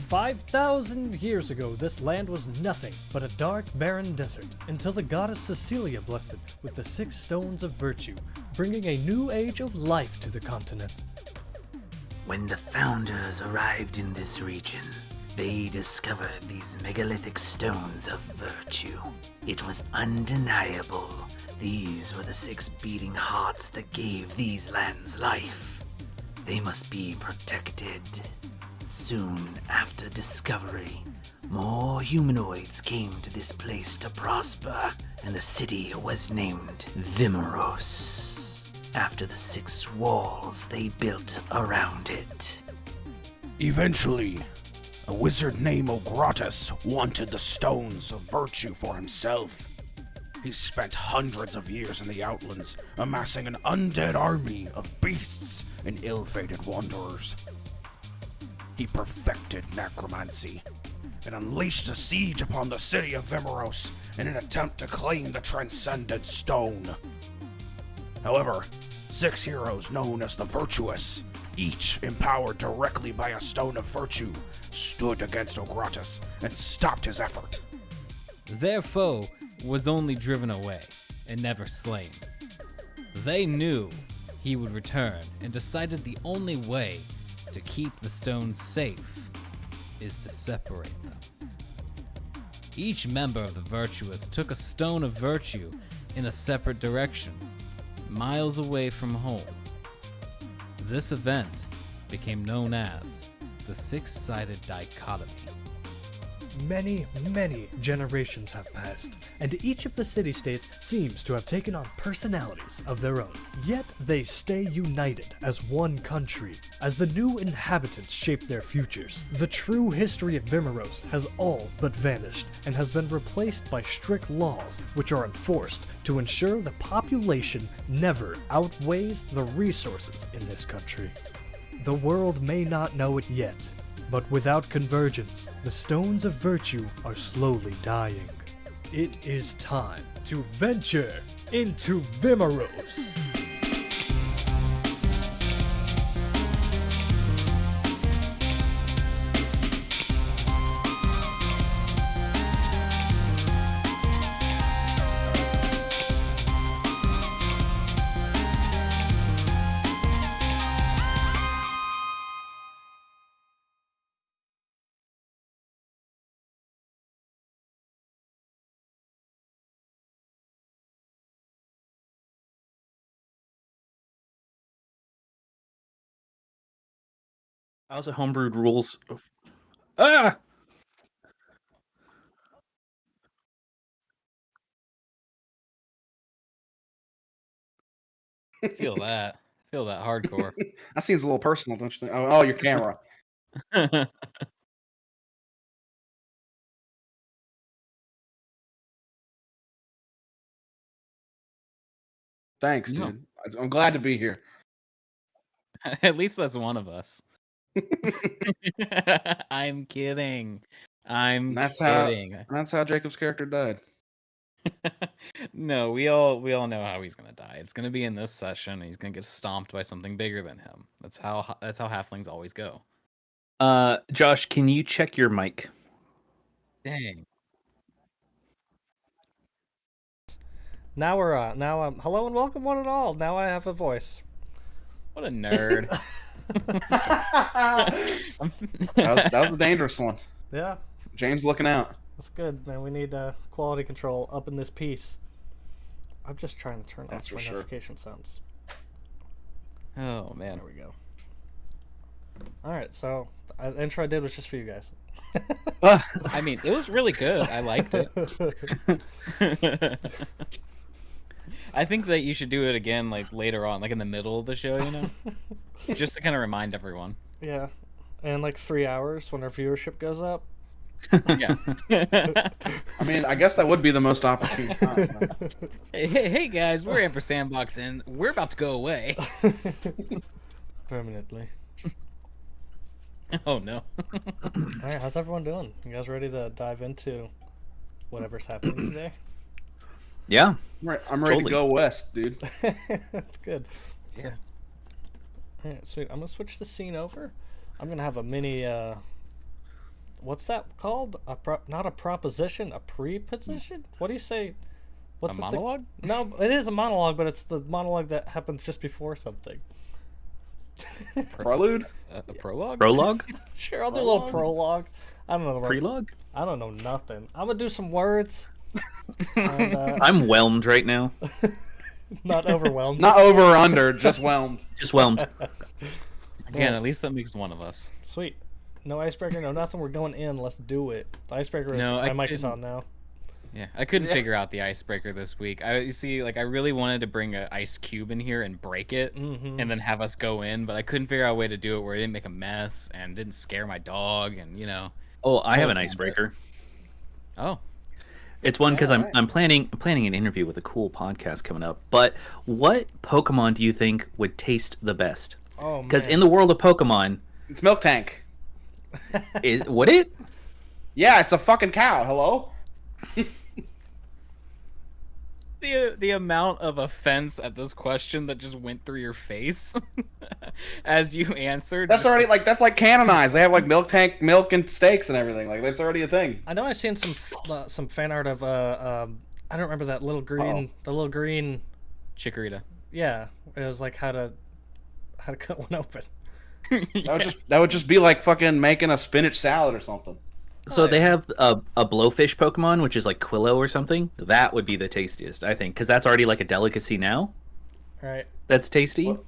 5,000 years ago, this land was nothing but a dark, barren desert, until the goddess Cecilia blessed it with the 6 stones of virtue, bringing a new age of life to the continent. When the founders arrived in this region, they discovered these megalithic stones of virtue. It was undeniable. These were the 6 beating hearts that gave these lands life. They must be protected. Soon after discovery, more humanoids came to this place to prosper, and the city was named Vimuros, after the 6 walls they built around it. Eventually, a wizard named Ogratus wanted the stones of virtue for himself. He spent hundreds of years in the Outlands, amassing an undead army of beasts and ill-fated wanderers. He perfected necromancy and unleashed a siege upon the city of Vimuros in an attempt to claim the transcendent stone. However, 6 heroes known as the Virtuous, each empowered directly by a stone of virtue, stood against Ogratus and stopped his effort. Their foe was only driven away and never slain. They knew he would return and decided the only way to keep the stones safe is to separate them. Each member of the Virtuous took a stone of virtue in a separate direction, miles away from home. This event became known as the 6-sided dichotomy. Many, many generations have passed, and each of the city-states seems to have taken on personalities of their own. Yet they stay united as one country, as the new inhabitants shape their futures. The true history of Vimuros has all but vanished, and has been replaced by strict laws which are enforced to ensure the population never outweighs the resources in this country. The world may not know it yet, but without convergence, the stones of virtue are slowly dying. It is time to venture into Vimuros. How's it homebrewed rules? Ah! Feel that hardcore. That seems a little personal, don't you think? Oh, your camera. Thanks, No. dude. I'm glad to be here. At least that's one of us. I'm kidding. That's kidding. That's how Jacob's character died. No, we all know how he's gonna die. It's gonna be in this session, and he's gonna get stomped by something bigger than him. That's how halflings always go. Josh, can you check your mic? Dang. Now we're hello and welcome one and all. Now I have a voice. What a nerd. That was a dangerous one. Yeah, James looking out. that's good, man. We need quality control up in this piece. I'm just trying to turn That's off for my sure. notification sounds. Oh man. There we go. All right, so the intro I did was just for you guys. I mean, it was really good. I liked it. I think that you should do it again, like later on, like in the middle of the show, you know, just to kind of remind everyone. Yeah, and like 3 hours when our viewership goes up. Yeah. I mean, I guess that would be the most opportune time. Right? Hey guys, we're Ampersandbox, and we're about to go away. Permanently. Oh no. All right, how's everyone doing? You guys ready to dive into whatever's happening today? Yeah. I'm ready Totally. to go west, dude. That's good. Yeah. All right, sweet. I'm gonna switch the scene over. I'm gonna have a mini what's that called? Not a proposition, a preposition? What do you say? What's A monologue? No, it is a monologue, but it's the monologue that happens just before something. Prelude? A prologue? Prologue? Sure, I'll do a little prologue. I don't know the word. Prelogue? I don't know nothing. I'm gonna do some words. And, I'm whelmed right now. not overwhelmed. Not over or under, just whelmed. Just whelmed. Again, at least that makes one of us. Sweet. No icebreaker, no nothing. We're going in. Let's do it. The icebreaker is No, I my mic is couldn't- on now. Yeah, I couldn't figure out the icebreaker this week. You see, like I really wanted to bring an ice cube in here and break it, and then have us go in, but I couldn't figure out a way to do it where it didn't make a mess and didn't scare my dog, and you know. Oh, I have an icebreaker. Oh, It's one because I'm planning an interview with a cool podcast coming up. But what Pokemon do you think would taste the best? Oh man. Because in the world of Pokemon, It's Milk Tank. would it? Yeah, it's a fucking cow. Hello? the amount of offense at this question that just went through your face as you answered. That's just- already that's like canonized. They have like Milk Tank milk and steaks and everything. Like that's already a thing. I know I've seen some fan art of I don't remember that little green the little green Chikorita. yeah, it was like how to cut one open. That would just be like fucking making a spinach salad or something. So they have a blowfish Pokemon, which is like Quillo or something. That would be the tastiest, I think, because that's already like a delicacy now. Right. That's tasty. What?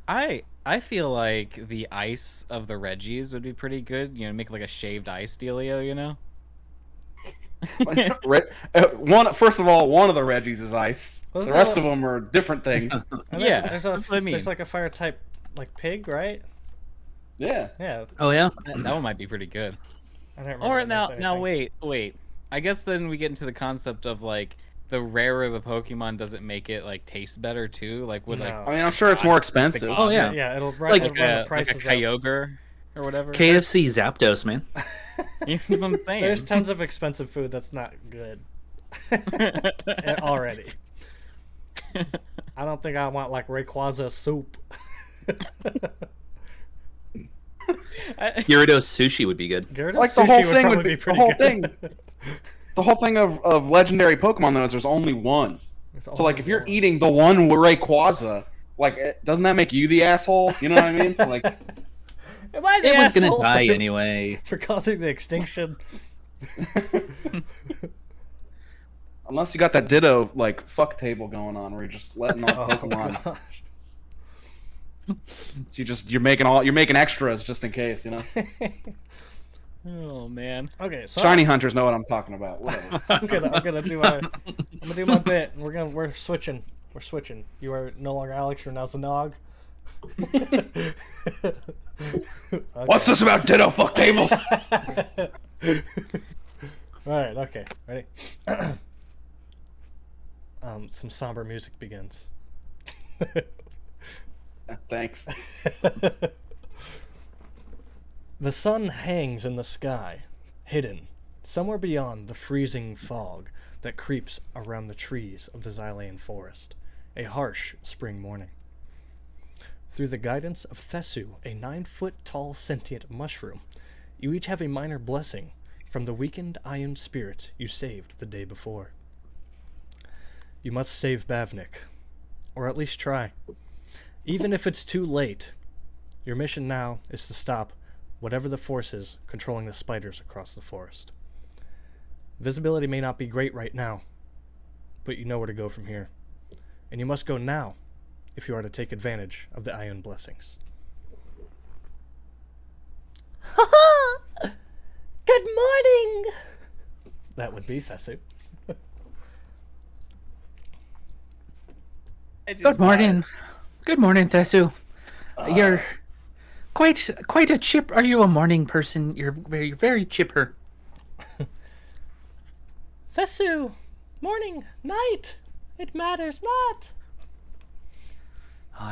I feel like the ice of the Reggies would be pretty good. You know, make like a shaved ice dealio, you know? First of all, one of the Reggies is ice. Wasn't The that rest what- of them are different things. And Yeah, there's that's what I mean. There's like a fire type like pig, right? Yeah. Yeah. Oh yeah. That one might be pretty good. I don't remember. Or if there's now anything. wait. I guess then we get into the concept of like the rarer the Pokemon doesn't make it like taste better too. Like would No. I mean, I'm sure it's more expensive. Oh yeah. Yeah, it'll Like, it'll run the like a prices up. Kyogre or whatever. KFC Zapdos, man. You know what I'm saying? There's tons of expensive food that's not good already. I don't think I want like Rayquaza soup. Gyarados sushi would be good. Gyarados Like the sushi whole would thing probably would be be pretty the whole good. thing. The whole thing of legendary Pokemon though is there's only one. It's So like only if you're one. eating the one Rayquaza, like doesn't that make you the asshole? You know what I mean? Like Am I the It was gonna asshole die for- anyway. for causing the extinction. unless you got that Ditto like fuck table going on where you're just letting all Pokemon. gosh. So you're making extras just in case, you know. Oh man. Okay, so Shiny hunters know what I'm talking about. Whatever. I'm gonna do my bit. And we're switching. We're switching. You are no longer Alex. You're now Zanog. What's this about Ditto fuck tables? All right. Okay. Ready. Some somber music begins. Thanks. The sun hangs in the sky, hidden somewhere beyond the freezing fog that creeps around the trees of the Xylane forest. A harsh spring morning. Through the guidance of Thesu, a 9-foot-tall sentient mushroom, you each have a minor blessing from the weakened Ion spirit you saved the day before. You must save Bavnik, or at least try. Even if it's too late, your mission now is to stop whatever the force is controlling the spiders across the forest. Visibility may not be great right now, but you know where to go from here. And you must go now if you are to take advantage of the Ion blessings. Good morning! That would be Thesu. Good morning. Good morning, Thesu. You're quite a chip. Are you a morning person? You're very chipper. Thesu! Morning, night! It matters not!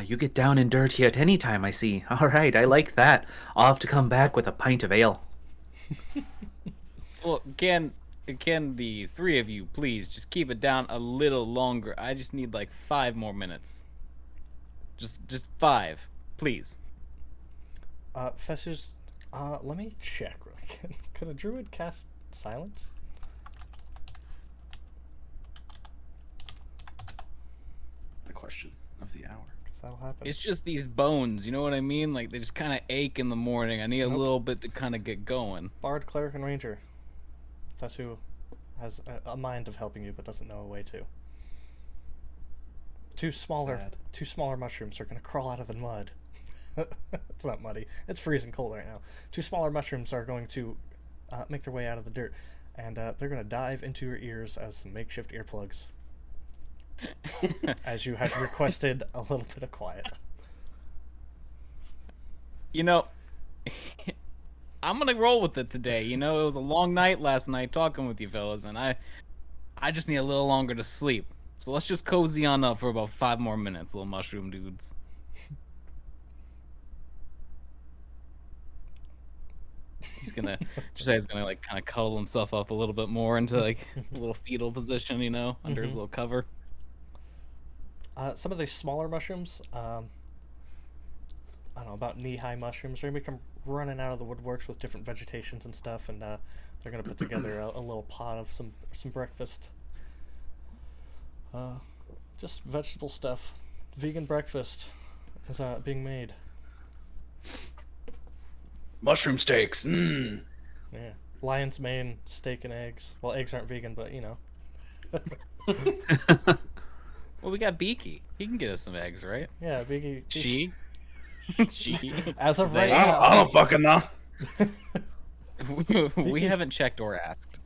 You get down and dirty at any time, I see. All right, I like that. I'll have to come back with a pint of ale. Well, can the three of you please just keep it down a little longer? I just need like 5 more minutes. Just 5, please. Thesu's Let me check really quick. Could a druid cast silence? The question of the hour. 'Cause that'll happen. It's just these bones, you know what I mean? Like, they just kind of ache in the morning. I need a Nope. little bit to kind of get going. Bard, cleric, and ranger. That's who has a mind of helping you, but doesn't know a way to. Two smaller mushrooms are gonna crawl out of the mud. It's not muddy. It's freezing cold right now. Two smaller mushrooms are going to make their way out of the dirt, and they're gonna dive into your ears as some makeshift earplugs. As you had requested a little bit of quiet. You know, I'm gonna roll with it today. You know, it was a long night last night talking with you fellas, and I just need a little longer to sleep. So let's just cozy on up for about 5 more minutes, little mushroom dudes. He's gonna like kind of cuddle himself up a little bit more into like a little fetal position, you know, under his little cover. Some of these smaller mushrooms, I don't know, about knee-high mushrooms, they're gonna come running out of the woodworks with different vegetations and stuff, and they're gonna put together a little pot of some breakfast. Just vegetable stuff. Vegan breakfast is being made. Mushroom steaks. Mmm. Yeah, lion's mane, steak and eggs. Well, eggs aren't vegan, but you know. Well, we got Beaky. He can get us some eggs, right? Yeah, Biggie. She. As of right They- now. I don't fucking know. we haven't checked or asked.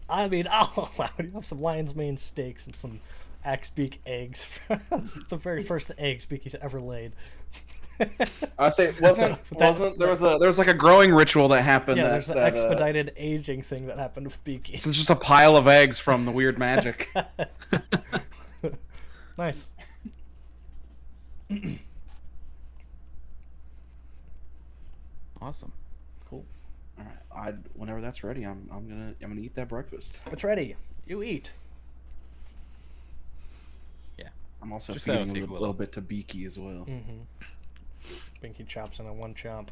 I mean, I'll allow you have some lion's mane steaks and some axe beak eggs. That's the very first eggs Beaky's ever laid. I say wasn't there was like a growing ritual that happened. Yeah, that, there's an that, expedited aging thing that happened with Beaky. This is just a pile of eggs from the weird magic. Nice. Awesome. Cool. All right, whenever that's ready, I'm gonna eat that breakfast. It's ready. You eat. Yeah. I'm also Just feeding take a a little bit to Beaky as well. Mm-hmm. Binky chops in a one chomp.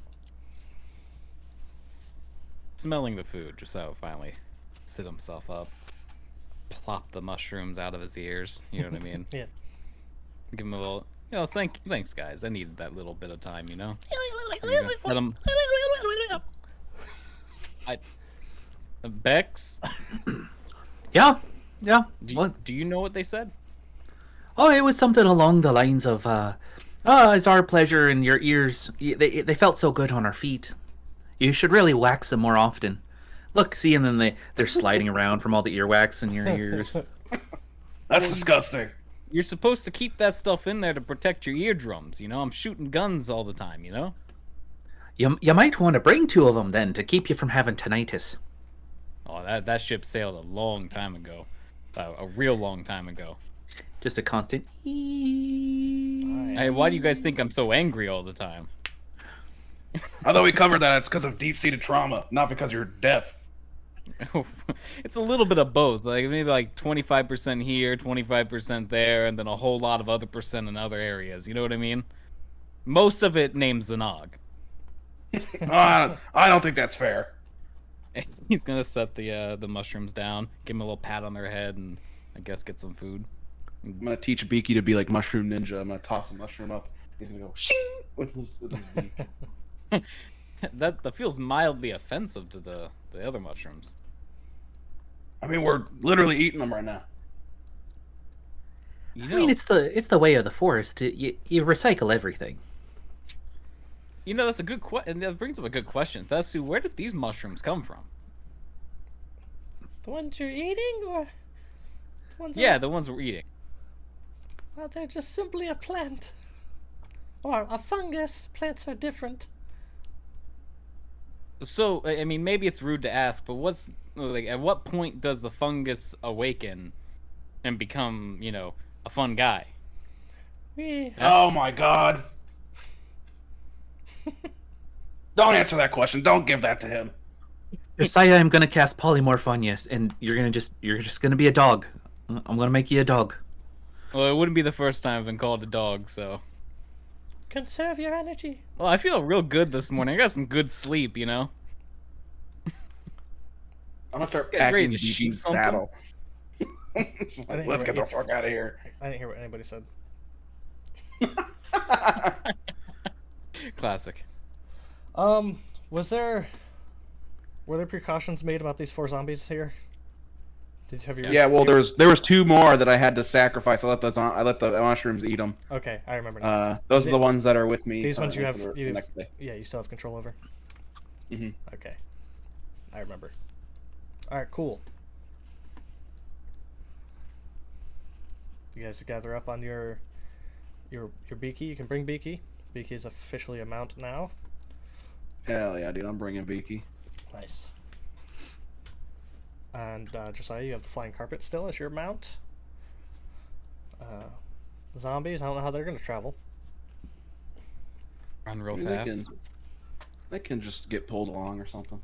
Smelling the food, just so finally sit himself up, plop the mushrooms out of his ears. You know what I mean? Yeah. Give him a little, you know, thanks guys. I needed that little bit of time, you know. Let him. Bex, Yeah. do you know what they said? Oh, it was something along the lines of, it's our pleasure in your ears. They felt so good on our feet. You should really wax them more often. Look, see, and then they're sliding around from all the earwax in your ears. That's disgusting. You're supposed to keep that stuff in there to protect your eardrums, you know? I'm shooting guns all the time, you know? You might want to bring 2 of them then to keep you from having tinnitus. Oh, that ship sailed a long time ago. A real long time ago. Just a constant. Hey, why do you guys think I'm so angry all the time? I thought we covered that. It's because of deep-seated trauma, not because you're deaf. It's a little bit of both. Like maybe like 25% here, 25% there, and then a whole lot of other percent in other areas. You know what I mean? Most of it names the Nog. I don't think that's fair. He's gonna set the mushrooms down, give him a little pat on their head, and I guess get some food. I'm gonna teach Beaky to be like mushroom ninja. I'm gonna toss a mushroom up. He's gonna go shing with his beak. That feels mildly offensive to the other mushrooms. I mean, we're literally eating them right now. You know, I mean, it's the way of the forest. You recycle everything. you know that's a good question, and that brings up a good question. Thesu, where did these mushrooms come from? The ones you're eating, or the ones? Yeah, the ones we're eating. Well, they're just simply a plant, or a fungus. Plants are different. So, I mean, maybe it's rude to ask, but what's like at what point does the fungus awaken and become, you know, a fun guy? Oh my god. Don't answer that question. Don't give that to him. Josiah, I'm gonna cast polymorph on you, and you're just gonna be a dog. I'm gonna make you a dog. Well, it wouldn't be the first time I've been called a dog, so. Conserve your energy. Well, I feel real good this morning. I got some good sleep, you know? I'm gonna start You guys ready packing to shoot BB's something? saddle. didn't Let's hear get the what fuck out of here. I didn't hear what anybody said. Classic. Were there precautions made about these 4 zombies here? Have you? Yeah, well, there was 2 more that I had to sacrifice. I let the mushrooms eat them. Okay, I remember now. Those are the ones that are with me. These ones you have. for the next day. Yeah, you still have control over. Mhm. Okay, I remember. All right, cool. You guys gather up on your Beaky. You can bring Beaky. Beaky is officially a mount now. Hell yeah, dude! I'm bringing Beaky. Nice. And Josiah, you have the flying carpet still as your mount. Zombies, I don't know how they're gonna travel. Run real I mean, fast. they can just get pulled along or something.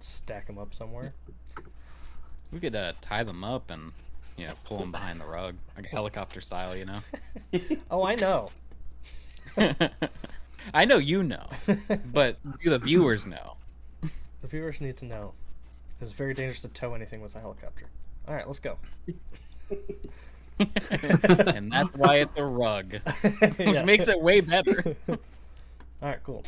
Stack them up somewhere. We could tie them up and, pull them behind the rug. Like a helicopter style, you know? Oh, I know. I know you know, but do the viewers know? The viewers need to know. It's very dangerous to tow anything with a helicopter. All right, let's go. And that's why it's a rug, which makes it way better. All right, cool.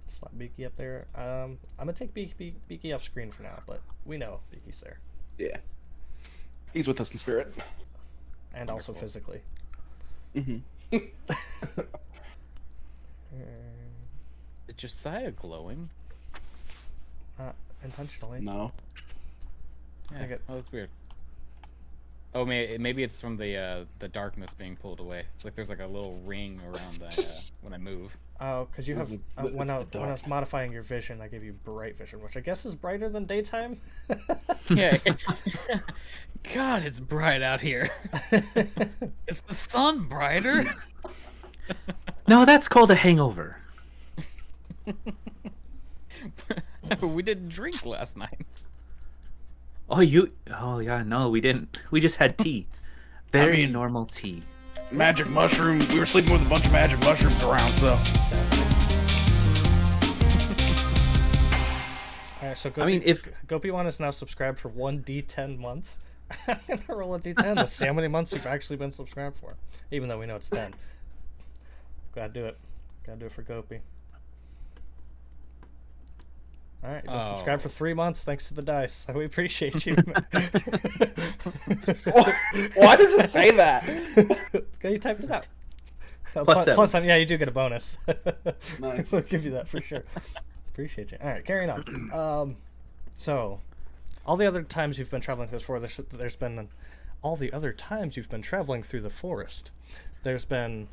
Slap Beaky up there. I'm gonna take Beaky off screen for now, but we know Beaky's there, Yeah, he's with us in spirit. and also physically. Mm-hmm. Is Josiah glowing? Not intentionally. No. Yeah, oh, that's weird. Oh, maybe it's from the darkness being pulled away. It's like there's like a little ring around that when I move. Oh, because you have when I the was modifying your vision, I gave you bright vision, which I guess is brighter than daytime. Yeah. God, it's bright out here. Is the sun brighter? No, that's called a hangover. We didn't drink last night. Oh yeah, no, we didn't. We just had tea. Very normal tea. Magic mushroom. We were sleeping with a bunch of magic mushrooms around, so. Alright, so Gopi1 is now subscribed for 1d10 months. I'm gonna roll a d10 to see how many months you've actually been subscribed for, even though we know it's 10. Gotta do it. Gotta do it for Gopi. Alright, you've been subscribed for 3 months thanks to the dice. We appreciate you. Why does it say that? Okay, you typed it out. Plus 7. Plus 7, yeah, you do get a bonus. Nice. We'll give you that for sure. Appreciate you. Alright, carrying on. So, all the other times you've been traveling through this forest, there's been all the other times you've been traveling through the forest. There's been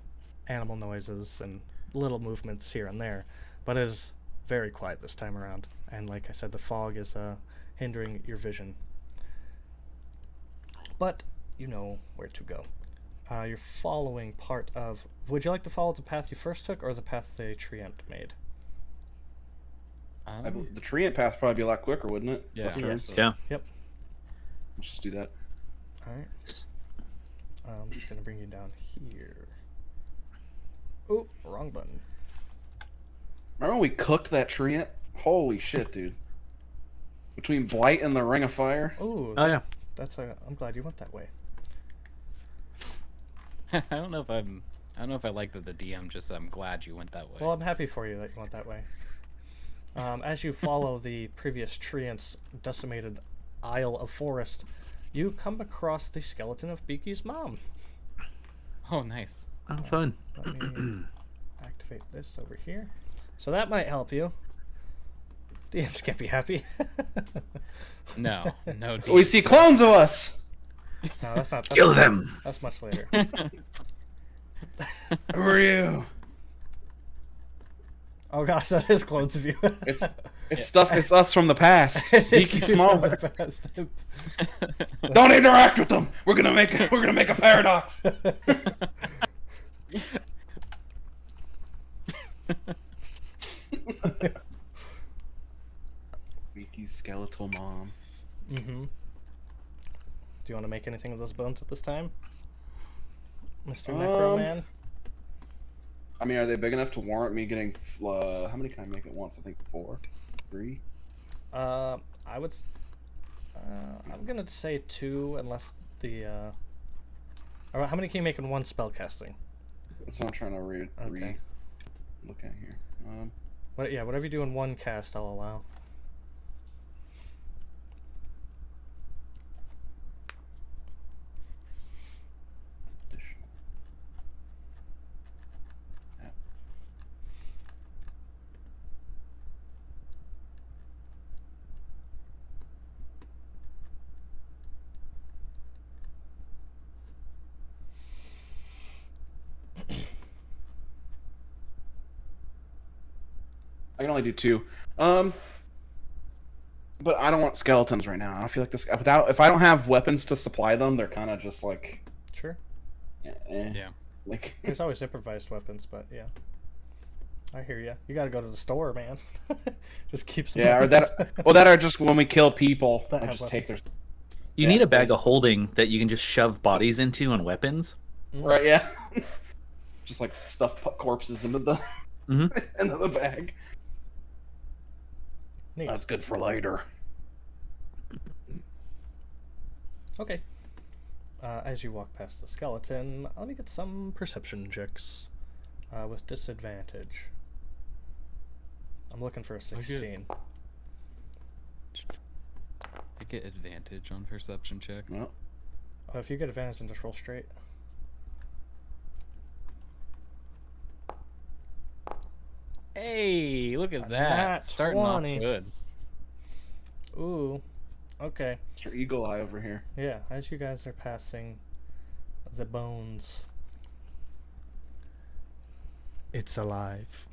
animal noises and little movements here and there, but it is very quiet this time around. And like I said, the fog is hindering your vision. But you know where to go. You're following part of... Would you like to follow the path you first took, or the path the treant made? The treant path would probably be a lot quicker, wouldn't it? Yeah. Less turns. Yeah. Yep. Let's just do that. Alright. I'm just going to bring you down here. Oh, wrong button. Remember when we cooked that treant? Holy shit, dude. Between Blight and the Ring of Fire. Oh, Oh yeah. I'm glad you went that way. I don't know if I like that the DM just said I'm glad you went that way. Well, I'm happy for you that you went that way. As you follow the previous treant's decimated aisle of forest, you come across the skeleton of Beaky's mom. Oh, nice. Oh, fun. Let me activate this over here. So that might help you. DMs can't be happy. No, DM. We see clones of us! No, that's not. Kill them. That's much later. Who are you? Oh gosh, that is clones of you. It's stuff. It's us from the past. Beaky Smaller. Don't Don't interact with them. We're gonna make a paradox. Beaky's skeletal mom. Mm-hmm. Do you want to make anything of those bones at this time? Mr. Necroman? I mean, are they big enough to warrant me getting? How many can I make at once? I think 4, 3. I would. I'm gonna say 2, unless the. Or how many can you make in one spell casting? That's what I'm trying to Okay. look at here. Whatever you do in one cast, I'll allow. Additional. Yeah. I can only do 2. But I don't want skeletons right now. I feel like if I don't have weapons to supply them, they're kind of just like, Sure. Yeah. like There's always improvised weapons, but yeah. I hear ya. You gotta go to the store, man. Just keep some. yeah, or weapons. that are just when we kill people, That I have just take their You need a bag of holding that you can just shove bodies into and weapons. right, yeah, just like stuff corpses into the Mhm. into the bag. Neat. That's good for later. Okay. As you walk past the skeleton, let me get some perception checks with disadvantage. I'm looking for a 16. I get advantage on perception checks. Well, Oh, if you get advantage, then just roll straight. Hey, look at A that. nat Starting off 20. good. Ooh. Okay. Mr. Eagle Eye over here. Yeah, as you guys are passing the bones, it's alive.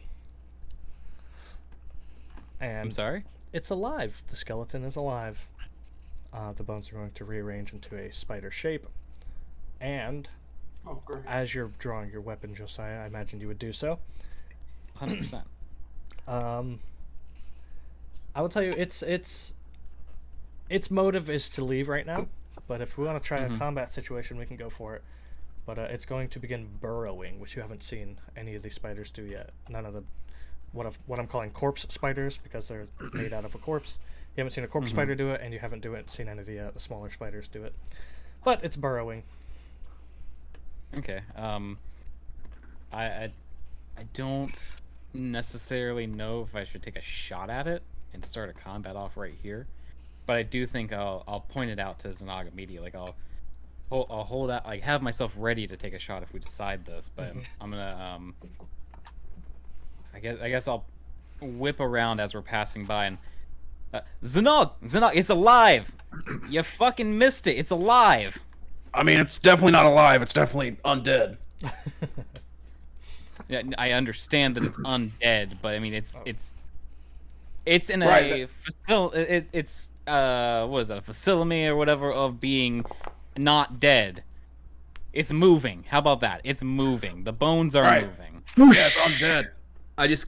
And I'm sorry? it's alive. The skeleton is alive. The bones are going to rearrange into a spider shape. And Oh, great. as you're drawing your weapon, Josiah, I imagine you would do so. 100%. I will tell you, its motive is to leave right now. But if we want to try a combat situation, we can go for it. But it's going to begin burrowing, which you haven't seen any of these spiders do yet. None of the what I'm calling corpse spiders, because they're made out of a corpse. You haven't seen a corpse spider do it, and you haven't seen any of the smaller spiders do it. But it's burrowing. Okay. I don't necessarily know if I should take a shot at it and start a combat off right here, but I do think I'll point it out to Zanaga immediately. Like I'll hold out, like have myself ready to take a shot if we decide this. But I'm gonna I guess I'll whip around as we're passing by and Zanog, it's alive! You fucking missed it. It's alive. I mean, it's definitely not alive. It's definitely undead. Yeah, I understand that it's undead, but I mean it's in a Right, facility. It's what is that? A facility or whatever of being not dead. It's moving. How about that? It's moving. The bones are Right. moving. Yeah, it's undead. I just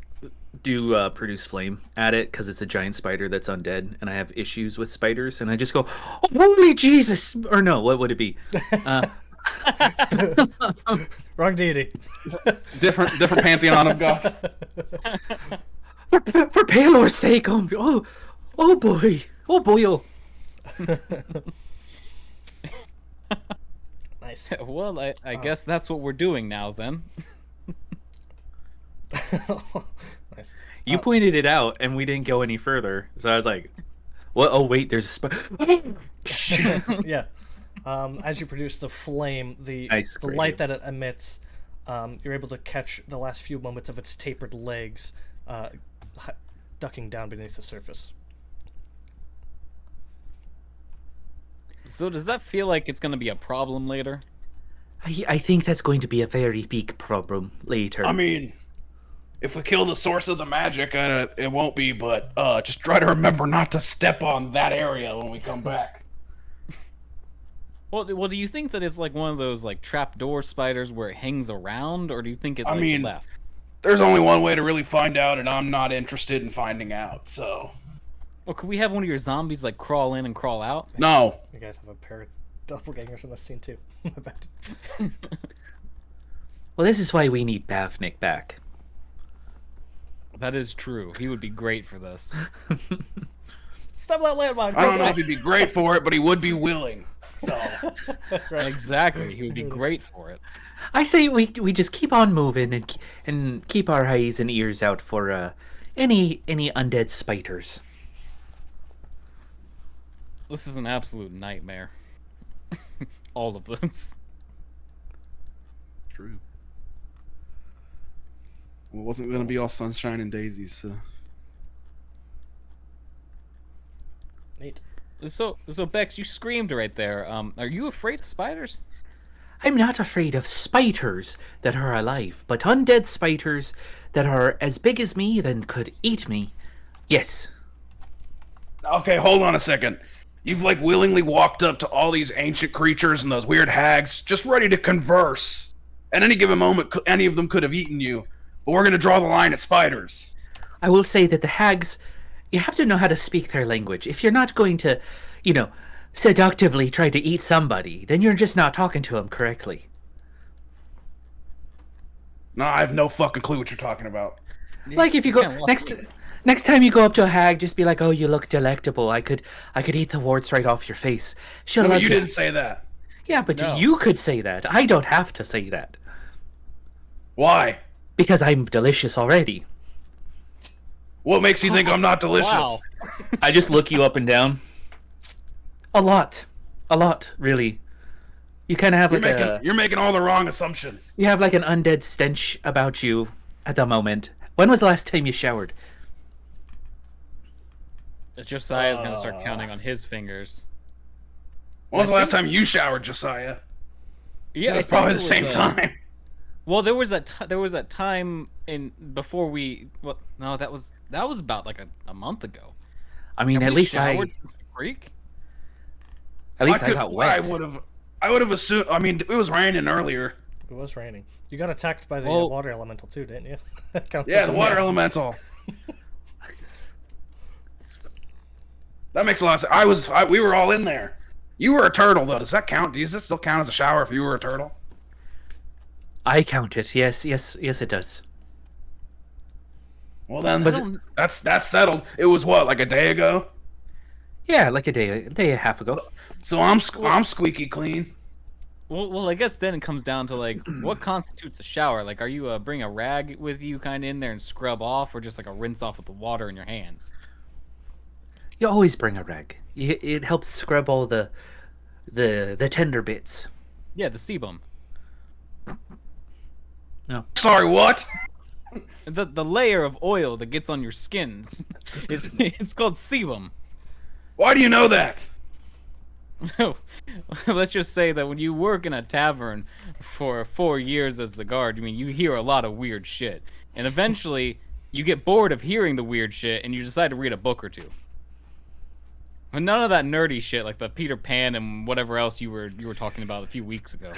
do produce flame at it because it's a giant spider that's undead, and I have issues with spiders, and I just go, oh, holy Jesus! Or no, what would it be? Wrong deity. Different pantheon of gods. For Palor's sake, oh boy, oh boy, oh. Nice. Well, I guess that's what we're doing now then. Nice. You pointed it out, and we didn't go any further, so I was like, what? Oh wait, there's a spider. Yeah. As you produce the flame, the light that it emits, you're able to catch the last few moments of its tapered legs ducking down beneath the surface. So does that feel like it's gonna be a problem later? I think that's going to be a very big problem later. I mean, if we kill the source of the magic, it won't be, but just try to remember not to step on that area when we come back. Well, do you think that it's like one of those like trapdoor spiders where it hangs around, or do you think it like, left? There's only one way to really find out, and I'm not interested in finding out, so... Well, could we have one of your zombies like crawl in and crawl out? No. You guys have a pair of doppelgangers in this scene too. My bad. Well, this is why we need Bavnik back. That is true. He would be great for this. Stop that landmine. I don't know if he'd be great for it, but he would be willing. So Exactly. He would be great for it. I say we just keep on moving and keep our eyes and ears out for any undead spiders. This is an absolute nightmare. All of this. true. Well, it wasn't going to be all sunshine and daisies, so. Neat. So Bex, you screamed right there. Are you afraid of spiders? I'm not afraid of spiders that are alive, but undead spiders that are as big as me and could eat me. Yes. Okay, hold on a second. You've like willingly walked up to all these ancient creatures and those weird hags, just ready to converse. At any given moment, any of them could have eaten you. But we're going to draw the line at spiders. I will say that the hags, you have to know how to speak their language. If you're not going to, seductively try to eat somebody, then you're just not talking to them correctly. No, I have no fucking clue what you're talking about. Like if you go next time you go up to a hag, just be like, "Oh, you look delectable. I could eat the warts right off your face." She'll No, love you didn't say that. Yeah, but No. you could say that. I don't have to say that Why? because I'm delicious already. What makes you think I'm not delicious? Wow. I just look you up and down. A lot, really. You kind of have You're making all the wrong assumptions. you have like an undead stench about you at the moment. When was the last time you showered? Josiah's gonna start counting on his fingers. When was the last time you showered, Josiah? Yeah, It's probably the same time. Well, there was that time in before we. Well, no, that was about like a month ago. I mean, Have at we least showered since the creek. I got wet. I would have assumed. I mean, it was raining earlier. It was raining. You got attacked by the Well- water elemental too, didn't you? Counts Yeah, as the a water myth. elemental. That makes a lot of sense. We were all in there. You were a turtle, though. Does that count? Does this still count as a shower if you were a turtle? I count it. Yes, it does. Well, then But- that's settled. It was what, like a day ago? Yeah, like a day and a half ago. So I'm squeaky clean. Well, I guess then it comes down to like what constitutes a shower. Like, are you bring a rag with you, kind of in there and scrub off, or just like a rinse off with the water in your hands? You always bring a rag. It helps scrub all the tender bits. Yeah, the sebum. Sorry, what? The layer of oil that gets on your skin. It's called sebum. Why do you know that? Let's just say that when you work in a tavern for 4 years as the guard, I mean, you hear a lot of weird shit. And eventually, you get bored of hearing the weird shit and you decide to read a book or two. But none of that nerdy shit like the Peter Pan and whatever else you were talking about a few weeks ago.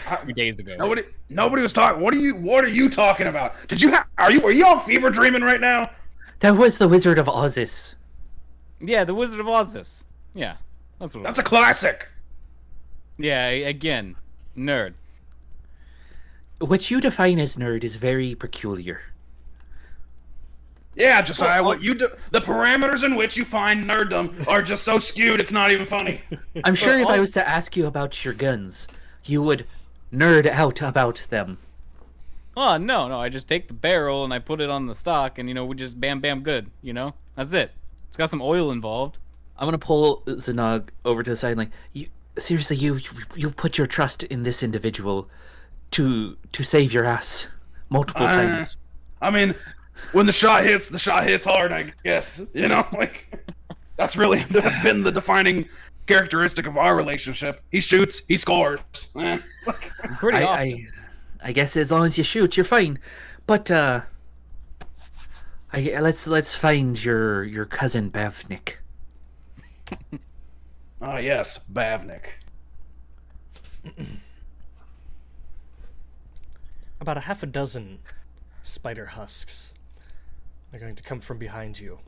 A few days ago. Nobody was talking. What are you talking about? Are you all fever dreaming right now? That was the Wizard of Ozus. Yeah, the Wizard of Oz. Yeah, that's what it That's was. a classic. Yeah, again, nerd. What you define as nerd is very peculiar. Yeah, Josiah, what you do, the parameters in which you find nerddom are just so skewed it's not even funny. I'm sure if I was to ask you about your guns, you would nerd out about them. Oh, no, I just take the barrel and I put it on the stock and, we just bam, good, That's it. It's got some oil involved. I'm gonna pull Zanog over to the side, like, seriously, you've put your trust in this individual to save your ass multiple times. I mean, when the shot hits hard, I guess. That's been the defining characteristic of our relationship. He shoots, he scores. Pretty often. I guess as long as you shoot, you're fine. But let's find your cousin Bavnik. Ah, yes, Bavnik. About a half a dozen spider husks are going to come from behind you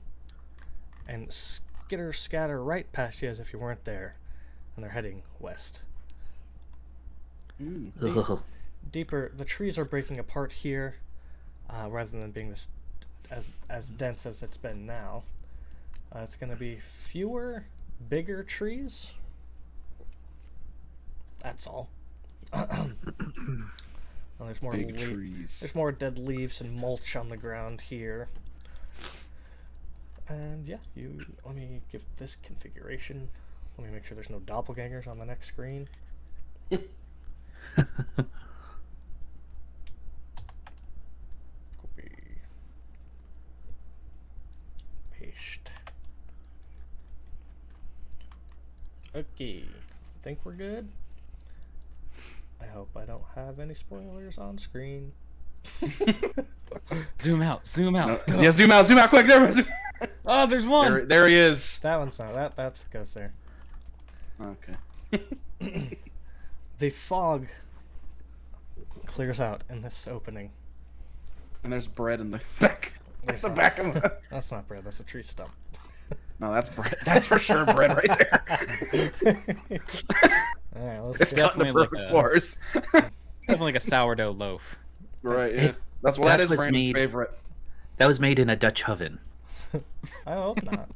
and scatter right past you as if you weren't there, and they're heading west. Ugh. deeper. The trees are breaking apart here, rather than being this as dense as it's been now. It's going to be fewer, bigger trees. That's all. Well, there's more Big trees. There's more dead leaves and mulch on the ground here. And yeah, let me give this configuration. Let me make sure there's no doppelgangers on the next screen. Copy. Paste. Okay, think we're good? I hope I don't have any spoilers on screen. Zoom out. Zoom out. Yeah, zoom out quick. There, Oh, there's one. there he is. That one's not. That goes there. Okay. The fog clears out in this opening. And there's bread in the back. There's the not. back of the... That's not bread. That's a tree stump. No, that's bread. That's for sure bread right there. All right, let's It's see. got the definitely like perfect a- floors. Definitely like a sourdough loaf. Right, yeah. That's what that is was Brandon's made- favorite. That was made in a Dutch oven. I hope not.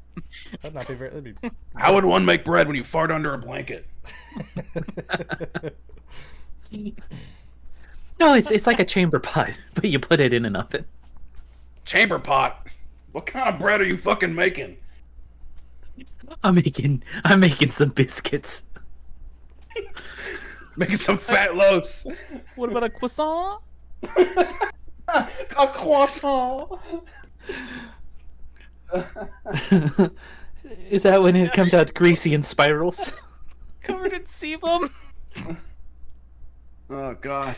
That'd not be very. That'd be. How would one make bread when you fart under a blanket? No, it's like a chamber pot, but you put it in an oven. Chamber pot? What kind of bread are you fucking making? I'm making some biscuits. Making some fat loaves. What about a croissant? A croissant. Is that when it comes out greasy in spirals? Covered in sebum? Oh god.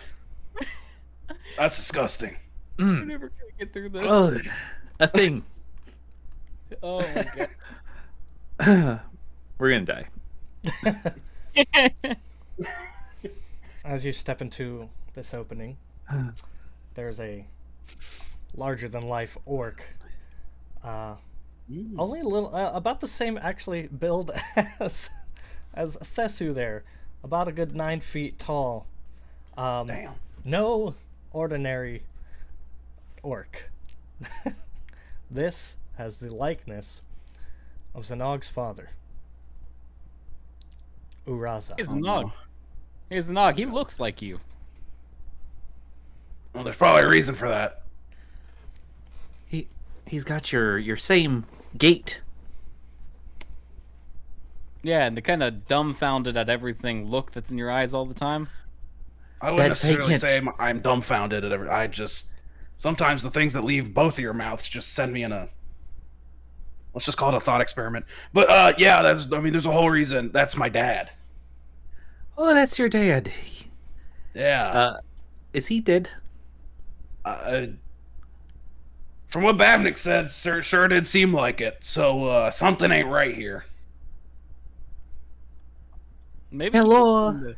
That's disgusting. We're never gonna get through this. Oh, a thing. Oh my god. We're gonna die. As you step into this opening, there's a larger-than-life orc. Only a little, about the same actually build as Thesu there, about a good 9 feet tall. Damn. No ordinary orc. This has the likeness of Zanog's father, Uraza. Here's Nog. Here's Nog. He looks like you. Well, there's probably a reason for that. He's got your same gait. Yeah, and the kind of dumbfounded at everything look that's in your eyes all the time. I wouldn't That's necessarily vacant. say I'm dumbfounded at everything. I just... Sometimes the things that leave both of your mouths just send me in a... Let's just call it a thought experiment. But, yeah, there's a whole reason. That's my dad. Oh, that's your dad. Yeah. Is he dead? From what Bavnik said, sure did seem like it. So, something ain't right here. Maybe Hello.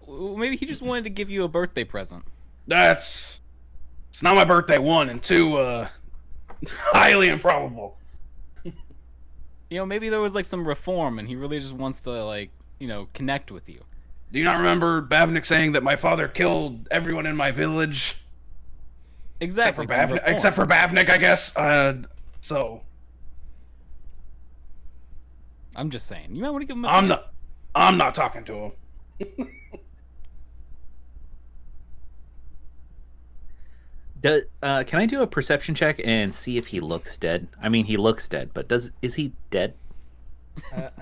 Maybe he just wanted to give you a birthday present. It's not my birthday, 1, and 2, highly improbable. You know, maybe there was like some reform, and he really just wants to like, you know, connect with you. Do you not remember Bavnik saying that my father killed everyone in my village? Exactly. some Except for reform. Bavnik, I guess. So I'm just saying. You might want to give him. I'm not talking to him. Can I do a perception check and see if he looks dead? I mean, he looks dead, but is he dead?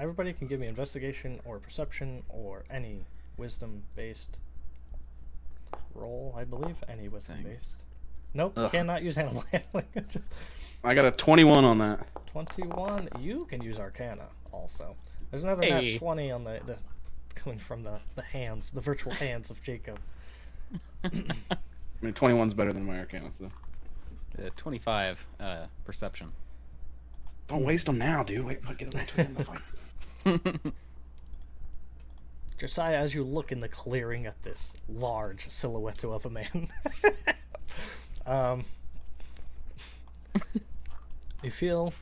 Everybody can give me investigation or perception or any wisdom-based roll, I believe. Any wisdom-based. Nope, Ugh. cannot use animal handling. Just I got a 21 on that. 21. You can use Arcana also. There's another Hey. nat 20 on the coming from the hands, the virtual hands of Jacob. I mean, 21's better than my Arcana, so 25 perception. don't waste them now, dude. Wait, get them in the fight. Josiah, as you look in the clearing at this large silhouette of a man, you feel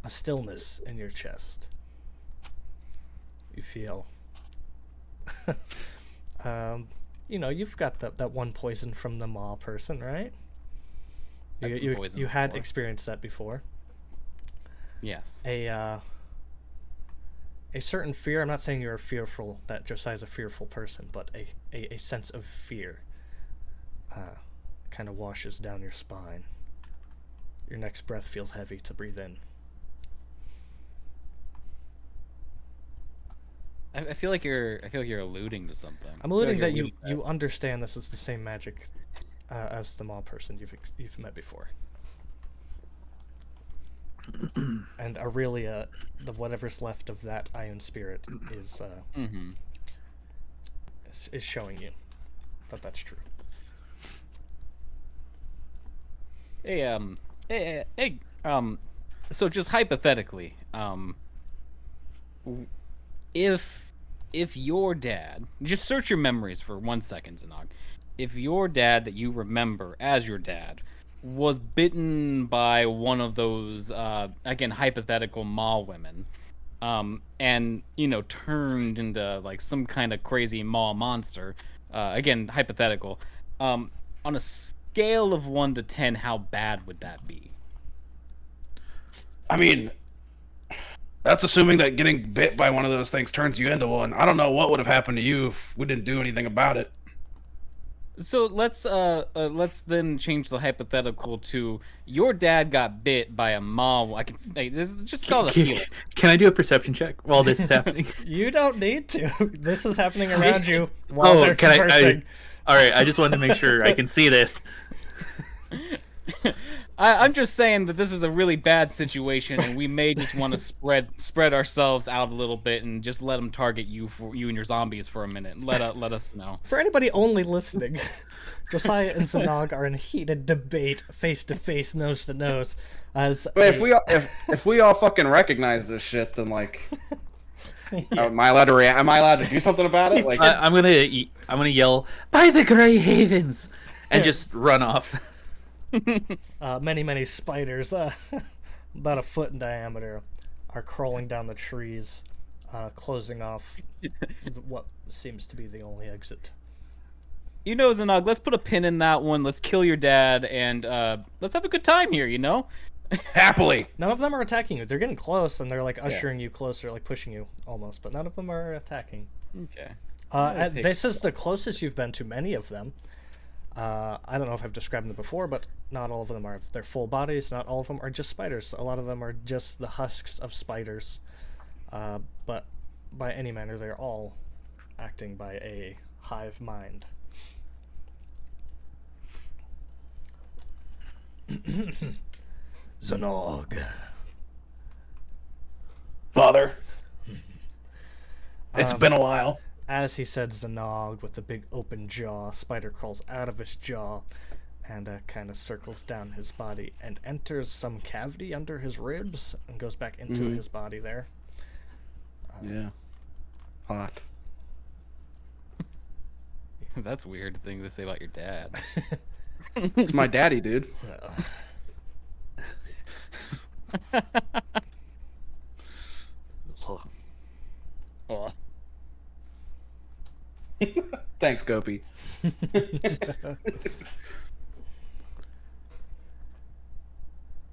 a stillness in your chest. You feel You've got that one poison from the maw person, right? I've been You poisoned had before. experienced that before. Yes. A certain fear. I'm not saying you're fearful. That Josiah's a fearful person, but a sense of fear kind of washes down your spine. Your next breath feels heavy to breathe in. I feel like you're alluding to something. I'm alluding that you're you understand this is the same magic as the maw person you've met before. And Aurelia, the whatever's left of that iron spirit is is showing you that that's true. Hey, so just hypothetically, if your dad, just search your memories for 1 second, Zanog. If your dad that you remember as your dad was bitten by one of those, again, hypothetical maw women, and, turned into, like, some kind of crazy maw monster, again, hypothetical, on a scale of 1 to 10, how bad would that be? I mean, that's assuming that getting bit by one of those things turns you into one. I don't know what would have happened to you if we didn't do anything about it. So let's then change the hypothetical to your dad got bit by a maw. This is just called a feeling. Can I do a perception check while this is happening? You don't need to. This is happening around you while they're can conversing. All right, I just wanted to make sure I can see this. I'm just saying that this is a really bad situation, and we may just want to spread ourselves out a little bit and just let them target you and your zombies for a minute. Let us know. For anybody only listening, Josiah and Zanog are in heated debate, face to face, nose to nose. As But if we all fucking recognize this shit, then like, am I allowed to Am I allowed to do something about it? Like, I'm gonna yell, "By the Grey Havens!" and just run off. many spiders, about a foot in diameter, are crawling down the trees, closing off what seems to be the only exit. Zanog, let's put a pin in that one. Let's kill your dad, and let's have a good time here, happily. None of them are attacking you. They're getting close, and they're like ushering you closer, like pushing you almost, but none of them are attacking. Okay. This is the closest you've been to many of them. I don't know if I've described them before, but not all of them are their full bodies. Not all of them are just spiders. A lot of them are just the husks of spiders. But by any manner, they're all acting by a hive mind. Zanog. Father. It's been a while. As he said Zanog with the big open jaw, spider crawls out of his jaw and kind of circles down his body and enters some cavity under his ribs and goes back into his body there. Yeah. Hot. That's a weird thing to say about your dad. It's my daddy, dude. Oh. Thanks, Gopi.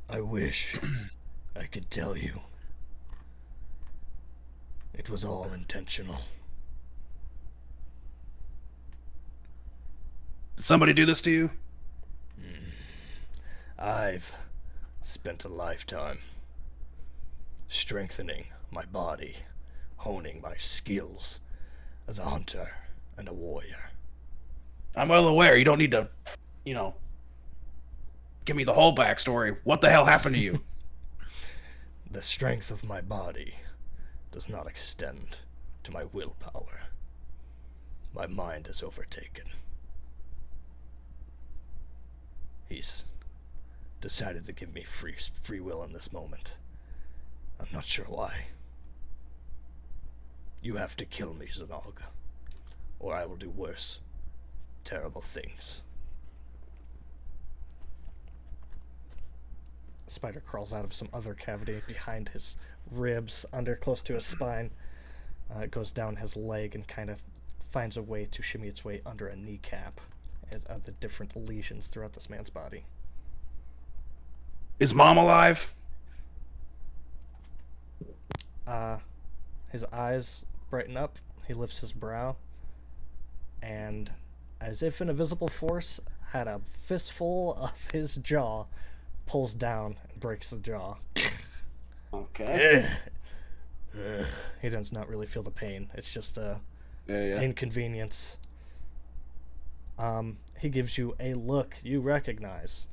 I wish I could tell you. It was all intentional. Did somebody do this to you? I've spent a lifetime strengthening my body, honing my skills as a hunter and a warrior. I'm well aware. You don't need to, give me the whole backstory. What the hell happened to you? The strength of my body does not extend to my willpower. My mind is overtaken. He's decided to give me free will in this moment. I'm not sure why. You have to kill me, Zanog, or I will do worse, terrible things. Spider crawls out of some other cavity behind his ribs, under close to his spine. It goes down his leg and kind of finds a way to shimmy its way under a kneecap as of the different lesions throughout this man's body. Is Mom alive? His eyes brighten up, he lifts his brow, and as if an invisible force had a fistful of his jaw, pulls down and breaks the jaw. Okay. He does not really feel the pain. It's just a Yeah. inconvenience. He gives you a look you recognize.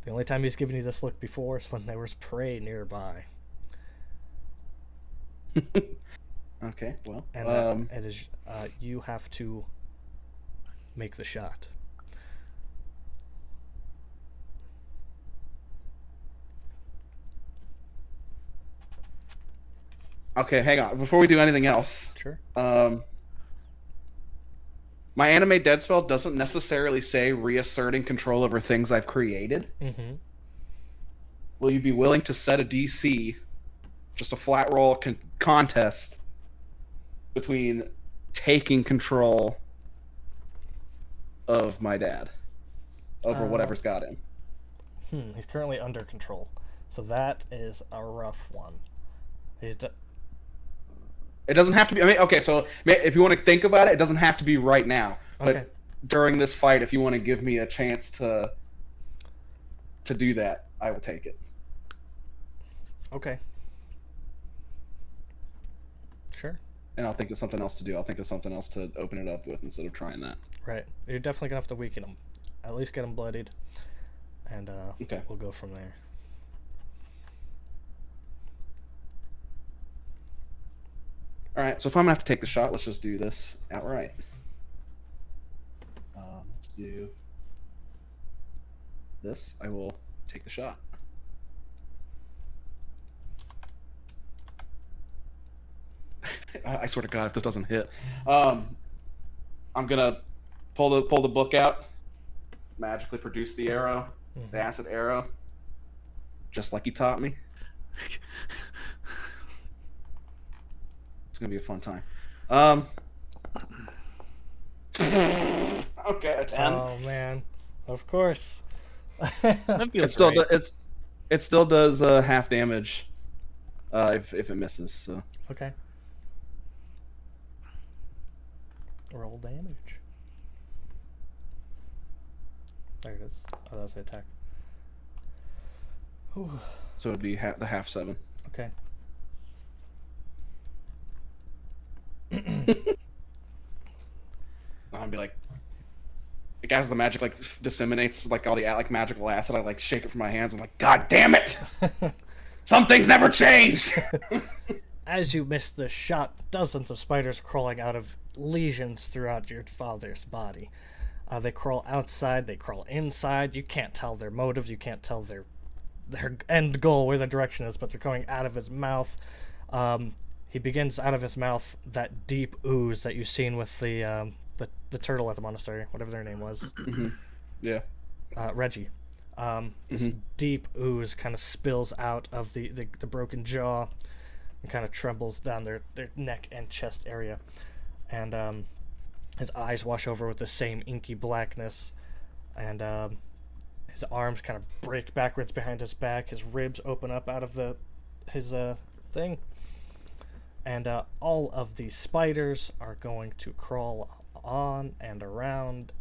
The only time he's given you this look before is when there was prey nearby. Okay, well. And it is you have to make the shot. Okay, hang on. Before we do anything else, Sure. my anime dead spell doesn't necessarily say reasserting control over things I've created. Mm-hmm. Will you be willing to set a DC, just a flat roll contest, between taking control of my dad over whatever's got him? He's currently under control, so that is a rough one. It doesn't have to be. I mean, okay, so if you want to think about it, it doesn't have to be right now. But Okay. during this fight, if you want to give me a chance to do that, I will take it. Okay. Sure. And I'll think of something else to do. I'll think of something else to open it up with instead of trying that. Right. You're definitely gonna have to weaken him. At least get him bloodied. And Okay. we'll go from there. All right. So if I'm gonna have to take the shot, let's just do this outright. Let's do this. I will take the shot. I swear to God, if this doesn't hit, I'm gonna pull the book out, magically produce the arrow, the acid arrow, just like he taught me. It's gonna be a fun time. Okay, a 10. Oh man. Of course. That feels It still great. it still does half damage if it misses. So Okay. Roll damage. There it is. Oh, that's the attack. Whew. so it'd be the half 7. Okay. I'll be like, as the magic like disseminates like all the like magical acid, I like shake it from my hands. I'm like, God damn it! Some things never change. As you miss the shot, dozens of spiders are crawling out of lesions throughout your father's body. They crawl outside, they crawl inside. You can't tell their motives, you can't tell their end goal, where the direction is, but they're going out of his mouth. He begins out of his mouth that deep ooze that you've seen with the turtle at the monastery, whatever their name was. Yeah. Reggie. This deep ooze kind of spills out of the broken jaw and kind of trembles down their neck and chest area. And his eyes wash over with the same inky blackness. And his arms kind of break backwards behind his back. His ribs open up out of his thing. And all of these spiders are going to crawl on and around,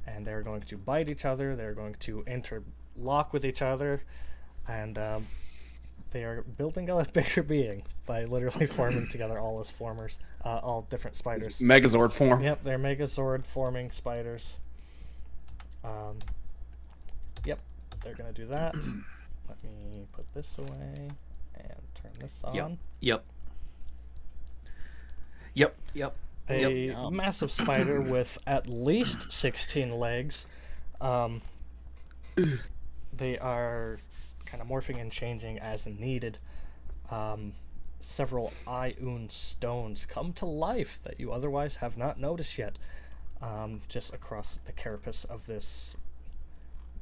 and they're going to bite each other. They're going to interlock with each other, and they are building a bigger being by literally forming together all as formers, all different spiders. Megazord form. Yep, they're Megazord forming spiders. Yep, they're gonna do that. Let me put this away and turn this on. Yep. A massive spider with at least 16 legs. They are kind of morphing and changing as needed. Several Ioun stones come to life that you otherwise have not noticed yet, just across the carapace of this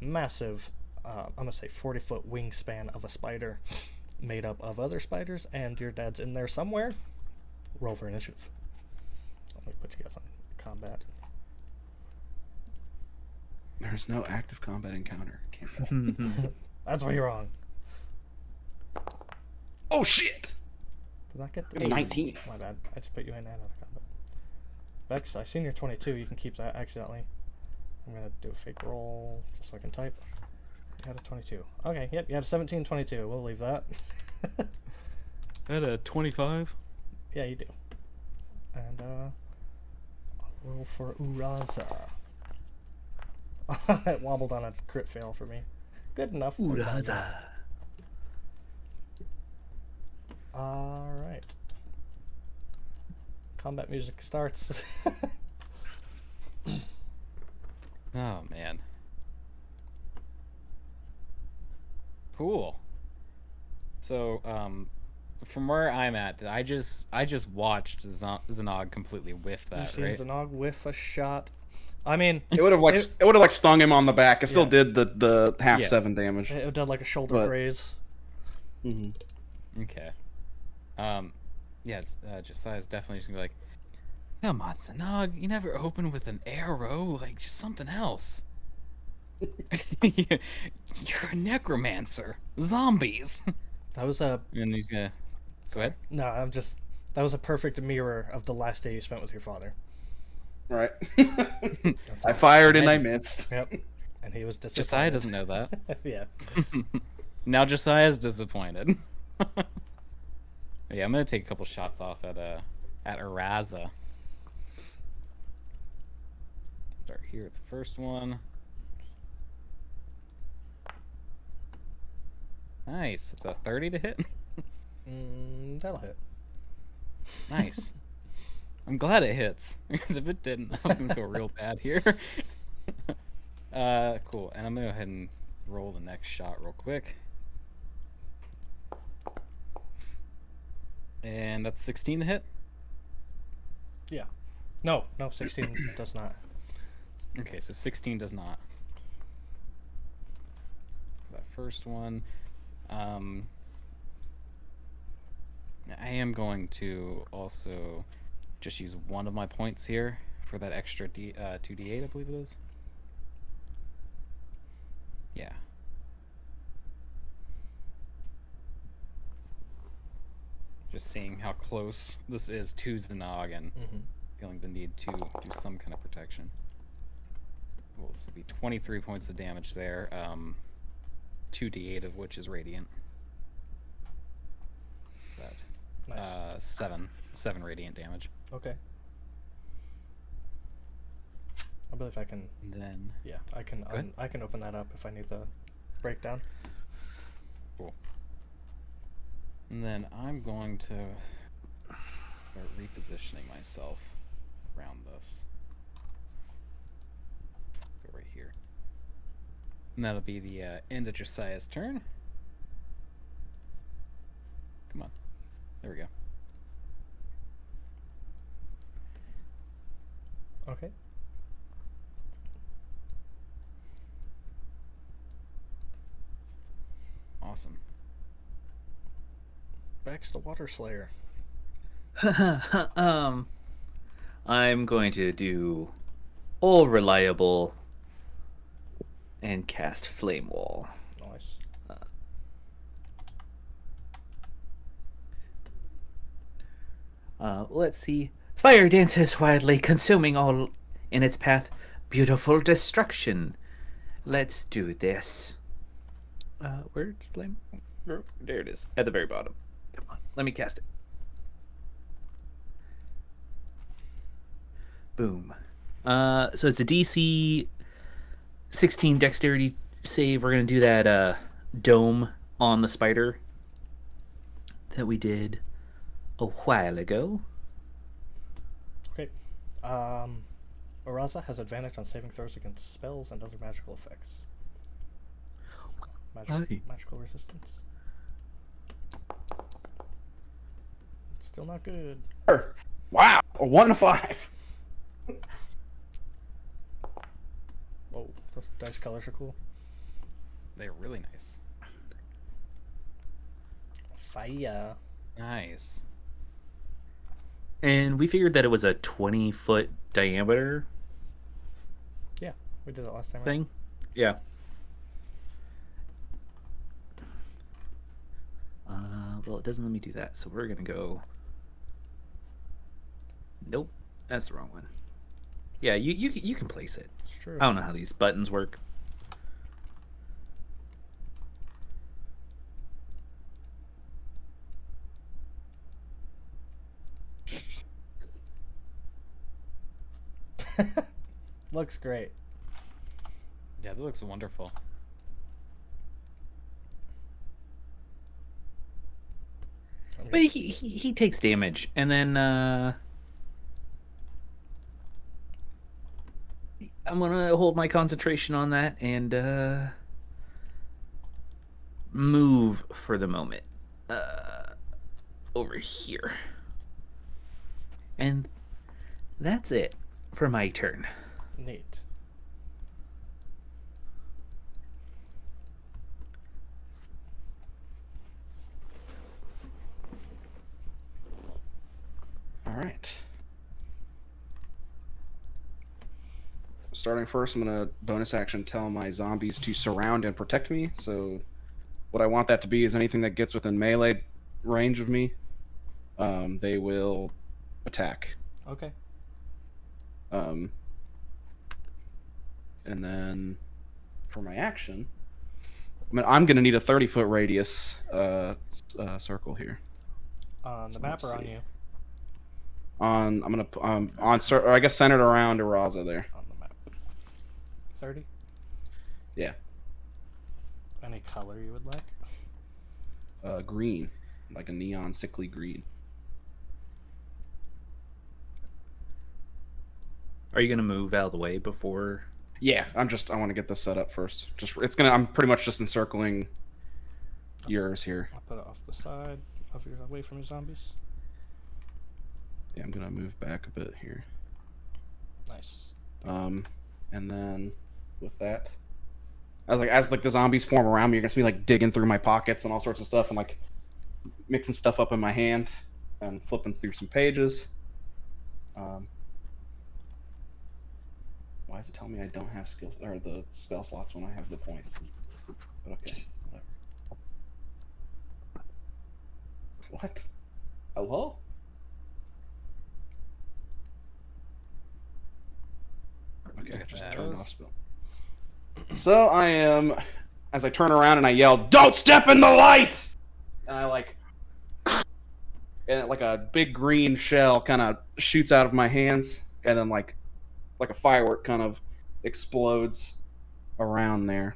massive, I'm going to say 40-foot wingspan of a spider made up of other spiders, and your dad's in there somewhere. roll for initiative. Let me put you guys on combat. There's no active combat encounter. Can't. That's where you're wrong. Oh shit! Did that get I got a 19. My bad. I just put you in and out of combat. Bex, I seen your 22. You can keep that accidentally. I'm gonna do a fake roll just so I can type. You had a 22. Okay, yep, you had a 17, 22. We'll leave that. I had a 25. Yeah, you do. And I'll roll for Uraza. It wobbled on a crit fail for me. Good enough. Uraza. Alright. Combat music starts. Oh man. Cool. So, from where I'm at, I just watched Zanog completely whiff You that, seen right? Zanog whiff a shot. I mean, It would have like stung him on the back. It still Yeah. did the half Yeah. 7 damage. it did like a shoulder But- graze. Okay. Yeah, Josiah's definitely just gonna be like, come on, Zanog, you never open with an arrow, like, just something else. You're a necromancer. Zombies. That was a And he's gonna... Go ahead. no. That was a perfect mirror of the last day you spent with your father. Right. That's I all. fired and I missed. Yep. And he was disappointed. Josiah doesn't know that. Yeah. Now Josiah's disappointed. Yeah, I'm gonna take a couple shots off at Araza. Start here at the first one. Nice. It's a 30 to hit. That'll hit. Nice. I'm glad it hits, because if it didn't, I was gonna feel real bad here. Cool. And I'm gonna go ahead and roll the next shot real quick. And that's 16 to hit. Yeah. No, 16 does not. Okay, so 16 does not. That first one. I am going to also just use one of my points here for that extra 2d8, I believe it is. Yeah. Just seeing how close this is to Zanog and feeling the need to do some kind of protection. Well, this will be 23 points of damage there, 2d8 of which is radiant. What's that? Nice. 7 radiant damage. Okay. I believe I can. And then, Yeah, I can. Go ahead. I can open that up if I need the breakdown. cool. And then I'm going to start repositioning myself around this. Go right here. And that'll be the end of Josiah's turn. Come on. There we go. Okay. Awesome. Bex the Water Slayer. I'm going to do all reliable and cast Flame Wall. Nice. Let's see. Fire dances wildly, consuming all in its path. Beautiful destruction. Let's do this. Where's Flame? There it is, at the very bottom. Come on, let me cast it. Boom. So it's a DC 16 dexterity save. We're gonna do that dome on the spider that we did a while ago. Okay. Araza has advantage on saving throws against spells and other magical effects. Magical resistance. It's still not good. Wow, a 1 to 5. Oh, those dice colors are cool. They're really nice. Fire. Nice. And we figured that it was a 20-foot diameter Yeah, we did it last time. Right? thing. Yeah. Well, it doesn't let me do that, so we're gonna go. Nope, that's the wrong one. Yeah, you can place it. It's true. I don't know how these buttons work. Looks great. Yeah, that looks wonderful. But he takes damage, and then I'm gonna hold my concentration on that and move for the moment over here, and that's it for my turn. Neat. All right. Starting first, I'm gonna bonus action tell my zombies to surround and protect me. So, what I want that to be is anything that gets within melee range of me, they will attack. Okay. And then for my action, I'm gonna need a 30-foot radius circle here. On the map or on you? I'm gonna or I guess centered around Eraza there. On the map. 30? Yeah. Any color you would like? Green, like a neon sickly green. Are you gonna move out of the way before? Yeah, I want to get this set up first. I'm pretty much just encircling yours here. I'll put it off the side, away from your zombies. Yeah, I'm gonna move back a bit here. Nice. And then with that, as the zombies form around me, you're gonna see me like digging through my pockets and all sorts of stuff and like mixing stuff up in my hand and flipping through some pages. Why is it telling me I don't have skills or the spell slots when I have the points? But okay, whatever. What? Hello? Okay, just turned off spell. So I am, as I turn around and I yell, "Don't step in the light!" And I and like a big green shell kind of shoots out of my hands, and then like a firework kind of explodes around there,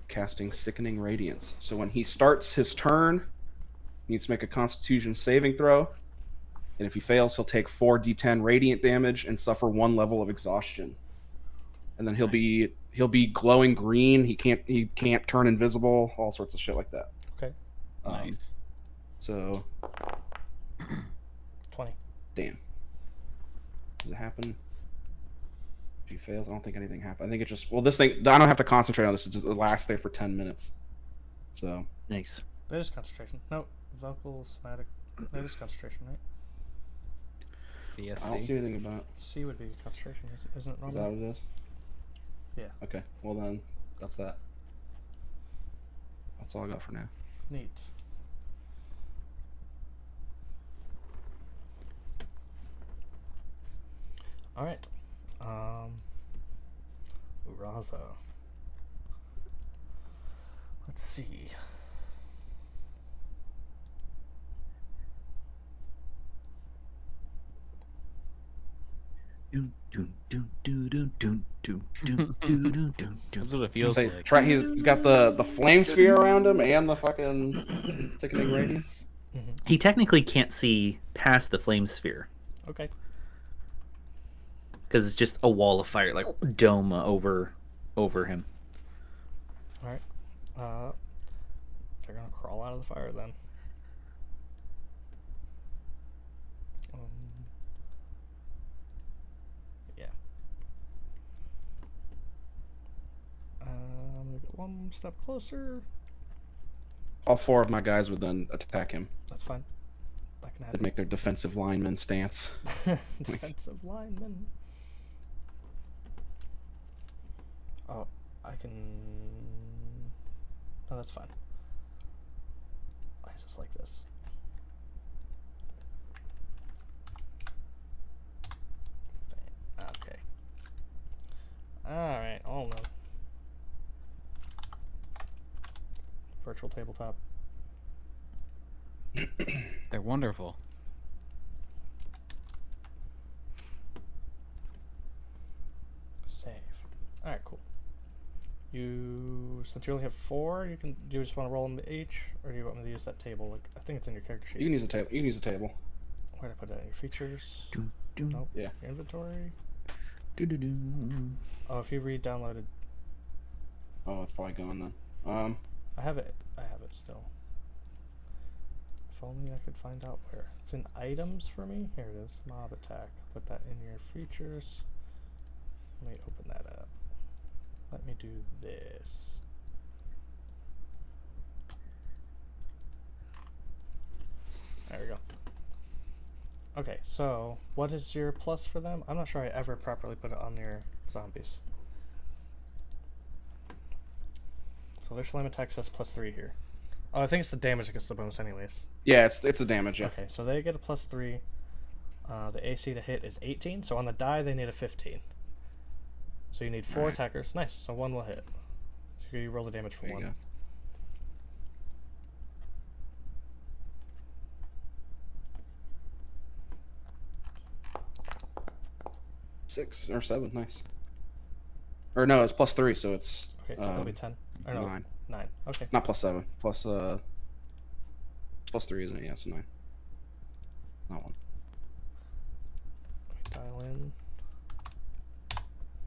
casting sickening radiance. So when he starts his turn, he needs to make a Constitution saving throw. And if he fails, he'll take 4d10 radiant damage and suffer 1 level of exhaustion. And then he'll be glowing green. He can't turn invisible. All sorts of shit like that. Okay. Nice. So 20. damn. Does it happen? If he fails, I don't think anything happens. I think it just this thing. I don't have to concentrate on this. It lasts there for 10 minutes. So Nice. That is concentration. No, vocal, somatic. That is concentration, right? BSC. I don't see anything about. C would be concentration, isn't it Is that normal? what it is? Yeah. Okay. Well then, that's that. That's all I got for now. Neat. Alright. Uraza. Let's see. That's what it feels like. He's got the flame sphere around him and the fucking sickening radiance. He technically can't see past the flame sphere Okay. because it's just a wall of fire, like dome over him. Alright. They're gonna crawl out of the fire then. Yeah. I'm gonna get one step closer. All 4 of my guys would then attack him. That's fine. I can They'd add make their defensive lineman stance. defensive lineman. Oh, I can. No, that's fine. I just like this. Okay. Alright, all no. Virtual tabletop. They're wonderful. Save. Alright, cool. Since you only have 4, do you just want to roll them each, or do you want me to use that table? Like, I think it's in your character sheet. You can use a table. You can use a table. Where did I put that in your features? Doo. Nope. Yeah. Your inventory. Doo. Oh, if you re-downloaded, Oh, it's probably gone then. I have it. I have it still. If only I could find out where. It's in items for me. Here it is. Mob attack. Put that in your features. Let me open that up. Let me do this. There we go. Okay, so what is your plus for them? I'm not sure I ever properly put it on your zombies. So their slam attack says +3 here. Oh, I think it's the damage against the bonus anyways. Yeah, it's a damage. Yeah. Okay, so they get a +3. The AC to hit is 18, so on the die they need a 15. So you need 4 Alright. attackers. Nice, so 1 will hit. So you roll the damage for There you 1. go. 6 or 7, nice. Or no, it's +3, so it's Okay, that'll be 10. Or no, 9. 9. Okay. Not +7. +3, isn't it? Yeah, so 9. Not 1. Let me dial in.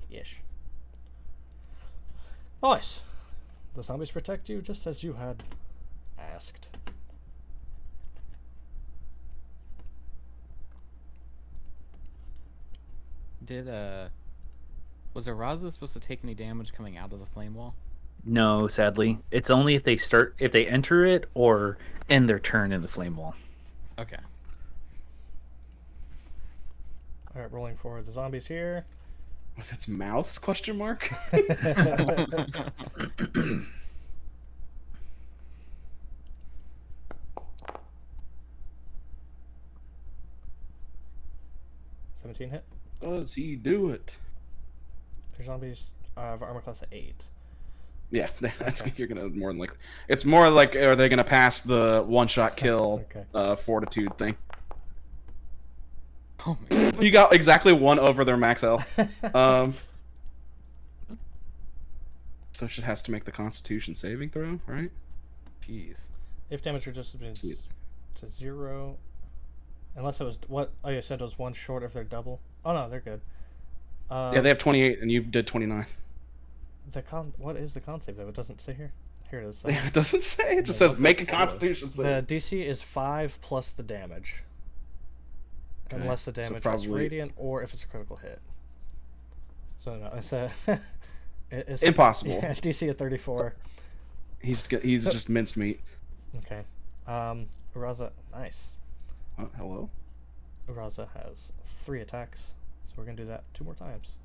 Ish. Nice. The zombies protect you just as you had asked. Was Araza supposed to take any damage coming out of the flame wall? No, sadly, it's only if they enter it or end their turn in the flame wall. Okay. Alright, rolling for the zombies here. With its mouths? Question mark. 17 hit. Does he do it? Your zombies have armor class at 8. Yeah, that's Okay. you're gonna more than likely. It's more like, are they gonna pass the one-shot kill Okay. fortitude thing? Oh my god. You got exactly 1 over their max health. So it has to make the Constitution saving throw, right? Jeez. If damage reduces Sweet. to 0, unless it was what? Oh, you said it was 1 short of their double. Oh no, they're good. Yeah, they have 28, and you did 29. What is the con save though? It doesn't say here. Here it is. It doesn't say. It just No, says what the make a hell is- Constitution The save. DC is 5 plus the damage. Okay, Unless the so damage is probably- radiant or if it's a critical hit. So no, it's a it's Impossible. Yeah, DC at 34. He's So- just mincemeat. Okay. Uraza, nice. Hello. Uraza has 3 attacks, so we're gonna do that 2 more times.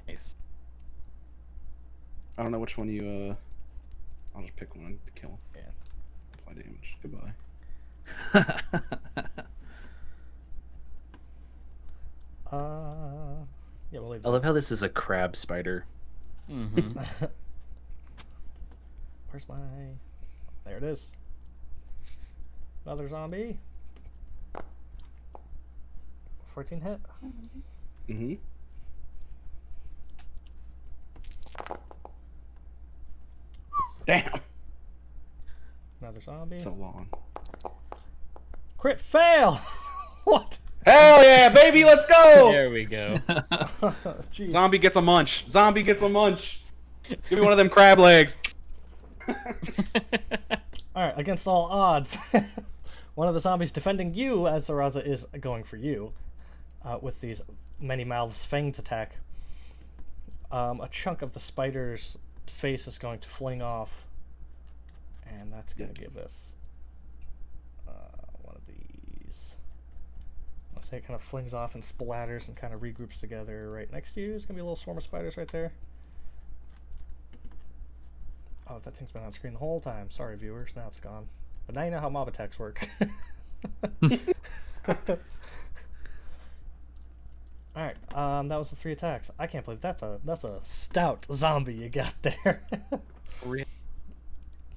Nice. I don't know which one you. I'll just pick one to kill. Yeah. Apply damage. Goodbye. Yeah, we'll leave I love how this is a crab spider. Mm-hmm. Where's my... There it is. Another zombie. 14 hit. Mm-hmm. Damn. Another zombie. So long. Crit fail! What? Hell yeah, baby, let's go! There we go. Jeez. Zombie gets a munch. Zombie gets a munch. Give me one of them crab legs. Alright, against all odds. One of the zombies defending you as Saraza is going for you. With these many mouths fangs attack. A chunk of the spider's face is going to fling off. And that's going to give us one of these. say it kind of flings off and splatters and kind of regroups together right next to you. There's going to be a little swarm of spiders right there. Oh, that thing's been on screen the whole time. Sorry, viewers. Now it's gone. But now you know how mob attacks work. Alright, that was the 3 attacks. I can't believe that's a stout zombie you got there.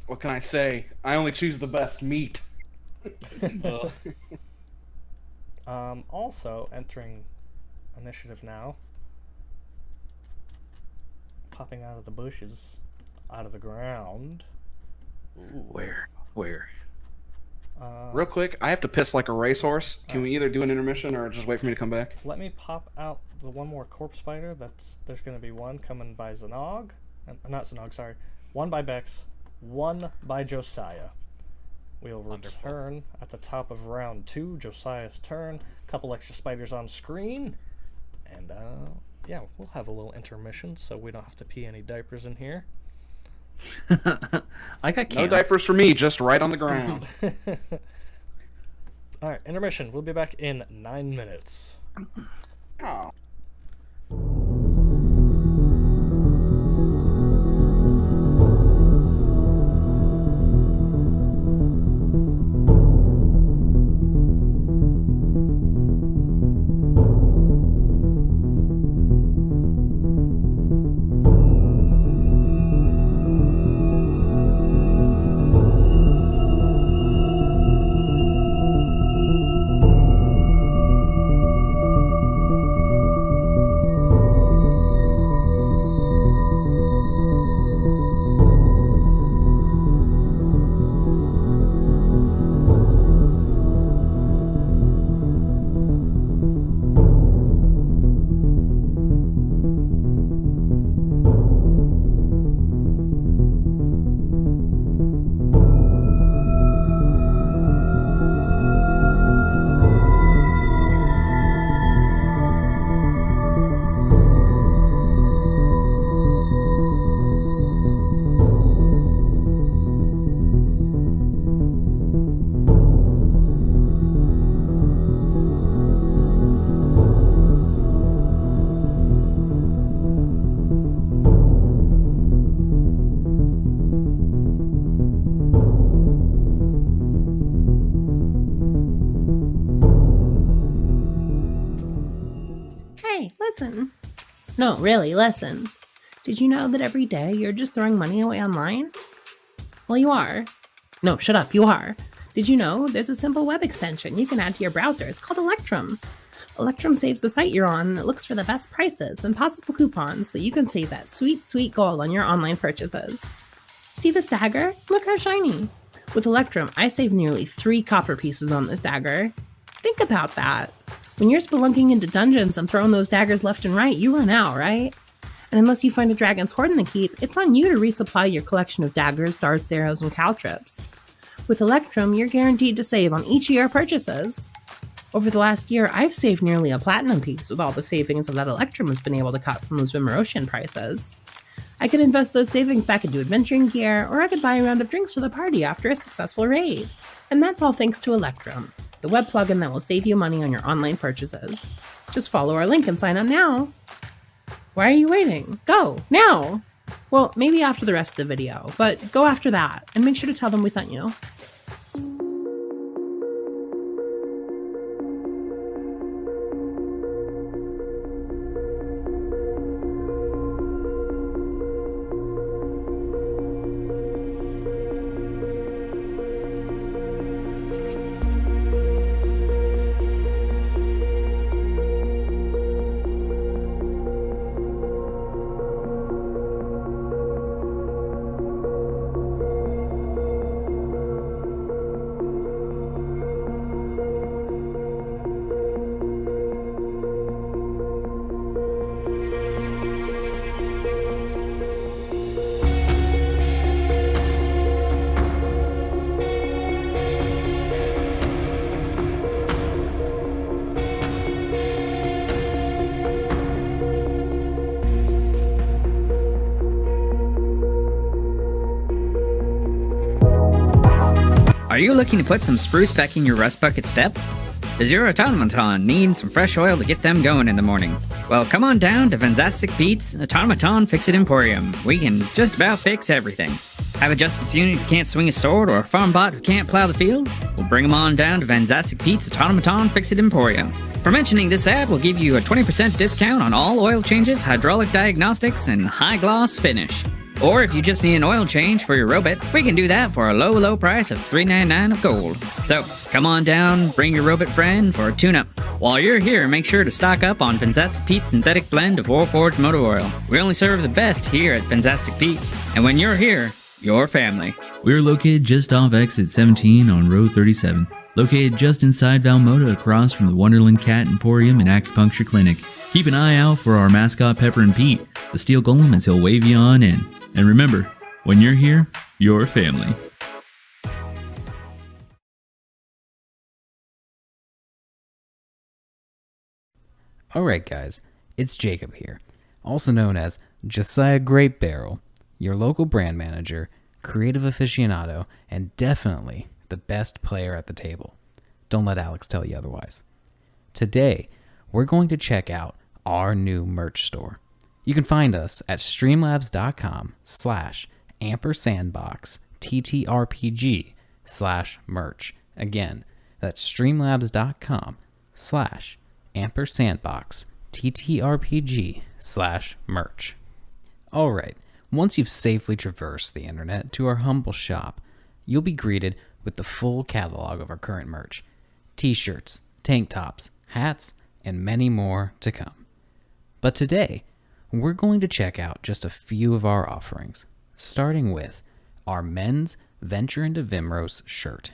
What can I say? I only choose the best meat. Also entering initiative now. Popping out of the bushes, out of the ground. Where? Real quick, I have to piss like a racehorse. Can we either do an intermission or just wait for me to come back? Let me pop out the one more corpse spider. There's going to be one coming by Zanog. Not Zanog, sorry. One by Bex, one by Josiah. We'll return at the top of round 2, Josiah's turn. Couple extra spiders on screen. And, yeah, we'll have a little intermission so we don't have to pee any diapers in here. I got cans. No diapers for me, just right on the ground. Alright, intermission. We'll be back in 9 minutes. Oh. Listen. No, really, listen. Did you know that every day you're just throwing money away online? Well, you are. No, shut up, you are. Did you know there's a simple web extension you can add to your browser? It's called Electrum. Electrum saves the site you're on and it looks for the best prices and possible coupons so you can save that sweet, sweet gold on your online purchases. See this dagger? Look how shiny. With Electrum, I saved nearly 3 copper pieces on this dagger. Think about that. When you're spelunking into dungeons and throwing those daggers left and right, you run out, right? And unless you find a dragon's hoard in the keep, it's on you to resupply your collection of daggers, darts, arrows, and caltrips. With Electrum, you're guaranteed to save on each of your purchases. Over the last year, I've saved nearly a platinum piece with all the savings that Electrum has been able to cut from those Vimurosian prices. I could invest those savings back into adventuring gear, or I could buy a round of drinks for the party after a successful raid. And that's all thanks to Electrum, the web plugin that will save you money on your online purchases. Just follow our link and sign up now. Why are you waiting? Go, now! Well, maybe after the rest of the video, but go after that, and make sure to tell them we sent you. Are you looking to put some spruce back in your rust bucket step? Does your automaton need some fresh oil to get them going in the morning? Well, come on down to Fantastic Pete's Automaton Fix-It Emporium. We can just about fix everything. Have a justice unit who can't swing a sword or a farm bot who can't plow the field? We'll bring them on down to Fantastic Pete's Automaton Fix-It Emporium. For mentioning this ad, we'll give you a 20% discount on all oil changes, hydraulic diagnostics, and high-gloss finish. Or if you just need an oil change for your robot, we can do that for a low, low price of $3.99 of gold. So, come on down, bring your robot friend for a tune-up. While you're here, make sure to stock up on Fantastic Pete's synthetic blend of Warforged motor oil. We only serve the best here at Fantastic Pete's, and when you're here, your family. We're located just off exit 17 on row 37. Located just inside Valmoda across from the Wonderland Cat Emporium and Acupuncture Clinic. Keep an eye out for our mascot Pepper and Pete, the steel golem, as he'll wave you on in. And remember, when you're here, you're family. Alright guys, it's Jacob here, also known as Josiah Great Barrel, your local brand manager, creative aficionado, and definitely the best player at the table. Don't let Alex tell you otherwise. Today, we're going to check out our new merch store. You can find us at streamlabs.com/ampersandboxttrpg/merch. Again, that's streamlabs.com/ampersandboxttrpg/merch. Alright, once you've safely traversed the internet to our humble shop, you'll be greeted with the full catalog of our current merch. T-shirts, tank tops, hats, and many more to come. But today, we're going to check out just a few of our offerings, starting with our men's Venture into Vimuros shirt.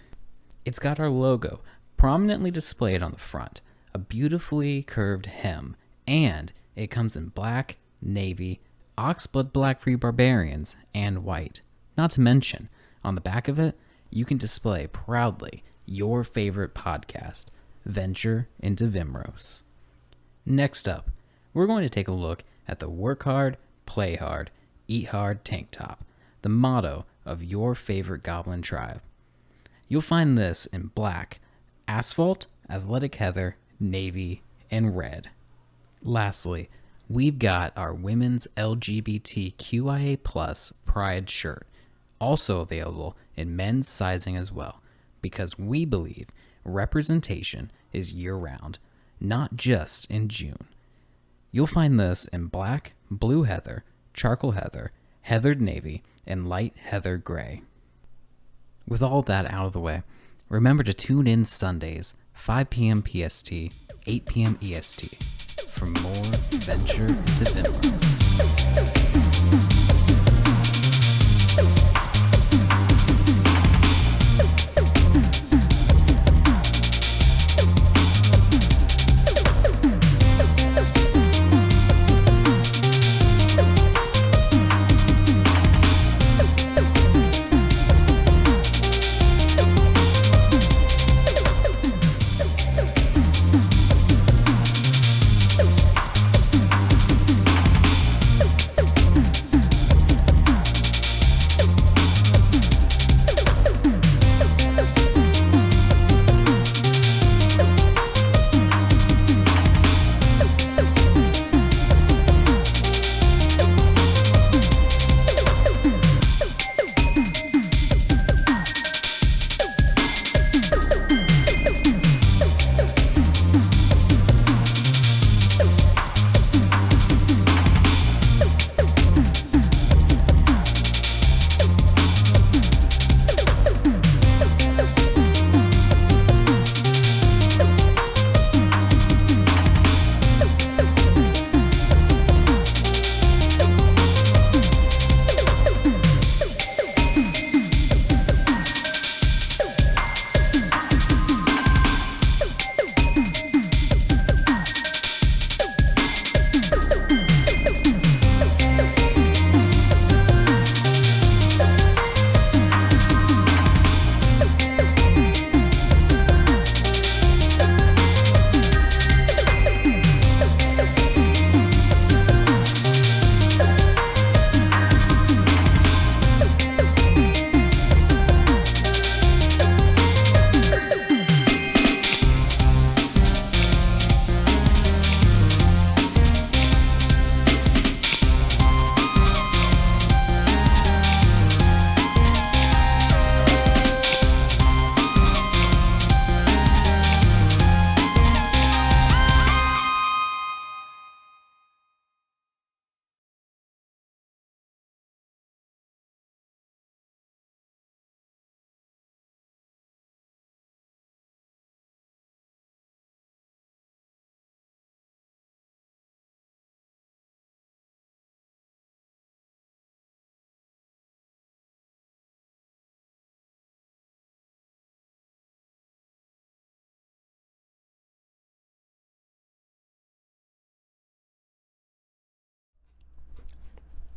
It's got our logo prominently displayed on the front, a beautifully curved hem, and it comes in black, navy, oxblood black for you barbarians, and white. Not to mention, on the back of it, you can display proudly your favorite podcast, Venture into Vimuros. Next up, we're going to take a look at the Work Hard, Play Hard, Eat Hard tank top, the motto of your favorite goblin tribe. You'll find this in black, asphalt, athletic heather, navy, and red. Lastly, we've got our women's LGBTQIA+ pride shirt, also available in men's sizing as well, because we believe representation is year-round, not just in June. You'll find this in black, blue heather, charcoal heather, heathered navy, and light heather gray. With all that out of the way, remember to tune in Sundays, 5 p.m. PST, 8 p.m. EST, for more Venture into Vimuros.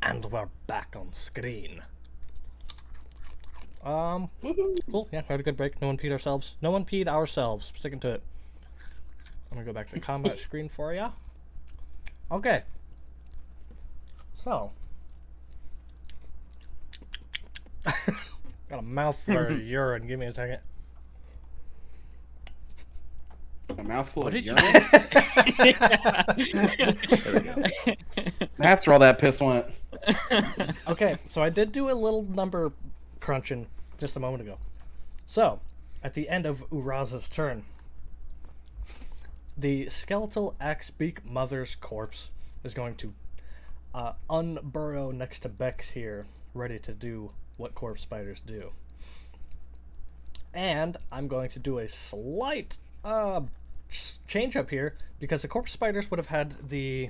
And we're back on screen. Cool. Yeah, we had a good break. No one peed ourselves. No one peed ourselves. Sticking to it. I'm gonna go back to the combat screen for ya. Okay. So. Got a mouthful of urine. Give me a second. A mouthful What of did you urine? There we go. That's where all that piss went. Okay, so I did do a little number crunching just a moment ago. So, at the end of Uraza's turn, the skeletal axe-beak mother's corpse is going to unburrow next to Bex here, ready to do what corpse spiders do. And I'm going to do a slight change up here, because the corpse spiders would have had the...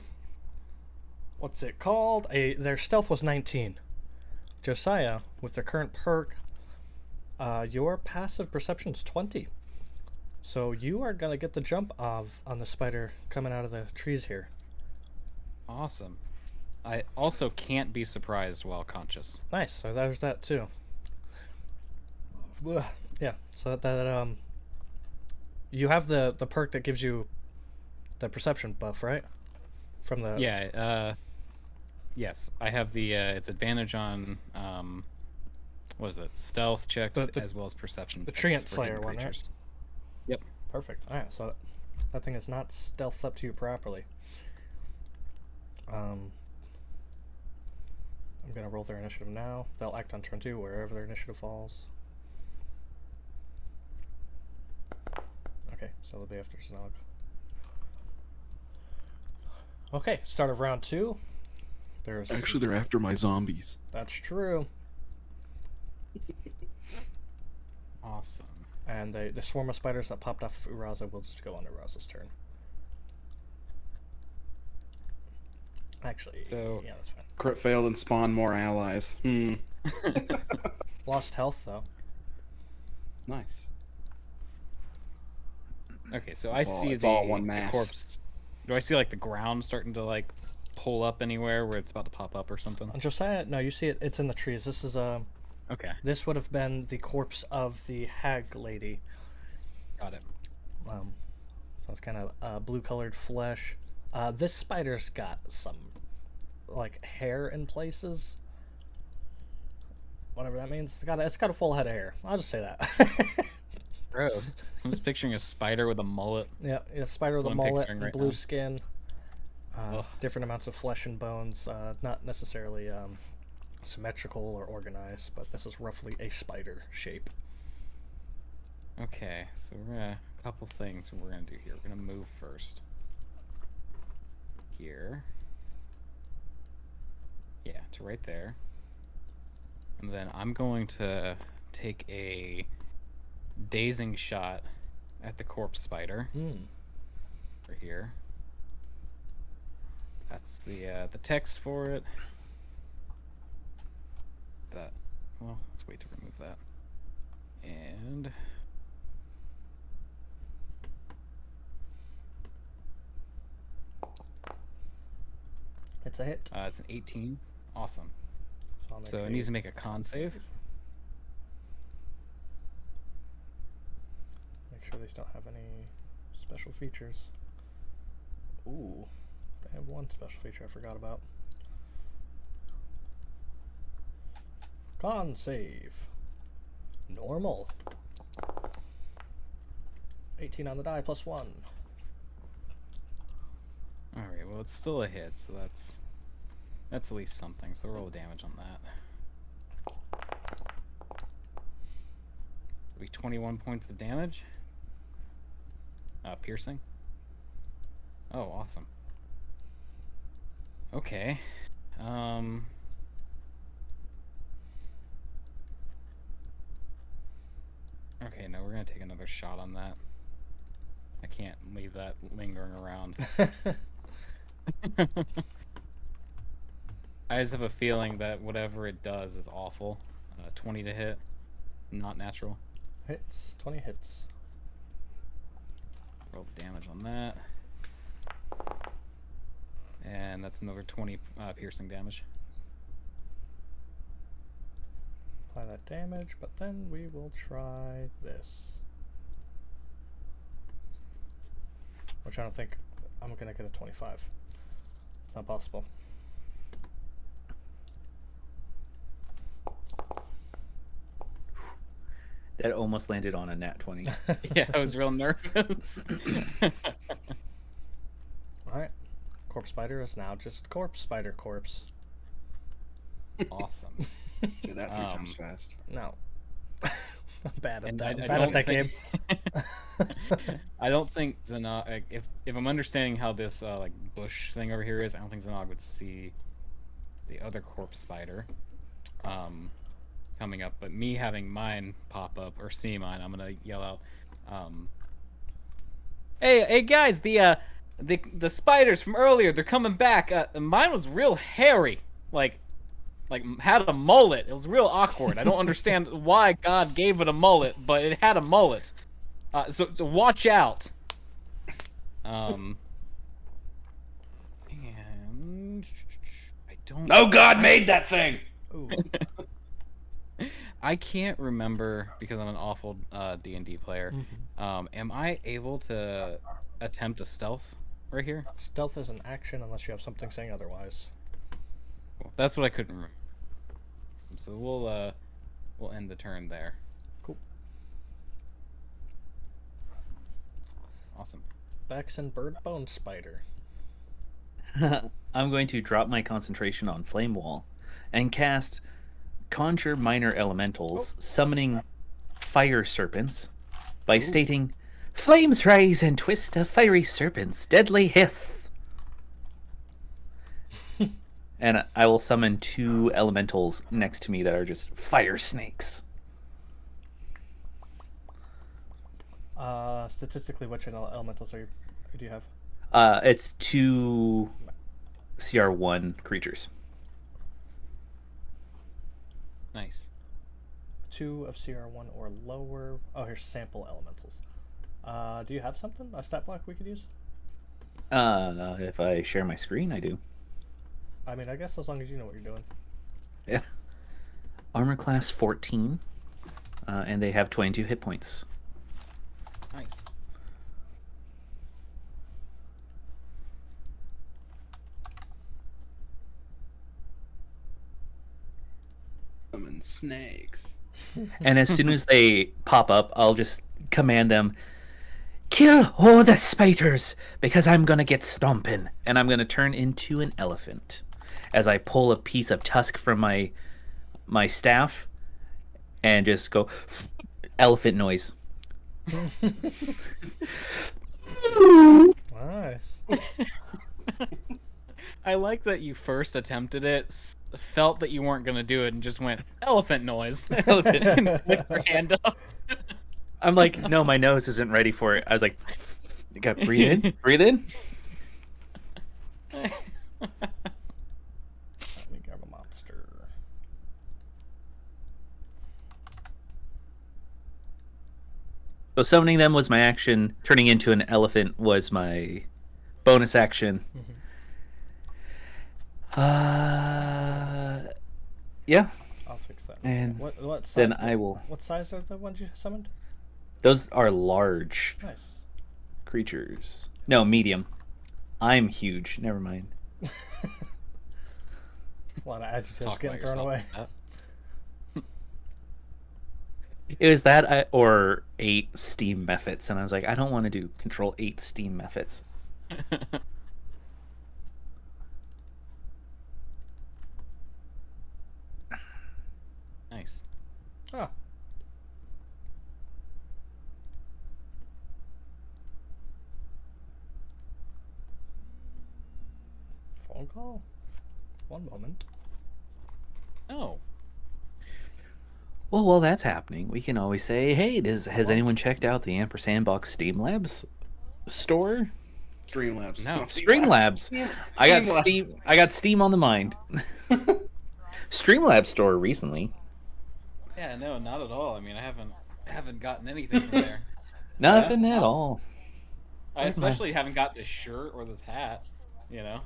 what's it called? Their stealth was 19. Josiah, with their current perk, your passive perception is 20. So you are going to get the jump on the spider coming out of the trees here. Awesome. I also can't be surprised while conscious. Nice. So there's that too. Ugh. Yeah. So that you have the perk that gives you the perception buff, right? From the Yes, I have the it's advantage on what is it? Stealth checks as well as perception. The checks Treant for Slayer hidden one, right? creatures. Yep. Perfect. All right. So that thing is not stealthed up to you properly. I'm gonna roll their initiative now. They'll act on turn 2 wherever their initiative falls. Okay, so they'll be after Snog. Okay, start of round 2. There's Actually, they're after my zombies. That's true. Awesome. And the swarm of spiders that popped off of Uraza will just go on Uraza's turn. Actually, So- yeah, that's fine. Crit failed and spawned more allies. Lost health though. Nice. Okay, so It's I all- see it's the, all one the mass. corpse. Do I see like the ground starting to like pull up anywhere where it's about to pop up or something? And Josiah, no, you see it. It's in the trees. This is Okay, This would have been the corpse of the hag lady. got it. So it's kind of blue-colored flesh. This spider's got some like hair in places. Whatever that means. It's got a full head of hair. I'll just say that. Gross. I'm just picturing a spider with a mullet. Yeah, spider with That's a what I'm mullet, picturing and right blue now. skin. Ugh. Different amounts of flesh and bones. Not necessarily symmetrical or organized, but this is roughly a spider shape. Okay, so we're gonna a couple things we're gonna do here. We're gonna move first. Here. Yeah, to right there. And then I'm going to take a dazing shot at the corpse spider. Right here. That's the text for it. Well, let's wait to remove that. And It's a hit. it's an 18. Awesome. I'll make So it a needs to make a con save. Make sure these don't have any special features. Ooh, they have one special feature I forgot about. Con save. Normal. 18 on the die plus 1. Alright, well it's still a hit, so that's at least something. So roll damage on that. It'll be 21 points of damage. Piercing. Oh, awesome. Okay. Okay, no, we're gonna take another shot on that. I can't leave that lingering around. I just have a feeling that whatever it does is awful. 20 to hit, not natural. Hits. 20 hits. Roll the damage on that. And that's another 20 piercing damage. apply that damage, but then we will try this. Which I don't think I'm gonna get a 25. It's not possible. That almost landed on a nat 20. Yeah, I was real nervous. Alright. Corpse spider is now just corpse spider corpse. Awesome. Say that 3 times fast. No. I'm bad at And that. I I'm bad don't at that think- game. I don't think Zanog, like, if I'm understanding how this like bush thing over here is, I don't think Zanog would see the other corpse spider coming up. But me having mine pop up or see mine, I'm gonna yell out, "Hey guys, the spiders from earlier, they're coming back. Mine was real hairy, like had a mullet. It was real awkward. I don't understand why God gave it a mullet, but it had a mullet. So watch out." And I don't. No God made that thing! Ooh. I can't remember because I'm an awful D&D player. Am I able to attempt a stealth right here? Stealth is an action unless you have something saying otherwise. Cool. That's what I couldn't remember. So we'll end the turn there. Cool. Awesome. Bex and bird bone spider. I'm going to drop my concentration on Flame Wall and cast Conjure Minor Elementals, summoning Fire Serpents by stating, "Flames rise and twist a fiery serpent's deadly hiss." And I will summon 2 elementals next to me that are just fire snakes. Statistically, which elementals do you have? It's 2 CR1 creatures. Nice. 2 of CR1 or lower. Oh, here's sample elementals. Do you have something? A stat block we could use? If I share my screen, I do. I mean, I guess as long as you know what you're doing. Yeah. Armor class 14, and they have 22 hit points. Nice. Summon snakes. And as soon as they pop up, I'll just command them, "Kill all the spiders, because I'm gonna get stomping." And I'm gonna turn into an elephant as I pull a piece of tusk from my staff and just go elephant noise. Nice. I like that you first attempted it, felt that you weren't gonna do it, and just went elephant noise. Elephant. And flicked your hand up. I'm like, no, my nose isn't ready for it. I was like, you got breathe in, breathe in. Let me grab a monster. So summoning them was my action. Turning into an elephant was my bonus action. Yeah. I'll fix that. And what size? then I will. What size are the ones you summoned? Those are large Nice. creatures. No, medium. I'm huge. Never mind. A lot of adjectives Talk getting about thrown yourself. away. It was that or 8 steam methods, and I was like, I don't want to do control 8 steam methods. Nice. Ah. Phone call? One moment. Oh. Well, while that's happening, we can always say, hey, has anyone checked out the Ampersandbox Steam Labs store? Streamlabs. No. Streamlabs. I got Steam on the mind. Streamlabs store recently. Yeah, no, not at all. I mean, I haven't gotten anything from there. Nothing at all. I especially haven't got this shirt or this hat. You know.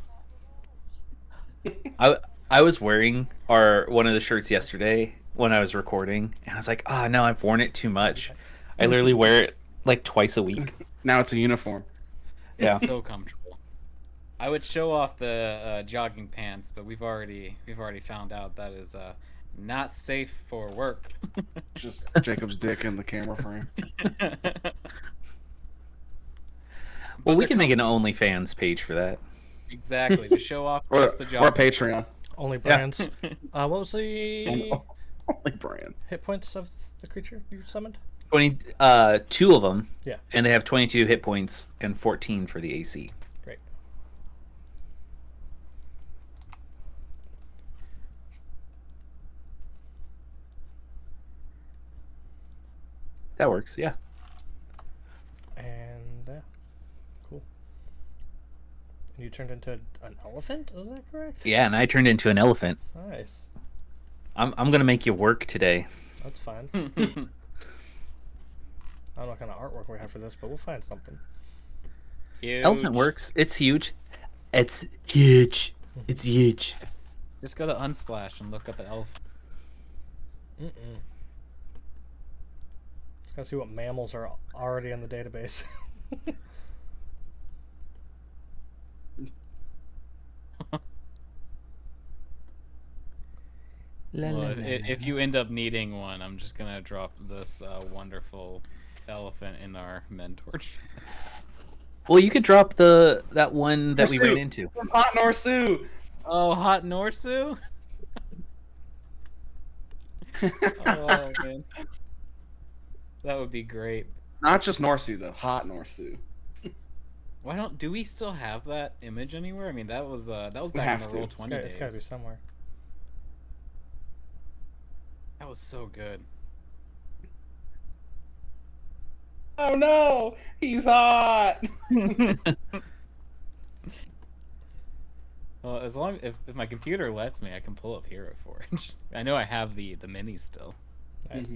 I was wearing one of the shirts yesterday, when I was recording, and I was like, oh, no, I've worn it too much. I literally wear it like twice a week. Now it's a uniform. Yeah. It's so comfortable. I would show off the jogging pants, but we've already found out that is not safe for work. Just Jacob's dick in the camera frame. Well, we can make an OnlyFans page for that. Exactly, to show off Or just the a jogging. Patreon. Only brands. What was the Only brands. hit points of the creature you summoned? 2 of them. Yeah. And they have 22 hit points and 14 for the AC. Great. That works, yeah. And cool. And you turned into an elephant? Is that correct? Yeah, and I turned into an elephant. Nice. I'm gonna make you work today. That's fine. I don't know what kind of artwork we have for this, but we'll find something. Huge. Elephant works. It's huge. It's huge. It's huge. Just go to Unsplash and look up an elephant. Let's go see what mammals are already in the database. Well, if you end up needing one, I'm just gonna drop this wonderful elephant in our mentor. Well, you could drop that one that we ran into. Hot Norsu. Oh, Hot Norsu? Oh man, that would be great. Not just Norsu though. Hot Norsu. Why do we still have that image anywhere? I mean, that was back in have the to. Roll20 days. It's gotta be somewhere. That was so good. Oh no, he's hot. Well, as long if my computer lets me, I can pull up Hero Forge. I know I have the mini still. Nice.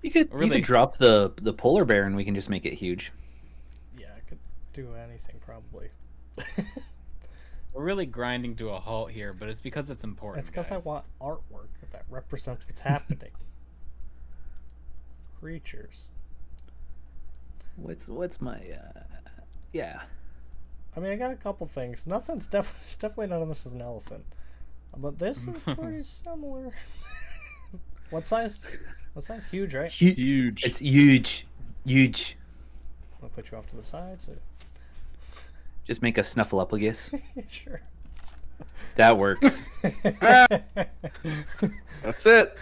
You could drop the polar bear and we can just make it huge. Yeah, I could do anything probably. We're really grinding to a halt here, but it's because it's important. It's because I want artwork that represents what's happening. Creatures. What's my yeah. I mean, I got a couple things. Nothing's definitely none of this is an elephant, but this is pretty similar. What size? What size? Huge, right? Huge. It's huge. Huge. I'll put you off to the side. So... Just make a snuffleupagus. Sure. That works. That's it.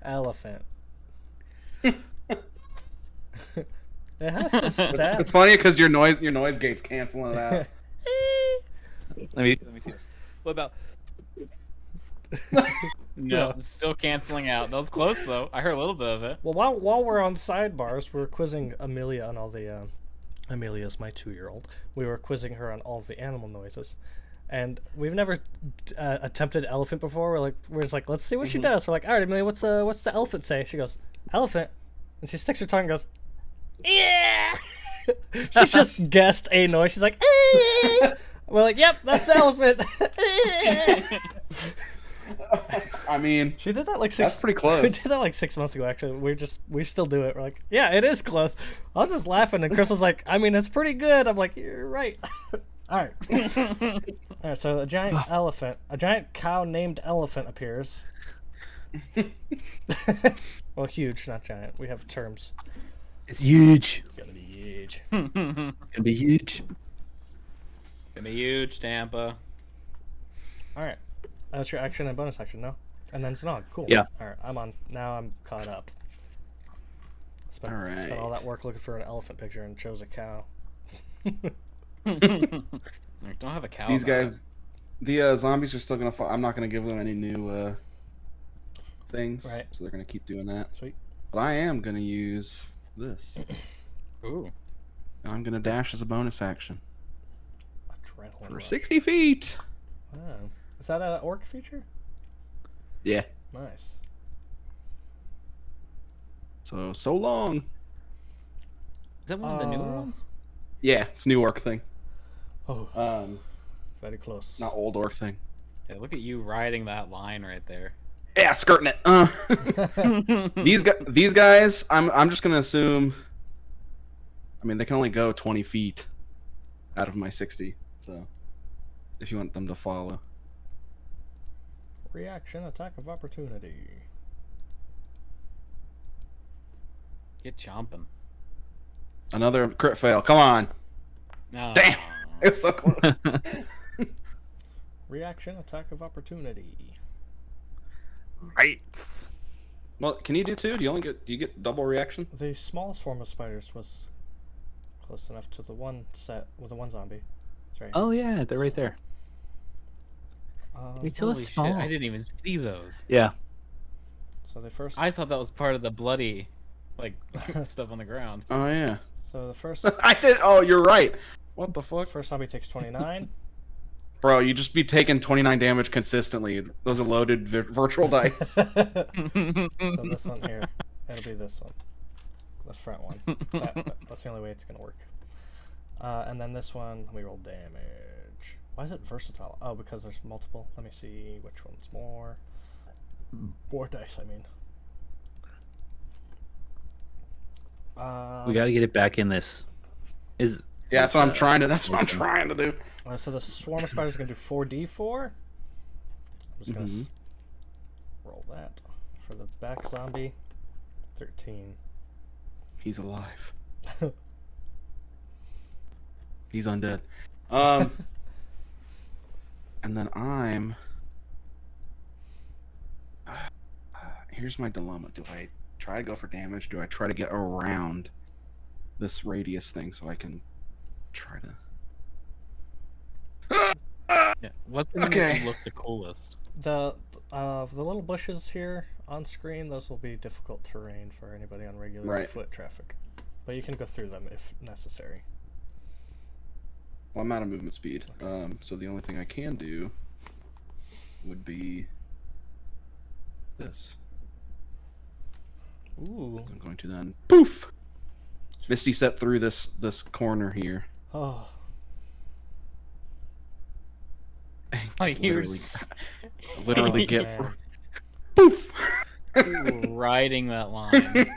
Elephant. It has the stats. It's funny because your noise gate's canceling it out. Let me see. What about? No, still canceling out. That was close though. I heard a little bit of it. Well, while we're on sidebars, we're quizzing Amelia on all the. Amelia's my 2-year-old. We were quizzing her on all the animal noises, and we've never attempted elephant before. We're just like, let's see what she does. We're like, all right, Amelia, what's the elephant say? She goes, elephant, and she sticks her tongue and goes, yeah. She's just guessed a noise. She's like, eh. We're like, yep, that's the elephant. I mean, she did that like that's pretty close. We did that like 6 months ago. Actually, we still do it. We're like, yeah, it is close. I was just laughing, and Chris was like, I mean, it's pretty good. I'm like, you're right. All right. All right. So a giant cow named Elephant appears. Well, huge, not giant. We have terms. It's huge. It's gonna be huge. Gonna be huge. Gonna be huge, Tampa. All right. That's your action and bonus action, no? And then Znog. Cool. Yeah. All right. Now I'm caught up. Spent all that work looking for an elephant picture and chose a cow. Don't have a cow. These guys, the zombies are still gonna. I'm not gonna give them any new things. Right. So they're gonna keep doing that. Sweet. But I am gonna use this. Ooh. I'm gonna dash as a bonus action Adrenaline for rush. 60 feet. Wow. Is that an orc feature? Yeah. Nice. So long. Is that one of the newer ones? Yeah, it's new orc thing. Oh. Um, Very close. not old orc thing. Hey, look at you riding that line right there. Yeah, skirting it. These guys, I'm just gonna assume. I mean, they can only go 20 feet out of my 60. So, if you want them to follow. Reaction, attack of opportunity. Get chomping. Another crit fail. Come on. No. Damn. It's so close. Reaction, attack of opportunity. Right. Well, can you do two? Do you get double reaction? The small swarm of spiders was close enough to the one set with the one zombie. That's right. Oh yeah, they're right there. It's so Holy small. shit, I didn't even see those. Yeah. So the first. I thought that was part of the bloody, like, stuff on the ground. Oh yeah. So the first. I did. Oh, you're right. What the fuck? First zombie takes 29. Bro, you just be taking 29 damage consistently. Those are loaded virtual dice. So this one here, it'll be this one, the front one. That's the only way it's gonna work. And then this one, let me roll damage. Why is it versatile? Oh, because there's multiple. Let me see which one's more. More dice, I mean. We got to get it back in this. Yeah, that's what I'm trying to. That's what I'm trying to do. So the swarm of spiders are gonna do 4d4. I'm just gonna roll that for the back zombie. 13. He's alive. He's undead. And then I'm. Here's my dilemma. Do I try to go for damage? Do I try to get around this radius thing so I can try to. Yeah. What's gonna make them look the coolest? The little bushes here on screen, those will be difficult terrain for anybody on regular foot traffic. But you can go through them if necessary. Well, I'm out of movement speed. So the only thing I can do would be this. Ooh. So I'm going to then poof! Misty step through this corner here. Oh. Literally get poof. Riding that line.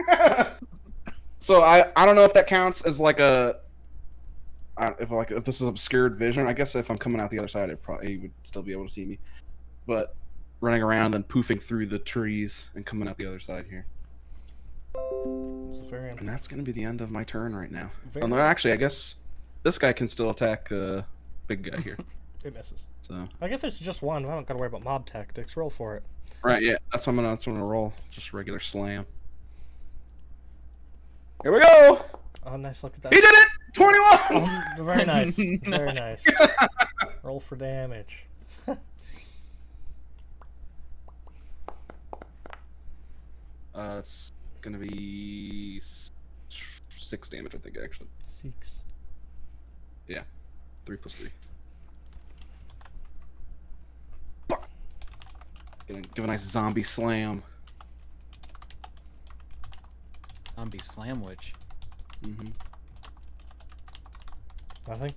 So I don't know if that counts as like a if this is obscured vision. I guess if I'm coming out the other side, he would still be able to see me. But running around and poofing through the trees and coming out the other side here. And that's gonna be the end of my turn right now. Oh, no, actually, I guess this guy can still attack big guy here. It misses. So I guess it's just one. I don't gotta worry about mob tactics. Roll for it. Right, yeah. That's what I'm gonna roll. Just regular slam. Here we go! Oh, nice look at that. He did it! 21! Oh, very nice. Very nice. Roll for damage. It's gonna be 6 damage, I think, actually. 6. Yeah. 3 plus 3. Gonna give a nice zombie slam. Zombie slamwich. Mm-hmm. Nothing?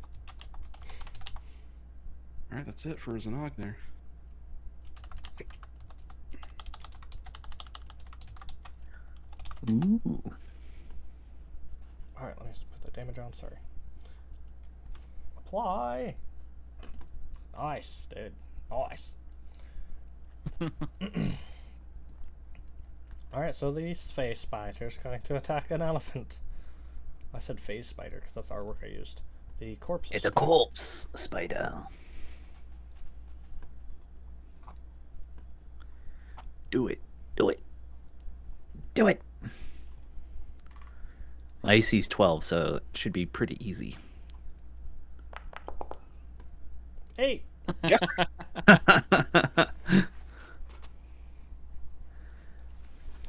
Alright, that's it for Zanog there. Ooh. Alright, let me just put the damage on. Sorry. Apply! Nice, dude. Nice. Alright, so the phase spider's going to attack an elephant. I said phase spider because that's the artwork I used. The corpse. It's a corpse spider. Do it. Do it. Do it. My AC is 12, so it should be pretty easy. 8. Yes.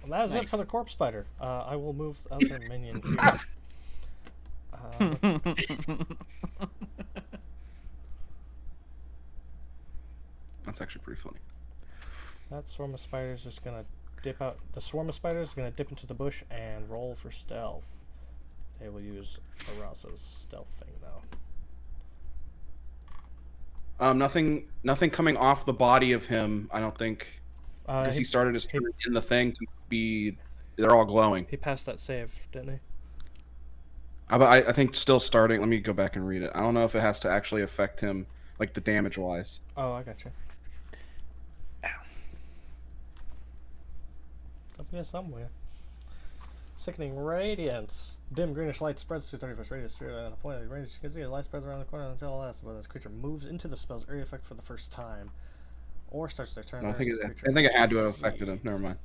Well, that is it for the corpse spider. I will move the other minion here. That's actually pretty funny. That swarm of spiders is gonna dip out. The swarm of spiders is gonna dip into the bush and roll for stealth. They will use Arasa's stealth thing though. Nothing coming off the body of him. I don't think because he started his turn in the thing to be. They're all glowing. He passed that save, didn't he? I think still starting. Let me go back and read it. I don't know if it has to actually affect him, like the damage wise. Oh, I got you. Up here somewhere. Sickening radiance. Dim greenish light spreads to 31st radius. At a point of range, you can see the light spreads around the corner until it lasts. But this creature moves into the spell's area effect for the first time, or starts their turn. No, I think it had to have affected him. Never mind.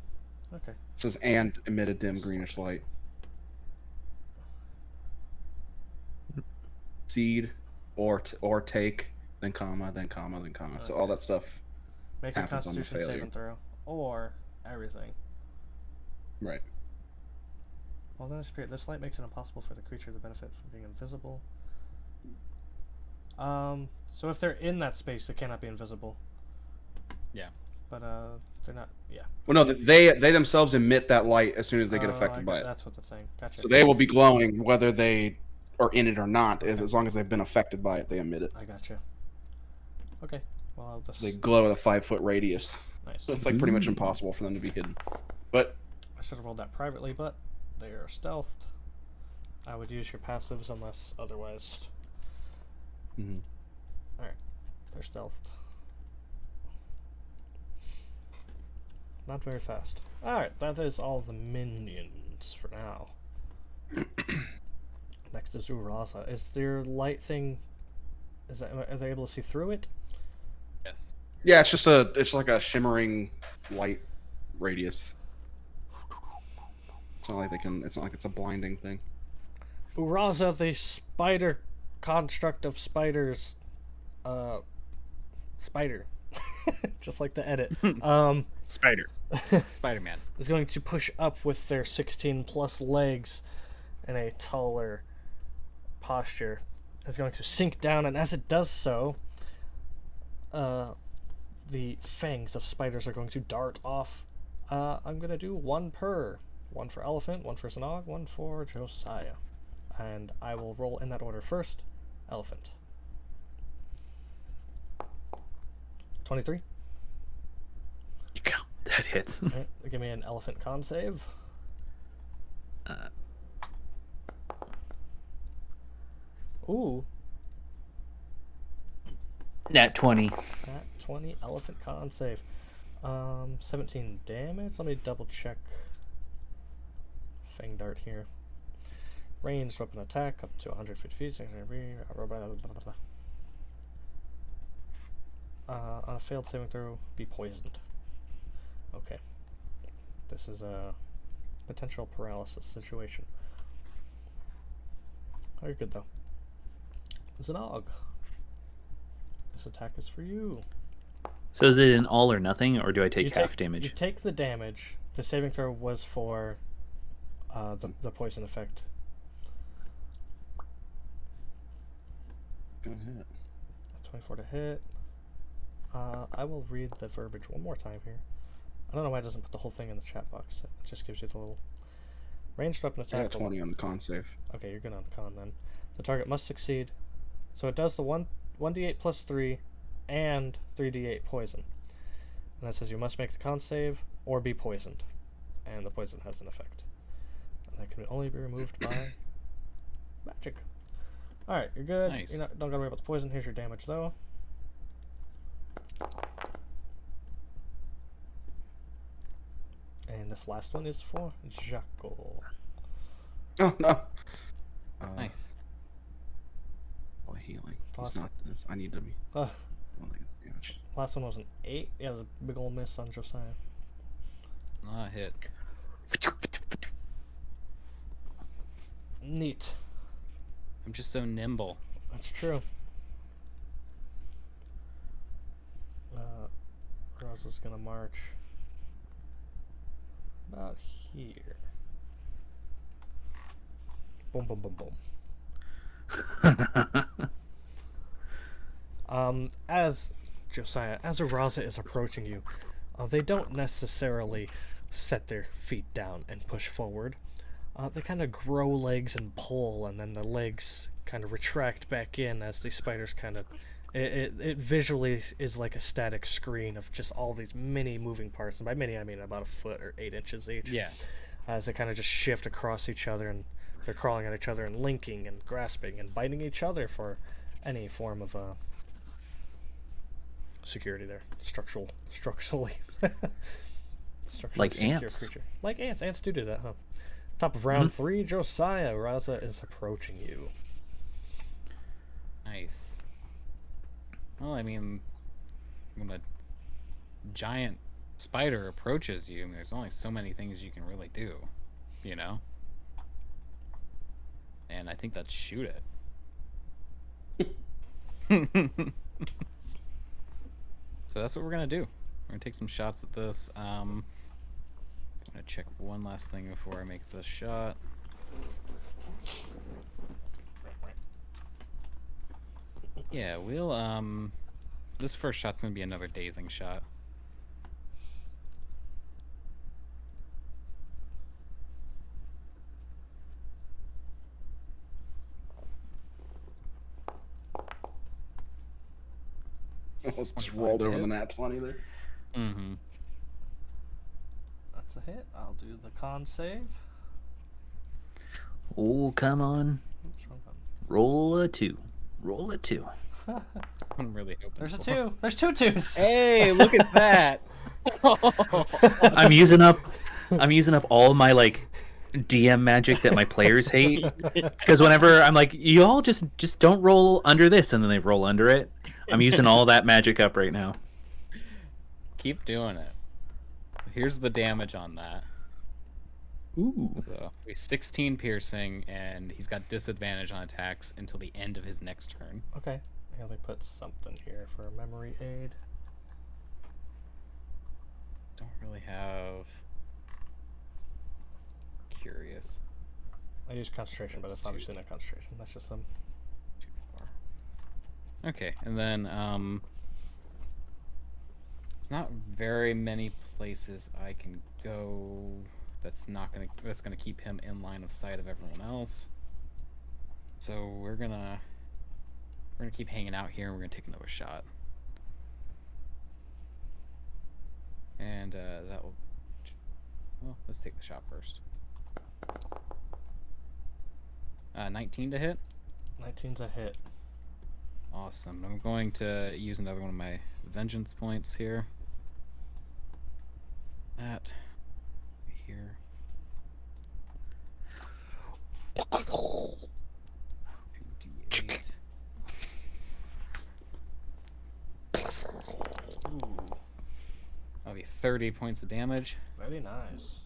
Okay. It says and emitted dim greenish light. Seed, or take, then comma, then comma, then comma. So all that stuff Make a happens on the Constitution failure. saving throw, or everything. Right. Well, then this light makes it impossible for the creature to benefit from being invisible. So if they're in that space, they cannot be invisible. Yeah. But they're not. Yeah. Well, no, they themselves emit that light as soon as they get affected by it. That's what that's saying. Gotcha. So they will be glowing whether they are in it or not. As long as they've been affected by it, they emit it. I gotcha. Okay. Well, I'll just. They glow at a 5-foot radius. Nice. So it's like pretty much impossible for them to be hidden. But I should have rolled that privately, but they are stealthed. I would use your passives unless otherwise. Alright. They're stealthed. Not very fast. Alright, that is all the minions for now. Next is Urasa. Is their light thing... Are they able to see through it? Yes. yeah, it's like a shimmering light radius. It's not like it's not like it's a blinding thing. Urasa, the spider construct of spiders. Spider. Just like the edit. Spider. Spider-Man. Is going to push up with their 16 plus legs in a taller posture. Is going to sink down, and as it does so, the fangs of spiders are going to dart off. I'm going to do one per. One for Elephant, one for Zanog, one for Josiah. And I will roll in that order first. Elephant. 23. You go. That hits. Alright, give me an Elephant con save. Ooh. Nat 20. Nat 20 Elephant con save. 17 damage. Let me double check. Fang dart here. Ranged weapon attack up to 150 feet. On a failed saving throw, be poisoned. Okay. This is a potential paralysis situation. Oh, you're good though. Zanog. This attack is for you. So is it an all or nothing, or do I take You half damage? You take the damage. The saving throw was for the poison effect. Go ahead. 24 to hit. I will read the verbiage one more time here. I don't know why it doesn't put the whole thing in the chat box. It just gives you the little ranged weapon I attack. got 20 on the con save. Okay, you're good on con then. The target must succeed. So it does the 1d8 plus 3 and 3d8 poison. And that says you must make the con save or be poisoned. And the poison has an effect. And that can only be removed by magic. Alright, you're good. Nice. Don't gotta worry about the poison. Here's your damage though. And this last one is for Jackal. Oh no. Nice. Oh, healing. Plus- It's not this. I need to be. I don't think it's damage. Last one was an 8. Yeah, it was a big ol' miss on Josiah. Ah, hit. Neat. I'm just so nimble. That's true. Rosa's gonna march about here. Boom, boom, boom, boom. As Josiah, as Raza is approaching you, they don't necessarily set their feet down and push forward. They kind of grow legs and pull, and then the legs kind of retract back in as the spiders kind of It visually is like a static screen of just all these mini moving parts, and by mini I mean about a foot or 8 inches each. Yeah. As they kind of just shift across each other, and they're crawling at each other and linking and grasping and biting each other for any form of security there. Structurally. Structurally Like secure ants. creature. Like ants. Ants do that, huh? Top of round 3, Josiah. Raza is approaching you. Nice. Well, I mean, when a giant spider approaches you, I mean, there's only so many things you can really do, you know? And I think that's shoot it. So that's what we're gonna do. We're gonna take some shots at this. I'm gonna check one last thing before I make this shot. Yeah, we'll this first shot's gonna be another dazing shot. Almost just rolled over the nat 20 there. Mm-hmm. That's a hit. I'll do the con save. Oh, come on. Oops, wrong button. Roll a 2. Roll a 2. I'm really hoping. There's a for- 2. There's 2 2s. Hey, look at that! I'm using up all my like DM magic that my players hate. Because whenever I'm like, you all just don't roll under this, and then they roll under it. I'm using all that magic up right now. Keep doing it. Here's the damage on that. Ooh. So, 16 piercing, and he's got disadvantage on attacks until the end of his next turn. Okay. Let me put something here for memory aid. Don't really have. Curious. I use concentration, but that's obviously not concentration. That's just some. Too far. Okay, and then there's not very many places I can go. That's gonna keep him in line of sight of everyone else. So we're gonna keep hanging out here, and we're gonna take another shot. And that will. Well, let's take the shot first. 19 to hit. 19's a hit. Awesome. I'm going to use another one of my vengeance points here. That here. 2d8. Ooh, That'll be 30 points of damage. very nice.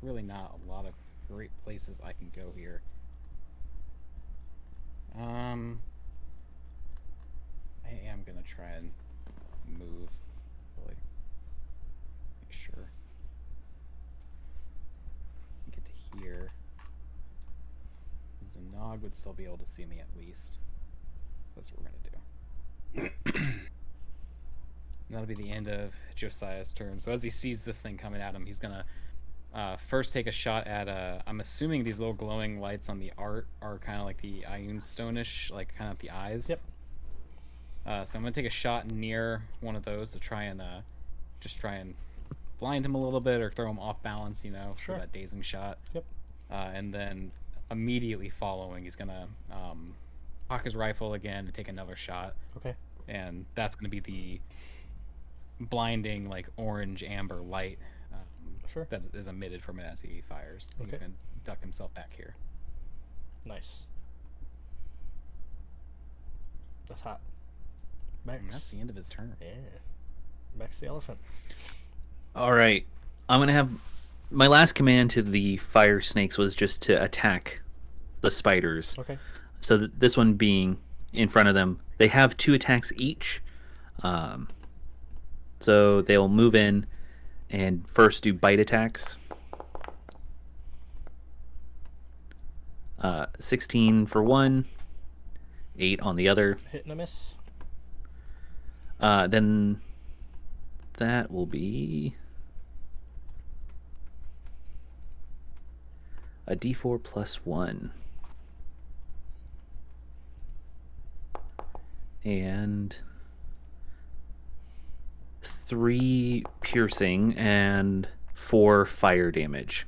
Really not a lot of great places I can go here. I am gonna try and move. Really make sure. Get to here. Zanog would still be able to see me at least. That's what we're gonna do. That'll be the end of Josiah's turn. So as he sees this thing coming at him, he's gonna first take a shot at I'm assuming these little glowing lights on the art are kind of like the Ioun Stone-ish, like kind of the eyes. Yep. So I'm gonna take a shot near one of those to try and just try and blind him a little bit or throw him off balance, you know, Sure. for that dazing shot. Yep. And then immediately following, he's gonna cock his rifle again and take another shot. Okay. And that's gonna be the blinding, like orange amber light Sure. that is emitted from it as he fires. Okay. He's gonna duck himself back here. Nice. That's hot. Max. And that's the end of his turn. Yeah. Max the elephant. All right. I'm going to have my last command to the fire snakes was just to attack the spiders. Okay. So this one being in front of them, they have 2 attacks each. So they'll move in and first do bite attacks. 16 for one, 8 on the other. Hit and a miss. Then that will be a d4 plus 1. and 3 piercing and 4 fire damage.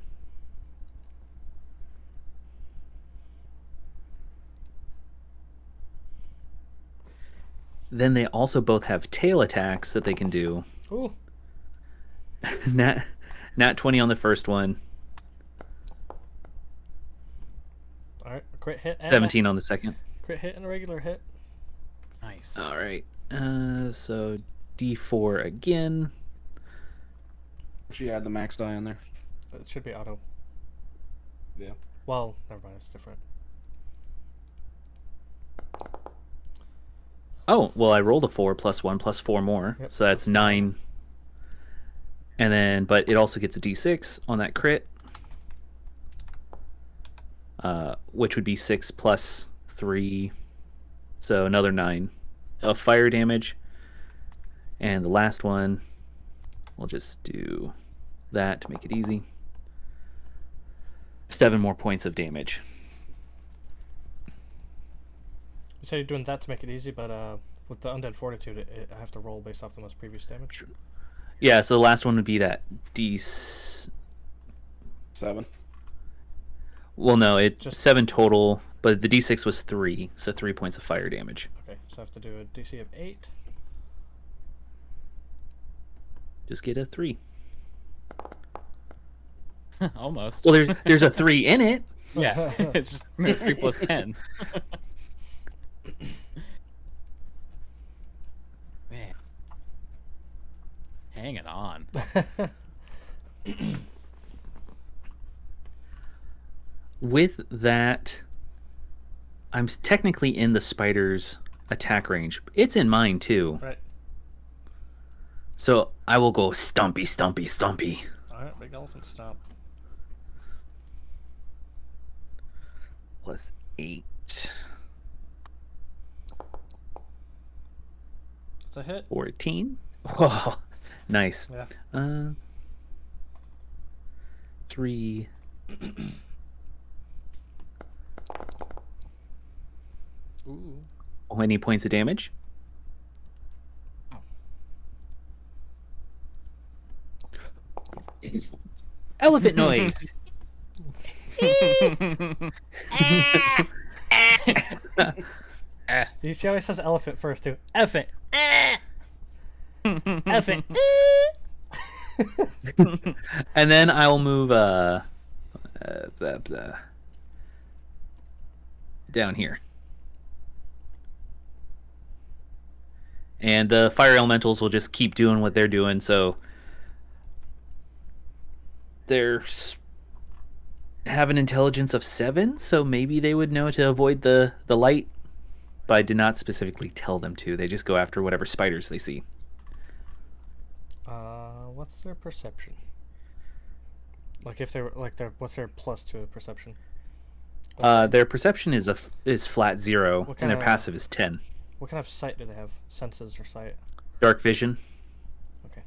Then they also both have tail attacks that they can do. Ooh. Nat 20 on the first one. All right, a crit hit. And 17 on the second. Crit hit and a regular hit. Nice. All right. So D4 again. Should you add the max die on there? It should be auto. Yeah. Well, never mind. It's different. Oh, well, I rolled a 4 plus 1 plus 4 more. Yep. So that's 9. And then, but it also gets a D6 on that crit. Which would be 6 plus 3. So another 9 of fire damage. And the last one, we'll just do that to make it easy. 7 more points of damage. You said you're doing that to make it easy, but with the Undead Fortitude, I have to roll based off the most previous damage. Yeah, so the last one would be that D... 7. Well, no, it's Just- 7 total, but the D6 was 3, so 3 points of fire damage. Okay, so I have to do a DC of 8. Just get a 3. Almost. Well, there's a 3 in it. Yeah, it's just 3 plus 10. Man. Hanging on. With that, I'm technically in the spider's attack range. It's in mine, too. Right. So I will go stumpy, stumpy, stumpy. Alright, big elephant stomp. Plus 8. It's a hit. 14. Whoa, nice. Yeah. 3. Ooh. How many points of damage? Elephant noise. She always says elephant first, too. Elephant. Elephant. And then I will move down here. And the fire elementals will just keep doing what they're doing, so they're have an intelligence of 7, so maybe they would know to avoid the light, but I did not specifically tell them to. They just go after whatever spiders they see. What's their perception? Like if they're what's their plus to a perception? Their perception is flat 0, What and their kinda- passive is 10. What kind of sight do they have? Senses or sight? Dark vision. Okay.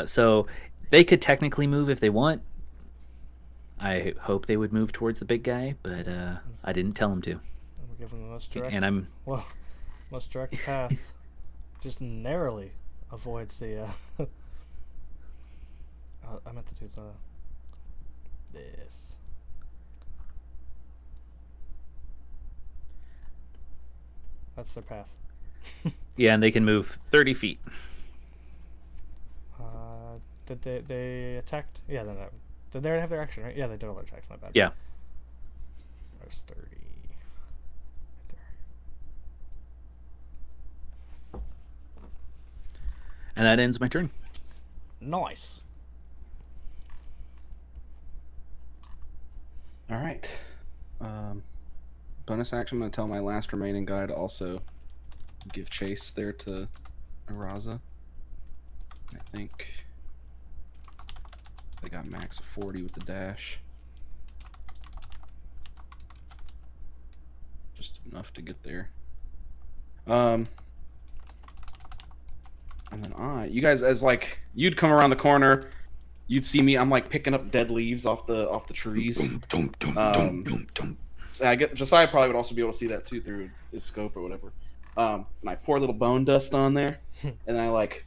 So they could technically move if they want. I hope they would move towards the big guy, but I didn't tell them to. And we're giving them the most direct. And I'm Well, most direct path. Just narrowly avoids the. I meant to do this. That's their path. and they can move 30 feet. Did they attacked? Yeah, did they already have their action, right? Yeah, they did all their attacks. My bad. Yeah. There's 30. Right there. And that ends my turn. Nice. All right. Bonus action. I'm going to tell my last remaining guy to also give chase there to Araza. I think they got max of 40 with the dash. Just enough to get there. And then you guys, as like, you'd come around the corner, you'd see me. I'm like picking up dead leaves off the trees. I get Josiah probably would also be able to see that too through his scope or whatever. And I pour a little bone dust on there, and then I like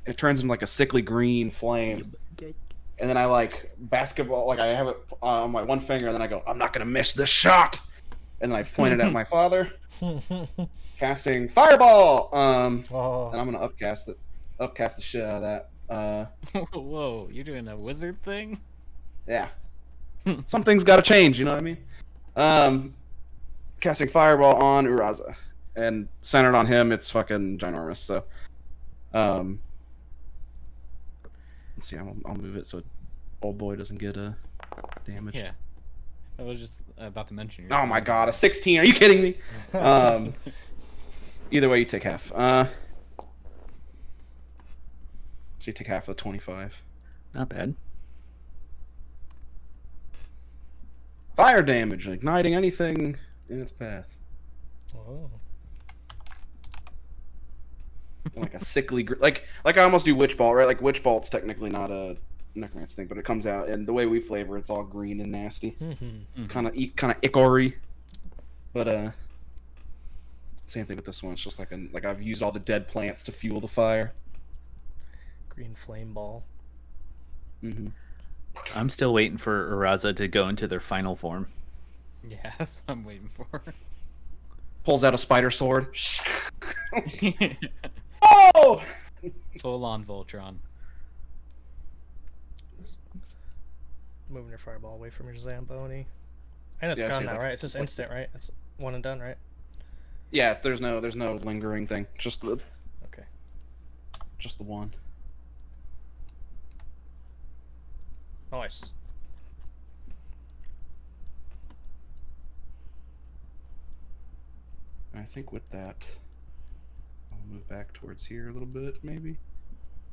it turns into like a sickly green flame. And then I like basketball, like I have it on my one finger, and then I go, I'm not gonna miss this shot. And then I point it at my father, casting fireball. And I'm gonna upcast the shit out of that. Whoa, you're doing a wizard thing? Yeah. Something's got to change, you know what I mean? Casting fireball on Uraza, and centered on him, it's fucking ginormous. So, let's see. I'll move it so old boy doesn't get damaged. Yeah. I was just about to mention. Oh my god, a 16! Are you kidding me? Either way, you take half. So you take half of the 25. Not bad. Fire damage, igniting anything in its path. Oh. Like a sickly, like I almost do witch bolt, right? Like witch bolt's technically not a necromancer thing, but it comes out, and the way we flavor, it's all green and nasty, kind of ichory. But same thing with this one. It's just like I've used all the dead plants to fuel the fire. Green flame ball. I'm still waiting for Uraza to go into their final form. Yeah, that's what I'm waiting for. Pulls out a spider sword. Oh! Full on Voltron. Moving your fireball away from your Zamboni. And it's Yeah, gone see, now, like- right? It's just instant, right? It's one and done, right? Yeah, there's no lingering thing. Just the one. Nice. I think with that, I'll move back towards here a little bit, maybe,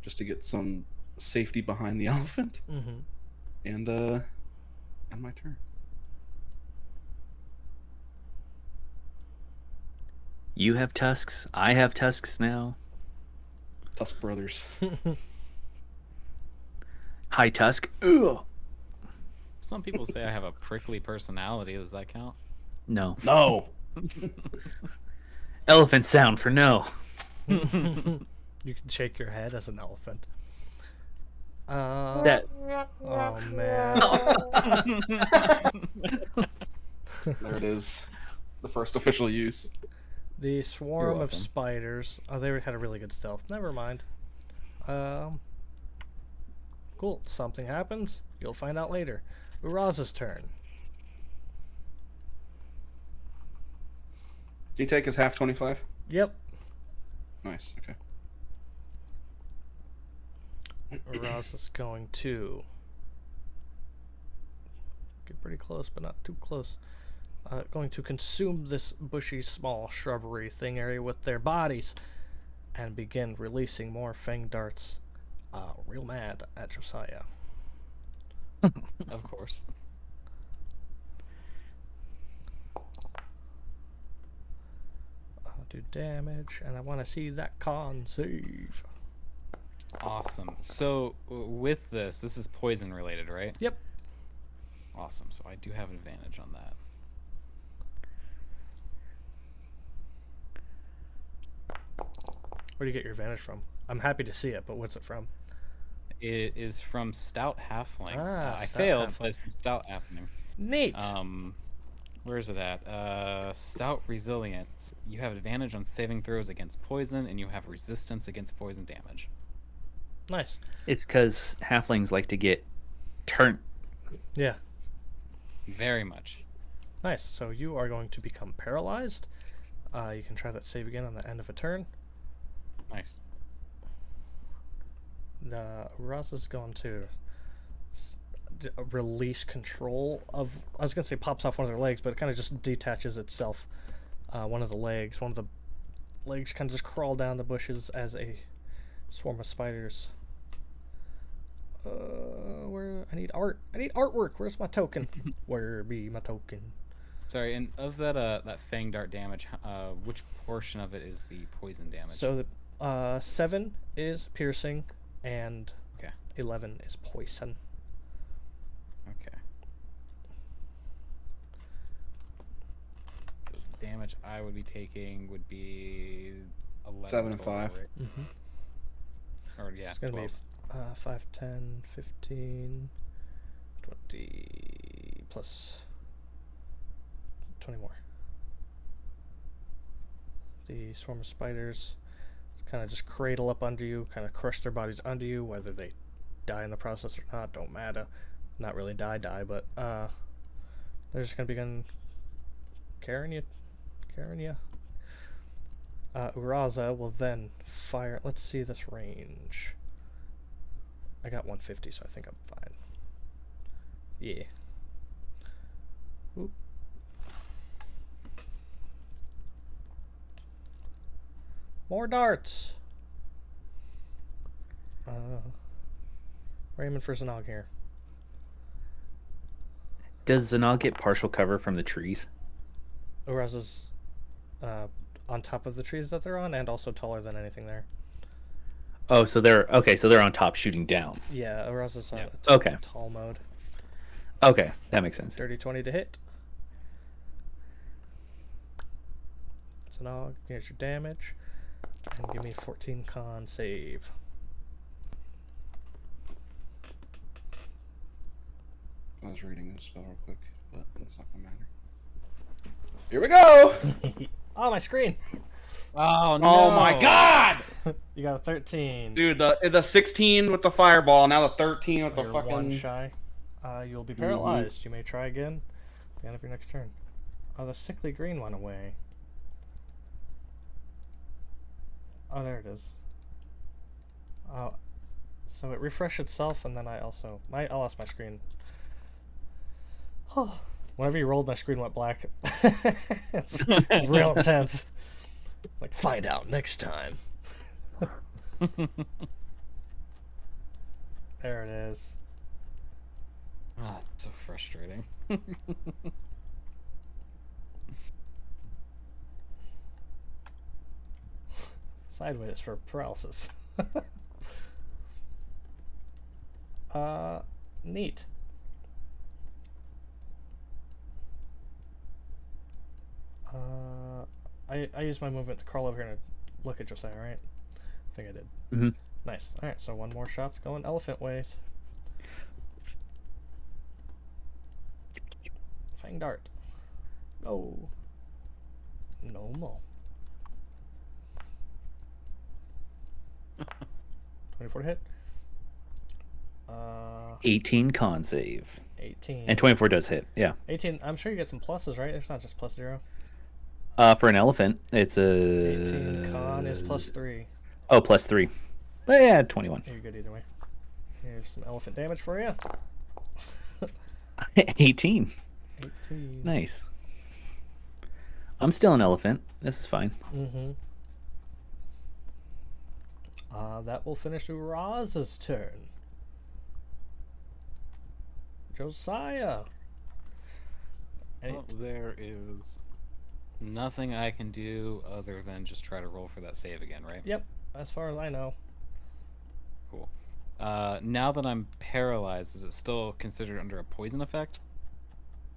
just to get some safety behind the elephant. And my turn. You have tusks. I have tusks now. Tusk Brothers. Hi, Tusk. Ugh. Some people say I have a prickly personality. Does that count? No. No. Elephant sound for no. You can shake your head as an elephant. That. Oh man. There it is. The first official use. The swarm of welcome. spiders. Oh, they had a really good stealth. Never mind. Cool. Something happens. You'll find out later. Uraza's turn. Do you take his half 25? Yep. Nice. Okay. Uraza's going to get pretty close, but not too close. Going to consume this bushy, small shrubbery thing area with their bodies and begin releasing more fang darts. Real mad at Josiah. Of course. I'll do damage, and I want to see that con save. Awesome. So with this is poison related, right? Yep. Awesome. So I do have an advantage on that. Where do you get your advantage from? I'm happy to see it, but what's it from? It is from Stout Halfling. I Stout failed, Halfling. but it's from Stout Halfling. Neat. Where is it at? Stout Resilience. You have advantage on saving throws against poison, and you have resistance against poison damage. Nice. It's because halflings like to get turned. Yeah. Very much. Nice. So you are going to become paralyzed. You can try that save again on the end of a turn. Nice. Uraza's going to release control of. I was going to say pops off one of their legs, but it kind of just detaches itself. One of the legs kind of just crawl down the bushes as a swarm of spiders. Where I need art. I need artwork. Where's my token? Where be my token? Sorry, and of that that fang dart damage, which portion of it is the poison damage? So the 7 is piercing, and Okay. 11 is poison. Okay. The damage I would be taking would be 11. 7 and total, 5. Right? Mm-hmm. Or yeah, It's going to 12. be 5, 10, 15, 20, plus 20 more. The swarm of spiders kind of just cradle up under you, kind of crush their bodies under you, whether they die in the process or not, don't matter. Not really die, but they're just going to begin carrying you. Uraza will then fire. Let's see this range. I got 150, so I think I'm fine. Yeah. Oop. More darts. Raymond for Zanog here. Does Zanog get partial cover from the trees? Uraza's on top of the trees that they're on, and also taller than anything there. Oh, so they're okay. So they're on top, shooting down. Yeah, Uraza's on Okay. tall mode. Okay, that makes sense. Dirty 20 to hit. Zanog, here's your damage. And give me 14 con save. I was reading this spell real quick, but it's not gonna matter. Here we go! Oh, my screen! Oh no! Oh my god! You got a 13. Dude, the 16 with the fireball, now the 13 with the You're fucking... one shy. You'll be paralyzed. You may try again at the end of your next turn. Oh, the sickly green went away. Oh, there it is. Oh, so it refreshed itself, and then I lost my screen. Oh, whenever you rolled, my screen went black. It's real intense. Like, find out next time. There it is. Ah, it's so frustrating. Sideways for paralysis. Neat. I used my movement to crawl over here and look at Josiah, right? I think I did. Mm-hmm. Nice. Alright, so one more shot's going elephant ways. Fang dart. Oh. Normal. 24 to hit. 18 con save. 18. And 24 does hit. Yeah. 18. I'm sure you get some pluses, right? It's not just plus 0. For an elephant, it's a 18 con is plus 3. Oh, plus 3. But yeah, 21. You're good either way. Here's some elephant damage for you. 18. 18. Nice. I'm still an elephant. This is fine. Mm-hmm. That will finish Uraz's turn. Josiah. Well, there is nothing I can do other than just try to roll for that save again, right? Yep, as far as I know. Cool. Now that I'm paralyzed, is it still considered under a poison effect?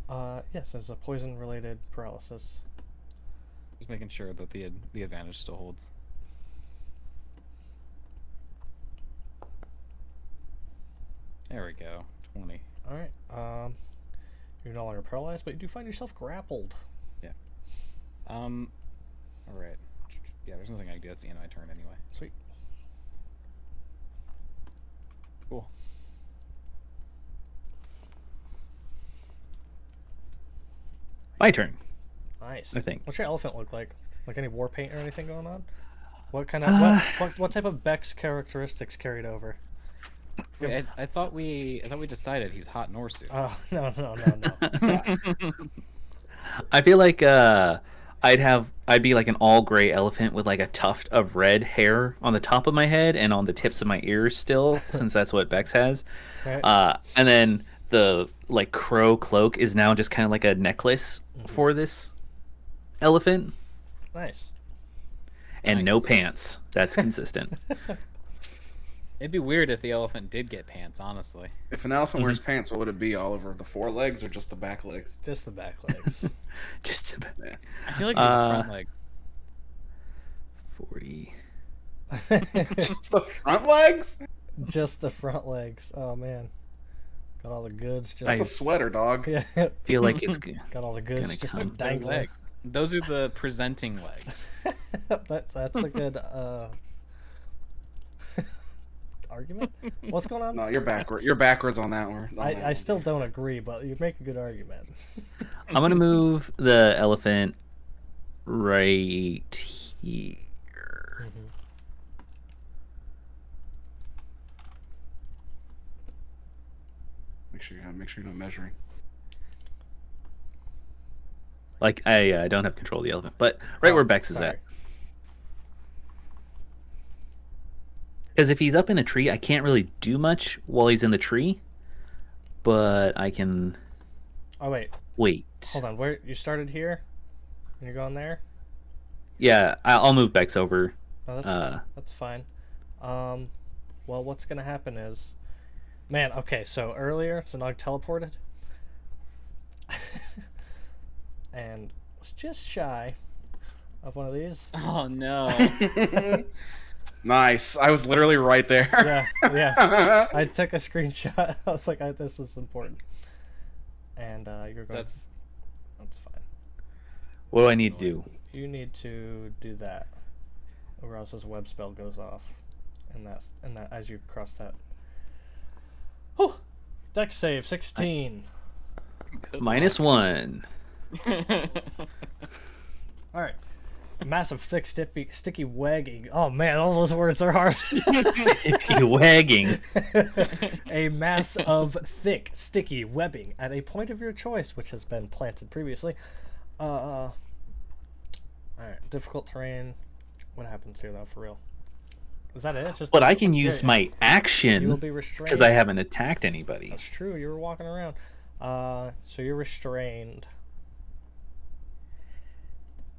Yes, it's a poison-related paralysis. Just making sure that the advantage still holds. There we go. 20. Alright, you're no longer paralyzed, but you do find yourself grappled. Yeah. Alright. Yeah, there's nothing I can do. That's the end of my turn anyway. Sweet. Cool. My turn. Nice. I think. What's your elephant look like? Like any war paint or anything going on? What kind of what type of Beck's characteristics carried over? Wait, I thought we decided he's hot Norsu. Oh no. I feel like I'd be like an all gray elephant with like a tuft of red hair on the top of my head and on the tips of my ears still, since that's what Bex has. Right. And then the like crow cloak is now just kind of like a necklace for this elephant. Nice. And no Nice. pants. That's consistent. It'd be weird if the elephant did get pants, honestly. If an elephant wears pants, what would it be? All over the forelegs or just the back legs? Just the back legs. Just about Yeah. I feel like the front leg. 40. Just the front legs? Just the front legs. Oh man, got all the goods. Just That's a sweater, dog. yeah, Feel like it's good. got all the goods Gonna just come. They're dangling. legs. Those are the presenting legs. That's a good argument. What's going on? No, you're backward. You're backwards on that one. I still don't agree, but you make a good argument. I'm gonna move the elephant right here. Make sure you're not measuring. Like I don't have control of the elephant, but right where Bex is sorry. at. Because if he's up in a tree, I can't really do much while he's in the tree, but I can Oh wait, wait. hold on. Where you started here, and you're going there? Yeah, I'll move Bex over. Oh, that's fine. Well, what's gonna happen is, man. Okay, so earlier Zanog teleported, and was just shy of one of these. Oh no. Nice. I was literally right there. Yeah, yeah. I took a screenshot. I was like, this is important. And you're going. That's fine. What do I need to do? You need to do that, or else this web spell goes off, and that as you cross that. Whew. Deck save 16. -1. All right. Massive, thick, sticky wagging. Oh man, all those words are hard. Wagging. A mass of thick, sticky webbing at a point of your choice, which has been planted previously. All right, difficult terrain. What happens here, though, for real? Is that it? It's just. But I can use yeah, my You will action be restrained. because I haven't attacked anybody. That's true. You were walking around. So you're restrained.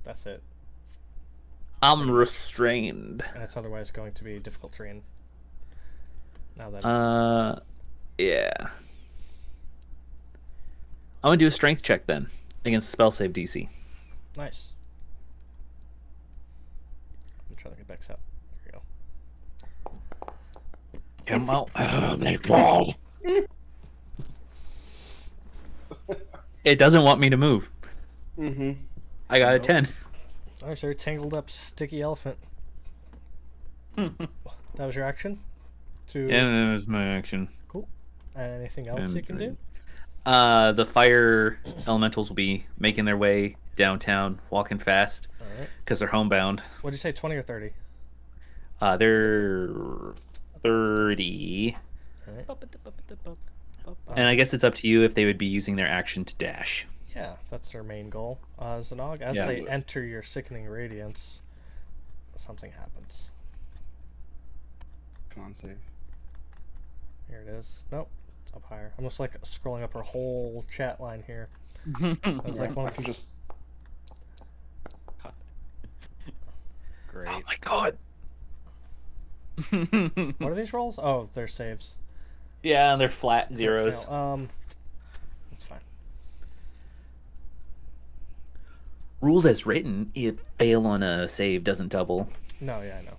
That's it. I'm restrained. And it's otherwise going to be difficult terrain. Now that. Yeah. I'm gonna do a strength check then against the spell save DC. Nice. I'm trying to get Bex up. There we go. Come out. Oh my god. It doesn't want me to move. Mm-hmm. I got a 10. Alright, so you're tangled up, sticky elephant. That was your action? Yeah, that was my action. Cool. Anything else you can do? The fire elementals will be making their way downtown, walking fast, Alright. because they're homebound. What'd you say, 20 or 30? They're 30. Alright. And I guess it's up to you if they would be using their action to dash. Yeah, that's their main goal. Zanog, as Yeah. they enter your sickening radiance, something happens. Come on, save. Here it is. Nope, it's up higher. Almost like scrolling up our whole chat line here. I was like, one I of can just. Great. Oh my god. what are these rolls? Oh, they're saves. Yeah, they're flat zeros. Fail. That's fine. Rules as written, if fail on a save doesn't double. No, yeah, I know.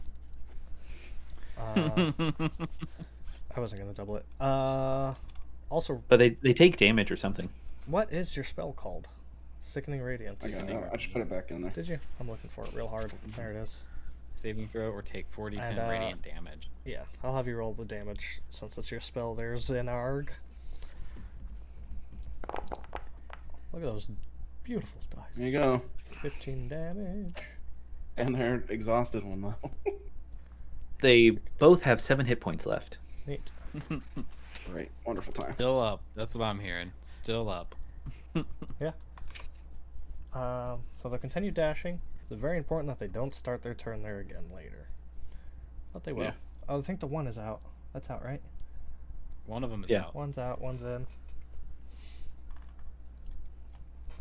I wasn't gonna double it. Also, But they take damage or something. what is your spell called? Sickening Radiance. I just put it back in there. Did you? I'm looking for it real hard. There it is. Saving throw or take 4d10 And, radiant damage. Yeah, I'll have you roll the damage since it's your spell. There's an arg. Look at those beautiful dice. There you go. 15 damage. And they're exhausted one though. They both have 7 hit points left. Neat. Great, wonderful time. Still up. That's what I'm hearing. Still up. Yeah. So they'll continue dashing. It's very important that they don't start their turn there again later. But they will. Yeah. Oh, I think the one is out. That's out, right? One of them is Yeah. out. One's out, one's in.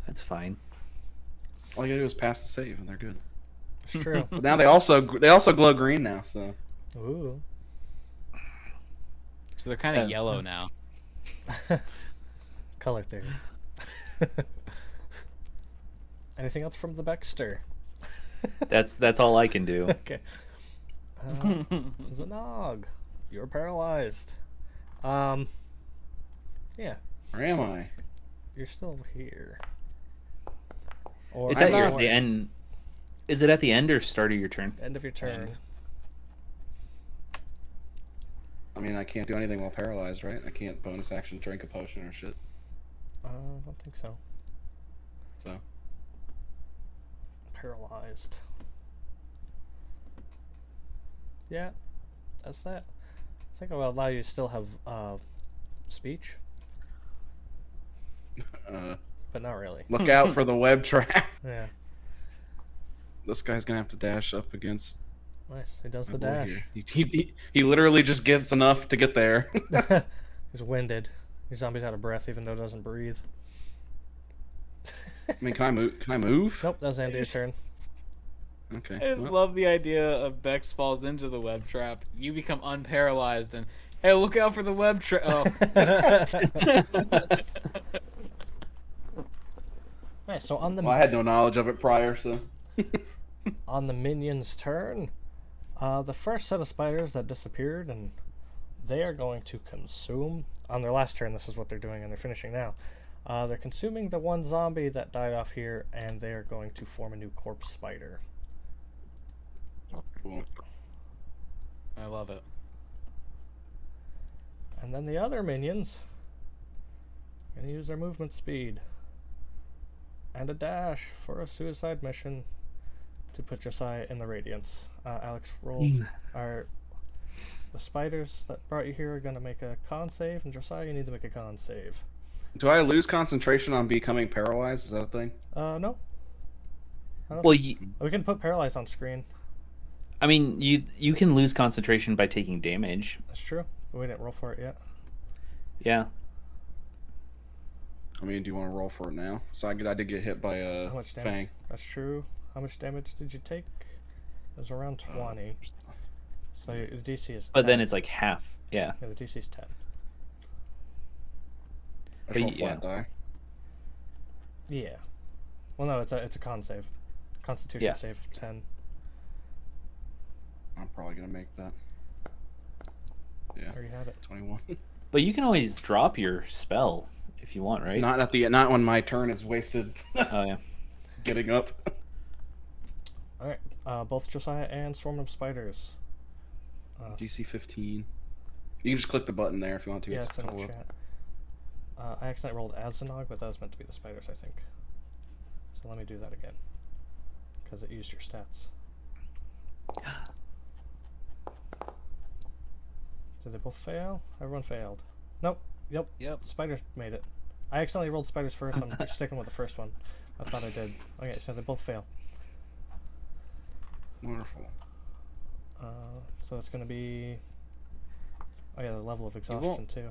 That's fine. All you gotta do is pass the save, and they're good. It's true. But now they also glow green now, so Ooh. So they're kind of yellow now. Color theory. Anything else from the Baxter? That's all I can do. Okay. Zanog, you're paralyzed. Yeah, Where am I? you're still here. Or It's at the end. Is it at the end or start of your turn? end of your turn. I mean, I can't do anything while paralyzed, right? I can't bonus action drink a potion or shit. I don't think so. So Paralyzed. Yeah, that's that. I think I will allow you to still have speech, but not really. look out for the web trap. Yeah, This guy's gonna have to dash up against. nice. He does my the boy dash. here. He literally just gets enough to get there. He's winded. Your zombie's out of breath, even though it doesn't breathe. I mean, can I move? Can I move? Nope, that's Andy's turn. Okay. I just well, love the idea of Bex falls into the web trap. You become unparalyzed, and hey, look out for the web trap. Oh. Nice. So on the well, I had no knowledge of it prior, so. on the minion's turn, the first set of spiders that disappeared, and they are going to consume. On their last turn, this is what they're doing, and they're finishing now. They're consuming the one zombie that died off here, and they are going to form a new corpse spider. Cool. I love it. And then the other minions are going to use their movement speed and a dash for a suicide mission to put Josiah in the Radiance. Alex, roll. The spiders that brought you here are going to make a con save, and Josiah, you need to make a con save. Do I lose concentration on becoming paralyzed? Is that a thing? No. Well, We can put paralyzed on screen. I mean, you can lose concentration by taking damage. That's true. But we didn't roll for it yet. Yeah. I mean, do you want to roll for it now? So I did get hit by a How much damage? fang. That's true. How much damage did you take? It was around 20. So the DC is 10. But then it's like half. Yeah. Yeah, the DC is 10. I But roll yeah. flat die. Yeah. Well, no, it's a con save. Constitution Yeah. save 10. I'm probably gonna make that. Yeah. There you have it. 21. But you can always drop your spell if you want, right? Not when my turn is wasted Oh yeah. getting up. Alright, both Josiah and Swarm of Spiders. DC 15. You can just click the button there if you want to. Yeah, it's in all the up. chat. I accidentally rolled Azanog, but that was meant to be the spiders, I think. So let me do that again. Because it used your stats. Did they both fail? Everyone failed. Nope. Yep. Spiders made it. I accidentally rolled spiders first. I'm sticking with the first one. I thought I did. Okay, so they both fail. Wonderful. So it's going to be... Oh yeah, the level of exhaustion won't- too.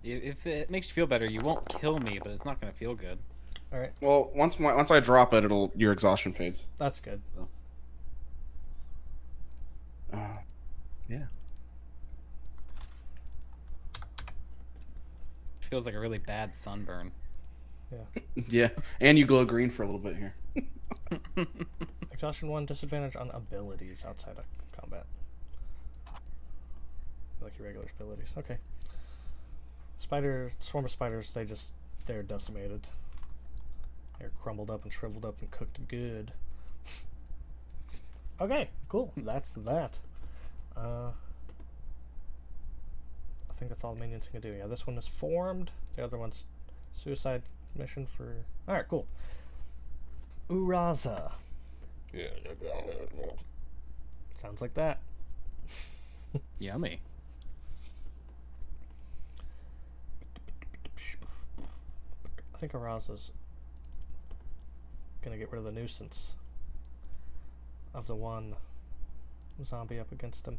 If it makes you feel better, you won't kill me, but it's not gonna feel good. Alright, Well, once I drop it, your exhaustion fades. that's good. Yeah. Feels like a really bad sunburn. Yeah, and you glow green for a little bit here. Exhaustion 1, disadvantage on abilities outside of combat. Like your regular abilities. Okay. Swarm of spiders, they're decimated. They're crumbled up and shriveled up and cooked good. Okay, cool. That's that. I think that's all the minions can do. Yeah, this one is formed. The other one's suicide mission for... Alright, cool. Uraza. Sounds like that. Yummy. I think Uraza's gonna get rid of the nuisance of the one zombie up against him.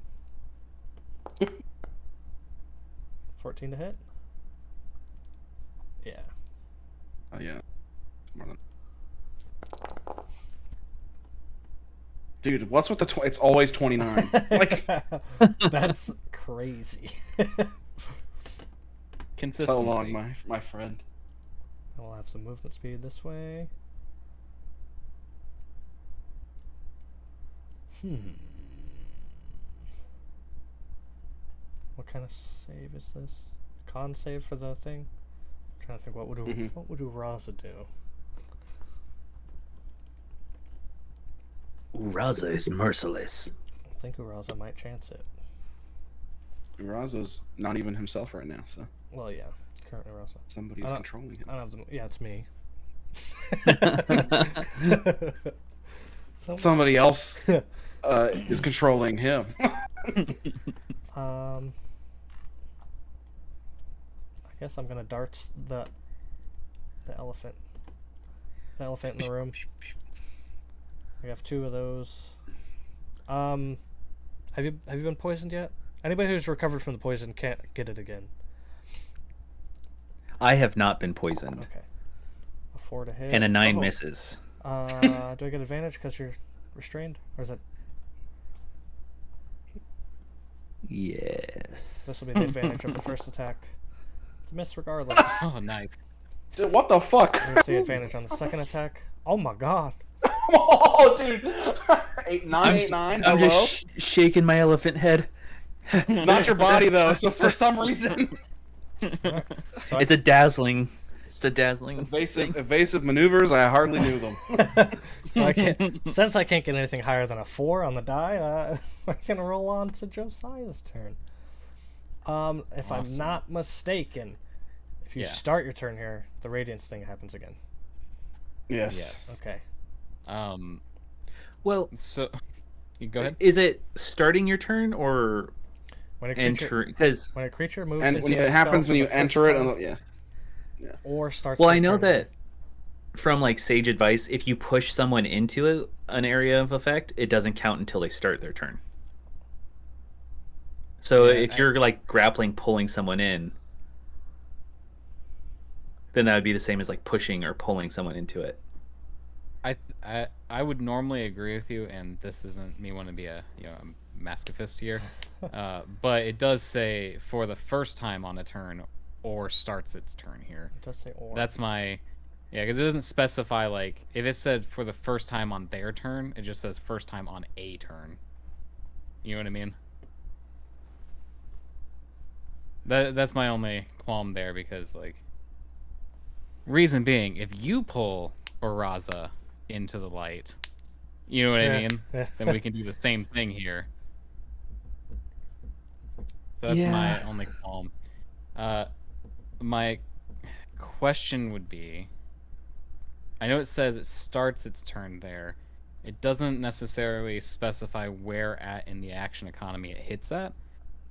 14 to hit? Yeah. Oh yeah. More than. Dude, what's with the it's always 29? Like, That's crazy. Consistency. so long, my friend. I'll have some movement speed this way. What kind of save is this? Con save for the thing? I'm trying to think, what would Raza do? Uraza is merciless. I think Uraza might chance it. Uraza's not even himself right now, so Well, yeah, current Uraza. somebody's controlling him. I don't have the. Yeah, it's me. Somebody else is controlling him. I guess I'm gonna darts the elephant. The elephant in the room. We have 2 of those. Have you been poisoned yet? Anybody who's recovered from the poison can't get it again. I have not been poisoned. Okay. A 4 to hit. And a 9 misses. Do I get advantage because you're restrained, or is it? Yes. This will be the advantage of the first attack. It's a miss regardless. Oh, nice. Dude, what the fuck? You're gonna see advantage on the second attack. Oh my god. Oh, dude. 8-9. I'm Hello? just shaking my elephant head. Not your body though. So for some reason, It's a dazzling. It's a dazzling. evasive maneuvers. I hardly knew them. So I can't. Since I can't get anything higher than a 4 on the die, we're gonna roll on to Josiah's turn. If I'm not mistaken, if you start your turn here, the radiance thing happens again. Yes. Okay. Well, So, you go ahead. is it starting your turn or When a creature, entering? Because when a creature moves, And its when it spell happens for when you the enter first it, time, yeah. or starts. well, their I know turn. that from like sage advice, if you push someone into an area of effect, it doesn't count until they start their turn. So if you're like grappling, pulling someone in, then that would be the same as like pushing or pulling someone into it. I would normally agree with you, and this isn't me wanting to be a a masochist here, but it does say for the first time on a turn or starts its turn here. It does say or. That's my because it doesn't specify like if it said for the first time on their turn, it just says first time on a turn. You know what I mean? That's my only qualm there because like reason being if you pull Oraza into the light, you know what I mean? Then we can do the same thing here. That's my only qualm. My question would be, I know it says it starts its turn there. It doesn't necessarily specify where at in the action economy it hits at.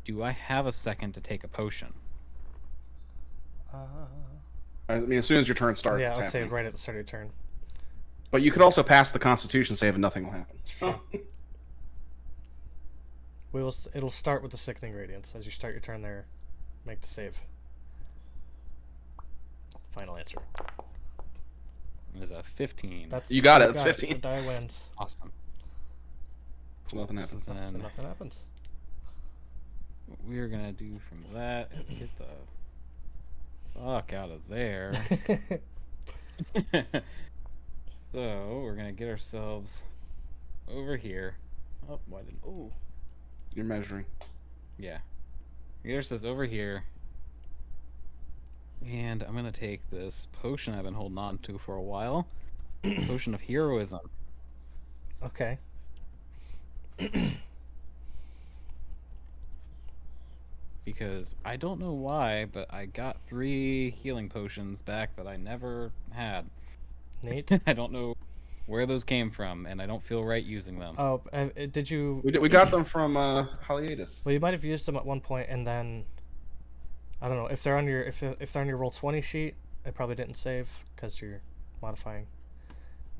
Do I have a second to take a potion? I mean, as soon as your turn starts, Yeah, it's I'll say happening. right at the start of your turn. But you could also pass the Constitution save and nothing will happen. It'll start with the sickening radiance as you start your turn there. Make the save. Final answer. It is a 15. You got it. That's It's 15. The die wins. Awesome. So nothing happens. So So then nothing happens. what we're gonna do from that is get the fuck out of there. So we're gonna get ourselves over here. Oh, why didn't? Ooh. You're measuring. Yeah. Get ourselves over here. And I'm gonna take this potion I've been holding on to for a while. Potion of heroism. Okay. Because I don't know why, but I got 3 healing potions back that I never had. Neat. I don't know where those came from, and I don't feel right using them. Oh, did you? We got them from Haliatus. Well, you might have used them at one point, and then I don't know if they're on your if they're on your roll 20 sheet. It probably didn't save because you're modifying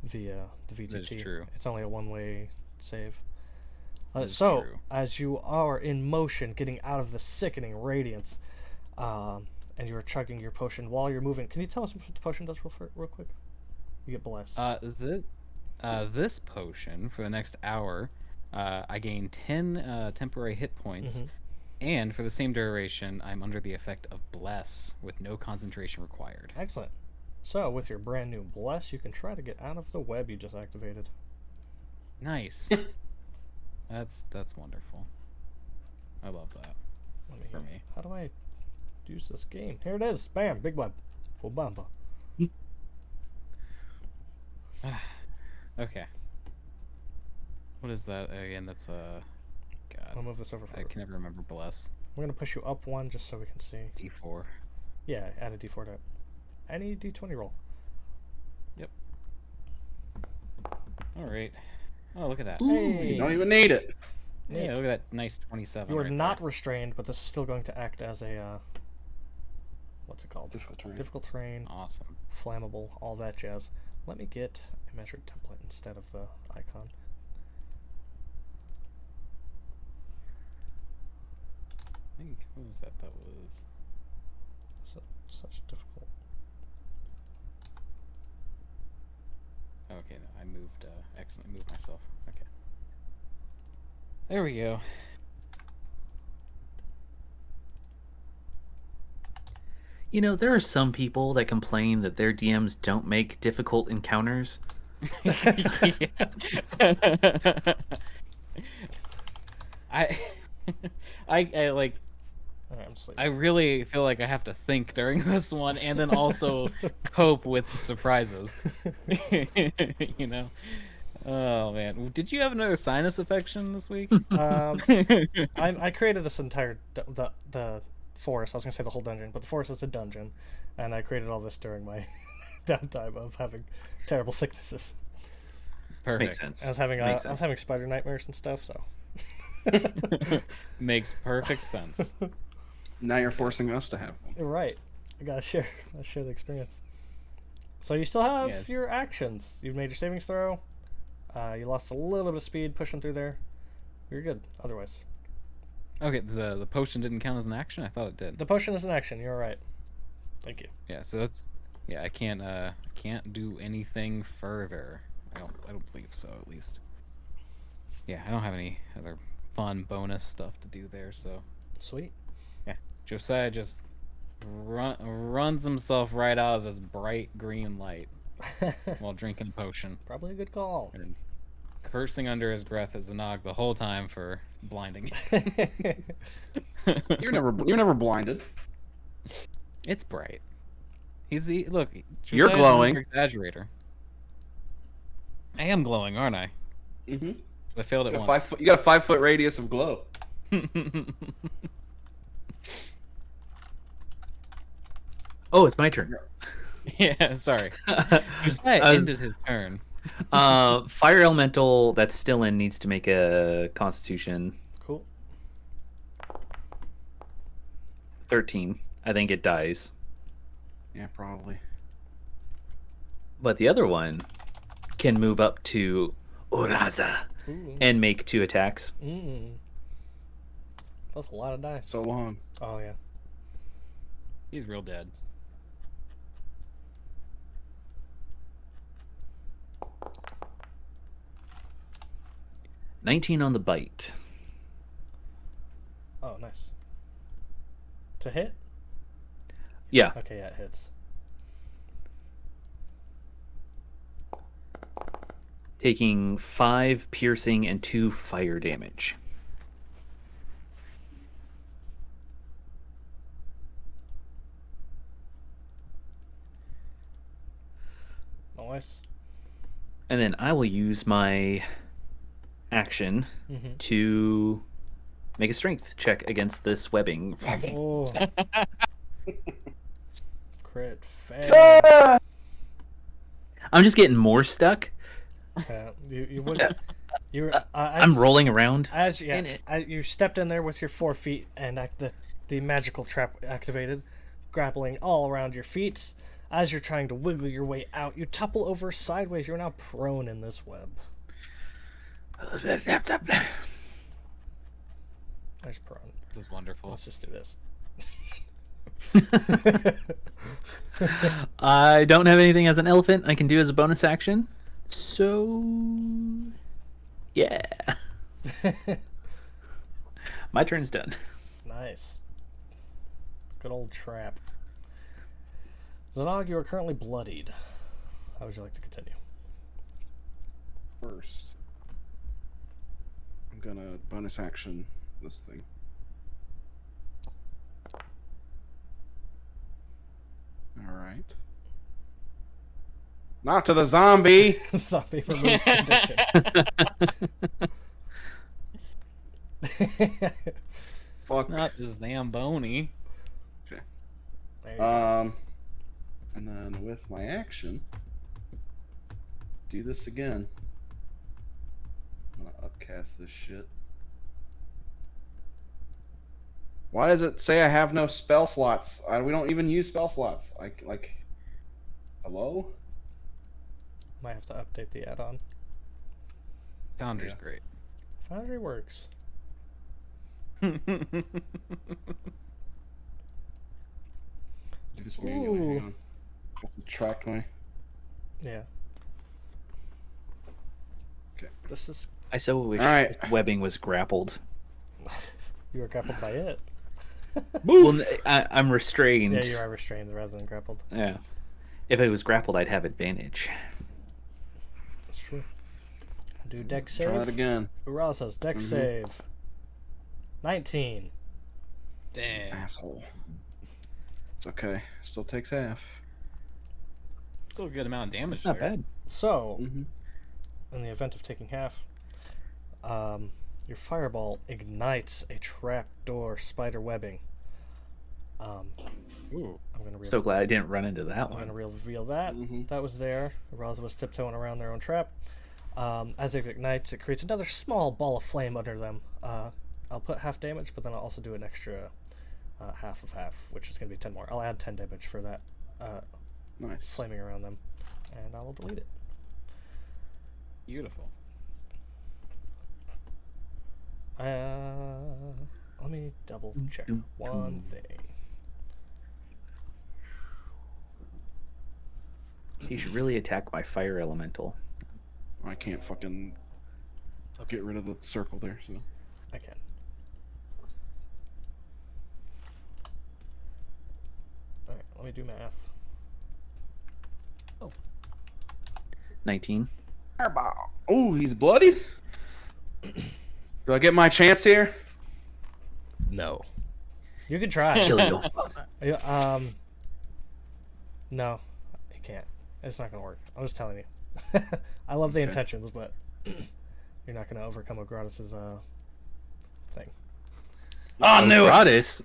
via the VTT. That is true. It's only a one-way save. That is So true. as you are in motion, getting out of the sickening radiance, and you are chugging your potion while you're moving, can you tell us what the potion does real quick? You get blessed. This potion for the next hour, I gain 10 temporary hit points, and for the same duration, I'm under the effect of Bless with no concentration required. Excellent. So, with your brand new Bless, you can try to get out of the web you just activated. Nice. That's wonderful. I love that. For me. How do I use this game? Here it is. Bam. Big web. Full bumper. Okay. What is that again? That's God. I'll move this over for I can never remember Bless. I'm gonna push you up one just so we can see. D4. Yeah, add a D4 to it. Any D20 roll. Yep. All right. Oh, look at that. Hey. You don't even need it. Yeah, look at that nice 27. You are right not there. restrained, but this is still going to act as a what's it called? Difficult terrain. Difficult terrain. Awesome. Flammable, all that jazz. Let me get a measured template instead of the icon. I think, what was that? That was... Such difficult. Okay, no, I moved, accidentally moved myself. Okay. There we go. You know, there are some people that complain that their DMs don't make difficult encounters. I like... Alright, I'm sleeping. I really feel like I have to think during this one and then also cope with the surprises. You know? Oh man. Did you have another sinus infection this week? I created this entire the forest. I was gonna say the whole dungeon, but the forest is a dungeon, and I created all this during my downtime of having terrible sicknesses. Perfect. Makes sense. I was having Makes I was sense. having spider nightmares and stuff. So Makes perfect sense. Now you're forcing us to have one. you're right. I gotta share. Let's share the experience. So you still have Yes. your actions. You've made your savings throw. You lost a little bit of speed pushing through there. You're good. Otherwise, Okay, the potion didn't count as an action? I thought it did. the potion is an action. You're right. Thank you. Yeah, so that's... Yeah, I can't do anything further. I don't believe so, at least. Yeah, I don't have any other fun bonus stuff to do there, so... Sweet. Yeah, Josiah just runs himself right out of this bright green light while drinking a potion Probably a good call. and cursing under his breath at Zanog the whole time for blinding. You're never blinded. It's bright. Look. You're Josiah's an glowing. Exaggerator. I am glowing, aren't I? Mm-hmm. I failed it You once. got a 5-foot radius of glow. Oh, it's my turn. Yeah, sorry. Josiah ended his turn. Fire elemental that's still in needs to make a Constitution Cool. 13. I think it dies. Yeah, probably. But the other one can move up to Uraza Ooh. and make 2 attacks. That's a lot of dice. So long. Oh yeah. He's real dead. $19 on the bite. Oh nice. To hit? Yeah. Okay, yeah, it hits. Taking 5 piercing and 2 fire damage. Nice. And then I will use my action to make a strength check against this webbing. Oh. Crit fail. I'm just getting more stuck. You would. You were. I'm rolling around. As you stepped in there with your 4 feet and the magical trap activated, grappling all around your feet. As you're trying to wiggle your way out, you topple over sideways. You're now prone in this web. There's prone. This is wonderful. Let's just do this. I don't have anything as an elephant I can do as a bonus action. So, yeah. My turn's done. Nice. Good old trap. Zanog, you are currently bloodied. How would you like to continue? First, I'm gonna bonus action this thing. All right. Not to the zombie. Zombie removes condition. Fuck. Not the Zamboni. Okay. There you go. And then with my action, do this again. I'm gonna upcast this shit. Why does it say I have no spell slots? We don't even use spell slots. Like, hello? Might have to update the add-on. Foundry's Yeah. great. Foundry works. Do this manually. Hang on. I'll subtract my. Yeah. Okay. This is... I so wish Alright. this webbing was grappled. You were grappled by it. Well, I'm restrained. Yeah, you are restrained rather than grappled. Yeah. If it was grappled, I'd have advantage. That's true. Do deck Try it save. again. Ural says deck save. 19. Damn. Asshole. It's okay. Still takes half. Still a good amount of damage It's not there. bad. So, Mm-hmm. in the event of taking half, your fireball ignites a trapdoor spider webbing. Ooh. I'm gonna So glad I didn't run into that I'm one. gonna reveal that. Mhm. That was there. Raza was tiptoeing around their own trap. As it ignites, it creates another small ball of flame under them. I'll put half damage, but then I'll also do an extra half of half, which is gonna be 10 more. I'll add 10 damage for that Nice. flaming around them, and I will delete it. Beautiful. Let me double check one thing. He should really attack my fire elemental. I can't fucking get rid of the circle there, so. I can. Alright, let me do math. 19. Oh, he's bloodied? Do I get my chance here? No. You can try. Kill your father. No, you can't. It's not gonna work. I'm just telling you. I love the intentions, but you're not gonna overcome Ogratis's thing. Oh, I knew it. Gratis.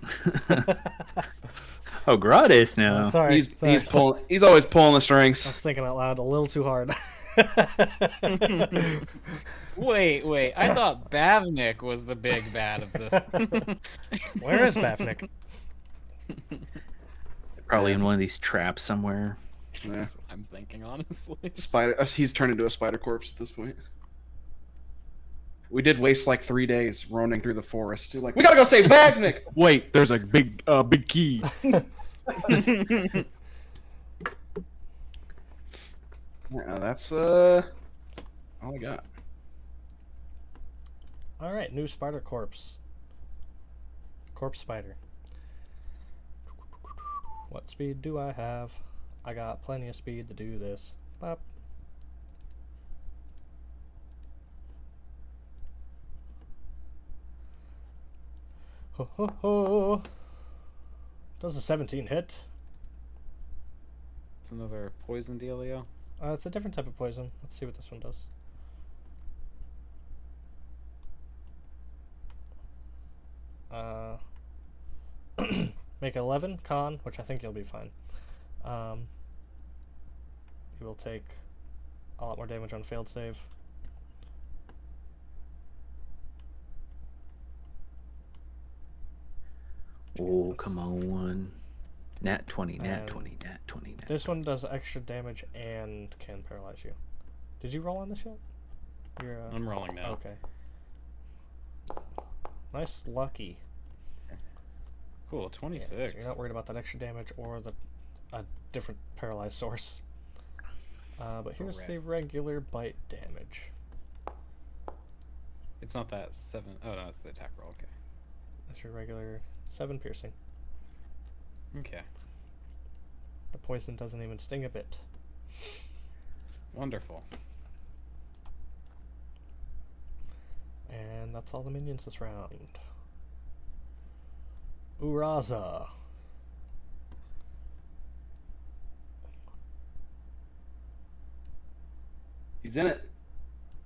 Oh, Gratis now. Sorry. He's always pulling the I strings. was thinking out loud a little too hard. Wait. I thought Bavnik was the big bad of this. Where is Bafnik? Probably in one of these traps somewhere. Yeah. That's what I'm thinking, honestly. He's turned into a spider corpse at this point. We did waste like 3 days roaming through the forest. You're like, we gotta go save Bagnick! Wait, there's a big key. Yeah, that's all I got. Alright, new spider corpse. Corpse spider. What speed do I have? I got plenty of speed to do this. Bop. Ho ho ho! Does a 17 hit? It's another poison dealio. It's a different type of poison. Let's see what this one does. Make 11 con, which I think you'll be fine. You will take a lot more damage on failed save. Oh, come on. Nat 20, nat And 20, nat 20, nat This one does extra damage and can paralyze you. Did you roll on this yet? You're, I'm rolling now. Okay. Nice lucky. Cool, Yeah, 26. you're not worried about that extra damage or a different paralyzed source. But here's the Correct. regular bite damage. It's not that 7. Oh, no, it's the attack roll. Okay. That's your regular 7 piercing. Okay. The poison doesn't even sting a bit. Wonderful. And that's all the minions this round. Uraza. He's in it.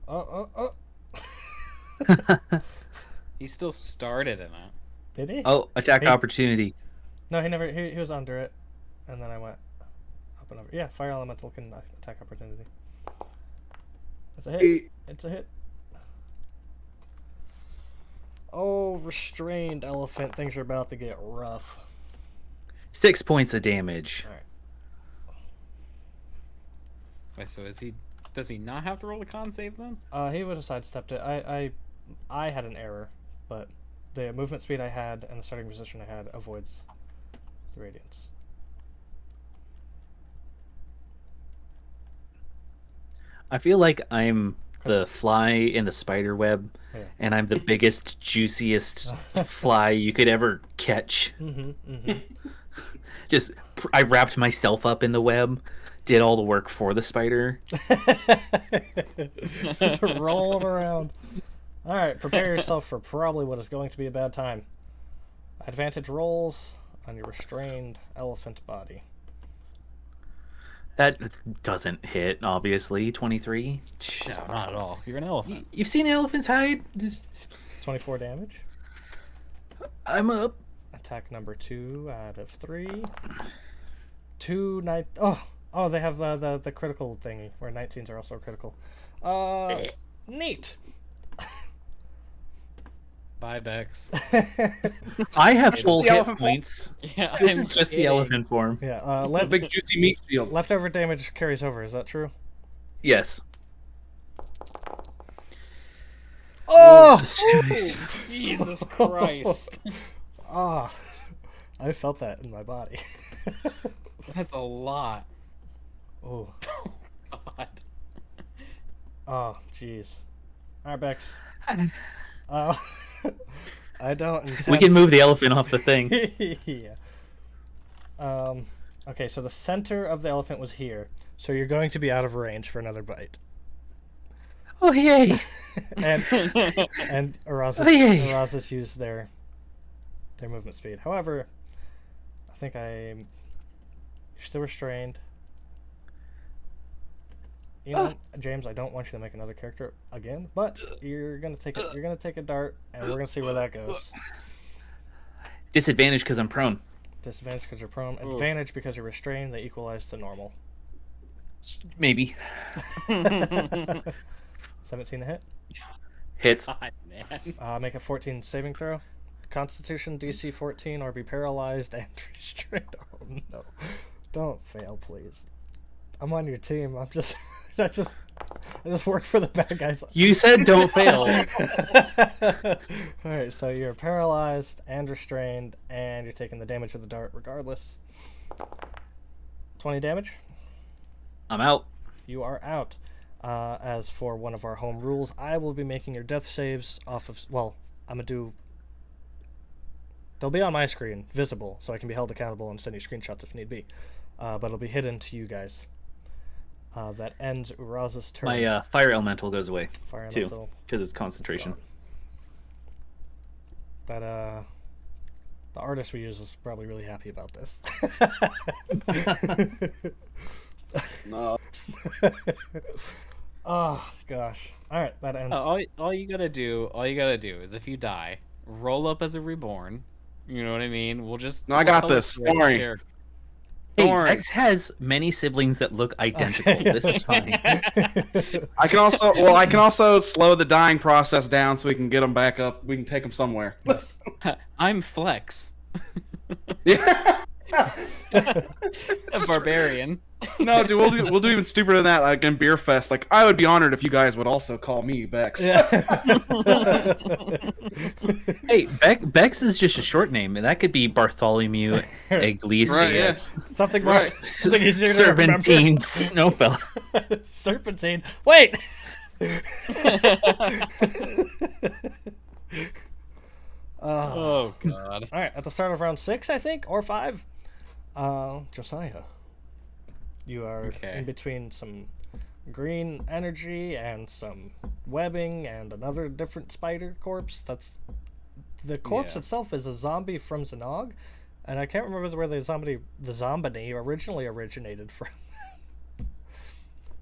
Oh. He still started in it. Did he? Oh, attack Hey. opportunity. No, he never. He was under it, and then I went up and over. Yeah, fire elemental can attack opportunity. It's a hit. It's a hit. Oh, restrained elephant. Things are about to get rough. 6 points of damage. All right. Wait, so is he? Does he not have to roll a con save then? He would have sidestepped it. I had an error, but the movement speed I had and the starting position I had avoids the radiance. I feel like I'm the fly in the spider web, Yeah. and I'm the biggest, juiciest fly you could ever catch. Just, I wrapped myself up in the web, did all the work for the spider. Just rolling around. All right, prepare yourself for probably what is going to be a bad time. Advantage rolls on your restrained elephant body. That doesn't hit, obviously. 23. No, not at all. You're an elephant. You've seen elephants hide? Just... 24 damage. I'm up. Attack number 2 out of 3. 2 night. Oh, they have the critical thingy where 19s are also critical. Neat. Bye, Bex. I have full the hit elephant form. points. Yeah, This I'm is just the kidding. elephant form. Yeah. A big juicy meat shield. Leftover damage carries over. Is that true? Yes. Oh! Jesus Christ. Ah, I felt that in my body. That's a lot. Oh. God. Oh, jeez. Alright, Bex. I don't intend... We can move the elephant off the thing. Yeah. Okay, so the center of the elephant was here, so you're going to be out of range for another bite. Oh, yay. And Erasmus, Oh, yay. Erasmus used their movement speed. However, I think you're still restrained. You know, James, I don't want you to make another character again, but you're gonna take it. You're gonna take a dart, and we're gonna see where that goes. Disadvantage because I'm prone. Disadvantage because you're prone. Advantage because you're restrained. They equalize to normal. Maybe. 17 to hit. Hits. God, man. Make a 14 saving throw. Constitution DC 14 or be paralyzed and restrained. Oh no! Don't fail, please. I'm on your team. I just work for the bad guys. You said don't fail. Alright, so you're paralyzed and restrained, and you're taking the damage of the dart regardless. 20 damage. I'm out. You are out. As for one of our home rules, I will be making your death saves off of... Well, I'm going to do... They'll be on my screen, visible, so I can be held accountable and send you screenshots if need be. But it'll be hidden to you guys. That ends Uraza's turn. My fire elemental goes away, Fire too, elemental. because it's concentration. But the artist we use was probably really happy about this. No. Oh gosh. All right, that ends. All you gotta do is if you die, roll up as a reborn. You know what I mean? We'll just. No, I got we'll this. celebrate Don't worry. the character. Hey, Don't worry. X has many siblings that look identical. Okay. This is fine. I can also slow the dying process down so we can get them back up. We can take them somewhere. Yes. I'm Flex, Yeah. a barbarian. No, dude, we'll do even stupider than that. Like in Beer Fest, like I would be honored if you guys would also call me Bex. Hey, Bex is just a short name, and that could be Bartholomew Iglesias. Right, yeah. Something more. Right. Something easier to remember. Serpentine Snowfell. Serpentine. Wait. Oh God. All right, at the start of round 6, I think, or 5, Josiah, you are Okay. in between some green energy and some webbing and another different spider corpse. That's the corpse Yeah. itself is a zombie from Zanog, and I can't remember where the zombie originally originated from.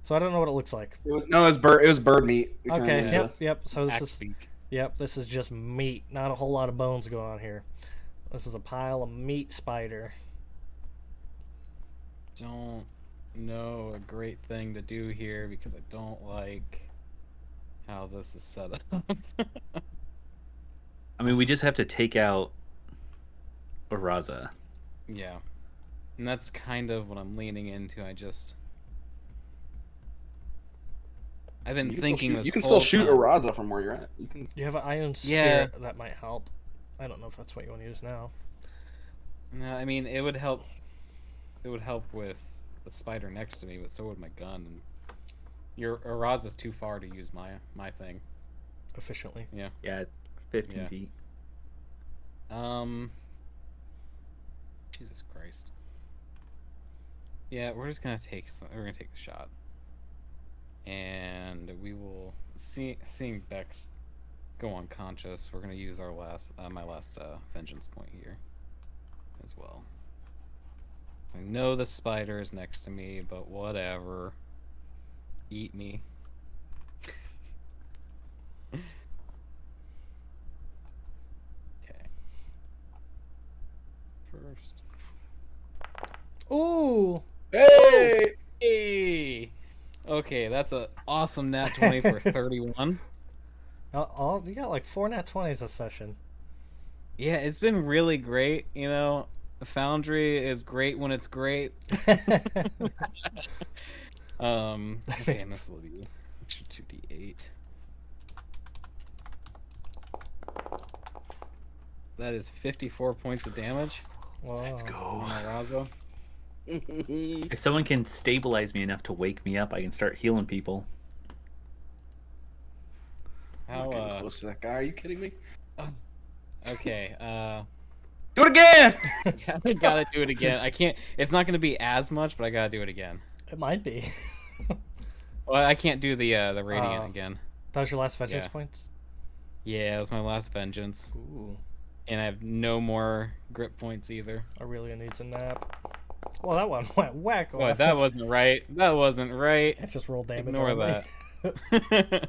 So I don't know what it looks like. It was bird meat. We Okay, kinda- yep. So this Axe is beak. Yep, this is just meat. Not a whole lot of bones going on here. This is a pile of meat spider. Don't know a great thing to do here because I don't like how this is set up. I mean, we just have to take out Araza. Yeah. And that's kind of what I'm leaning into. I've been thinking this you can whole still shoot time. Araza from where you're at. You can. You have an iron Yeah. spear that might help. I don't know if that's what you want to use now. No, I mean it would help. It would help with the spider next to me, but so would my gun. And your Araza's too far to use my thing. Efficiently. Yeah. Yeah, it's 15 Yeah. feet. Jesus Christ. Yeah, we're just gonna take the shot, and we will seeing Bex go unconscious. We're gonna use our my last vengeance point here as well. I know the spider is next to me, but whatever. Eat me. Okay. First. Ooh! Hey! Hey! Okay, that's a awesome nat 20 for 31. You got like 4 nat 20s this session. Yeah, it's been really great. You know, Foundry is great when it's great. Okay, and this will be 2d8. That is 54 points of damage. Let's go. On Arazo. If someone can stabilize me enough to wake me up, I can start healing people. I'm not getting close to that guy. Are you kidding me? Okay, Do it again! yeah, I gotta do it again. I can't. It's not gonna be as much, but I gotta do it again. It might be. Well, I can't do the radiant Oh. again. That was your last vengeance Yeah. points? Yeah, it was my last vengeance, Ooh. and I have no more grip points either. Aurelia needs a nap. Well, that one went whack. Oh, that wasn't right. That wasn't right. It's just roll damage. Ignore only. that.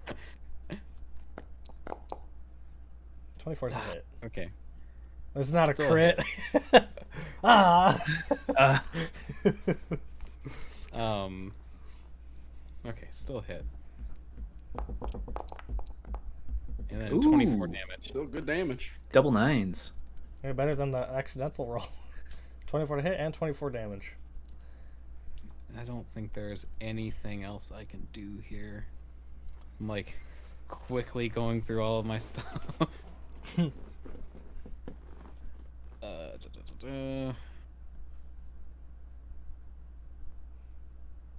24's a hit. Okay. It's not a Still a crit. Ah! Okay, still hit. And then Ooh. 24 damage. Still good damage. Double nines. You're better than the accidental roll. 24 to hit and 24 damage. I don't think there's anything else I can do here. I'm like quickly going through all of my stuff.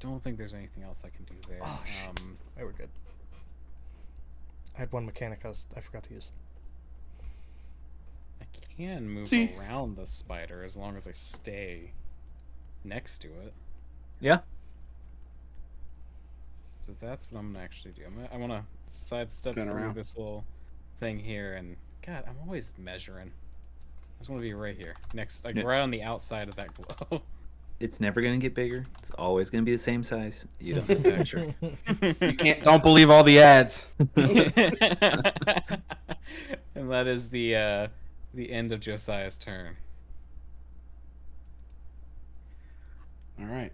Don't think there's anything else I can do there. Oh, They were good. I had one mechanic I forgot to use. I can move See? around the spider as long as I stay next to it. Yeah. So that's what I'm gonna actually do. I want to sidestep Spin through around. this little thing here, and God, I'm always measuring. I just want to be right here, next, like Yeah. right on the outside of that glow. It's never going to get bigger. It's always going to be the same size. You don't have to measure. Don't believe all the ads. And that is the end of Josiah's turn. All right.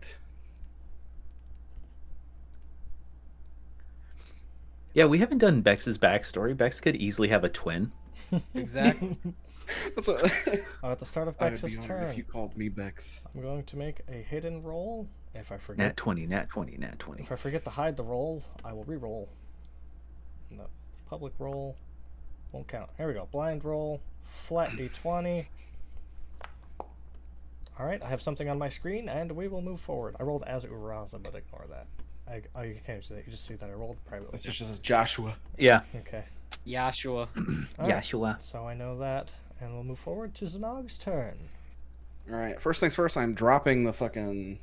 Yeah, we haven't done Bex's backstory. Bex could easily have a twin. Exactly. That's what At the start of I would be Bex's honored turn, if you called me Bex. I'm going to make a hidden roll If I forget, Nat 20, nat 20, nat 20. if I forget to hide the roll, I will re-roll. The public roll won't count. Here we go. Blind roll, flat d20. All right, I have something on my screen, and we will move forward. I rolled as Uraza, but ignore that. Oh, you can't see that. You just see that I rolled privately. It's just Joshua. Yeah. Okay. Yashua. All right, Yashua. so I know that, and we'll move forward to Zanog's turn. All right. First things first. I'm dropping the fucking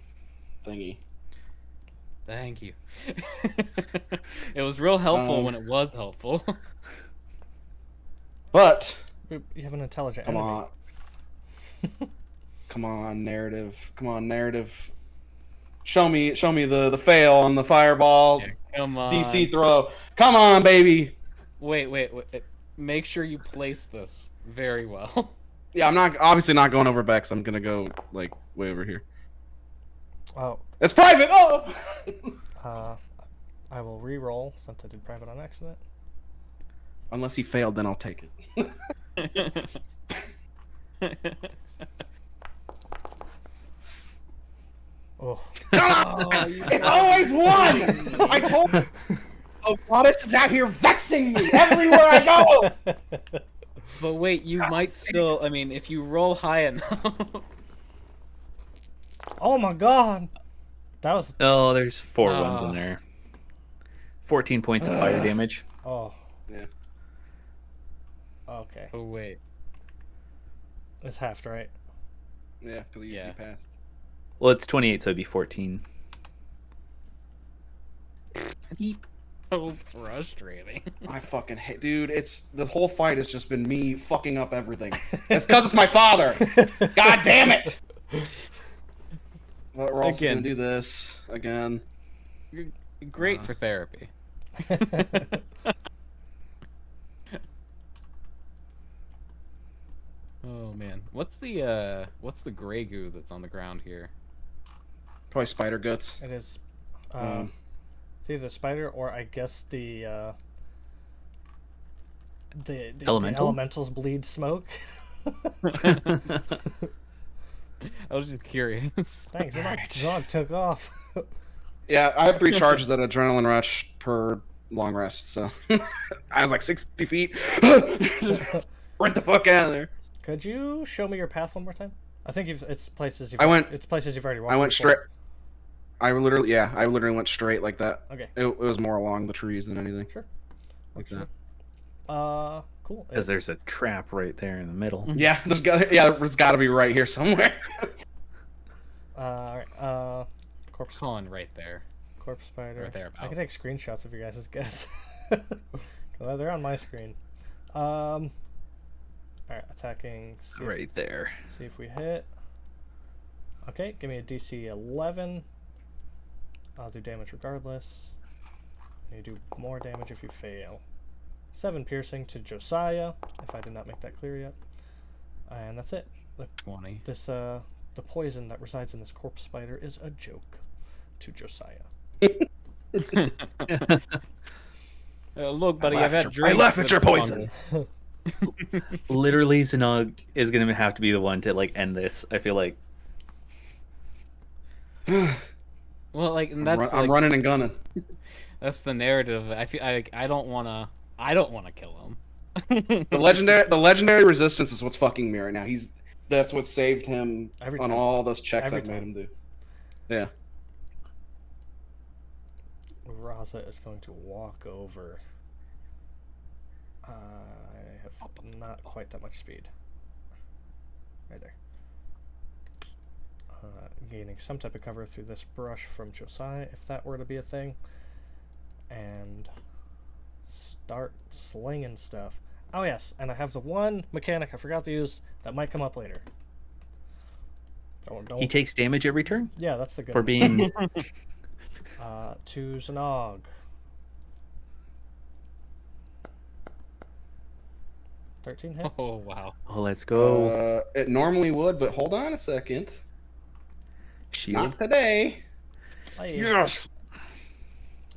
thingy. Thank you. It was real helpful when it was helpful. But You have an intelligent come enemy. on. Come on, narrative. Come on, narrative. Show me the fail on the fireball. Yeah, come on. DC throw. Come on, baby. Wait. Make sure you place this very well. Yeah, I'm obviously not going over Bex. I'm gonna go like way over here. Oh, It's private. Oh. I will re-roll since I did private on accident. Unless he failed, then I'll take it. Oh, It's always one. I told you. Oh, Goddess is out here vexing me everywhere I go. But wait, you might still. I mean, if you roll high enough. oh my God! That was Oh, there's 4 ones in there. 14 points of fire damage. oh. Yeah. Okay, Oh wait. it's halved, right? Yeah, because you passed. Well, it's 28, so it'd be 14. So frustrating. I fucking hate, dude. It's the whole fight has just been me fucking up everything. It's because it's my father. God damn it! But we're also gonna do this again. You're great for therapy. Oh man, what's the gray goo that's on the ground here? Probably spider guts. It is. It's either spider or I guess the Elemental? elementals bleed smoke. I was just curious. Thanks, Zog took off. Yeah, I have 3 charges at adrenaline rush per long rest, so I was like 60 feet. Right the fuck out of there. Could you show me your path one more time? I think it's places you've. It's places you've already walked. I went before. straight. I literally went straight like that. Okay. It was more along the trees than anything. Sure. Like that. Cool. Because there's a trap right there in the middle. Yeah, there's got to be right here somewhere. Alright, corpse On right there. corpse spider. Or thereabouts. I can take screenshots of your guys' guess. Well, they're on my screen. Alright, attacking. Right there. See if we hit. Okay, give me a DC 11. I'll do damage regardless. And you do more damage if you fail. 7 piercing to Josiah, if I did not make that clear yet. And that's it. 20. The poison that resides in this corpse spider is a joke to Josiah. Look, buddy, I've had I drinks. laugh at your poison. Literally, Zanog is going to have to be the one to like end this. I feel like. Well, like, and that's I'm like, running and gunning. that's the narrative. I feel I don't wanna kill him. The legendary resistance is what's fucking me right now. That's what saved him Every on time. all those checks Every I've made time. him do. Yeah. Raza is going to walk over. I have not quite that much speed. Right there. Gaining some type of cover through this brush from Josiah, if that were to be a thing. And start slinging stuff. Oh yes, and I have the one mechanic I forgot to use that might come up later. Don't. He takes damage every turn Yeah, that's the good for one. being. To Zanog. $13 hit. Oh wow. Oh, let's go. It normally would, but hold on a second. Shield. Not today. Hey. Yes.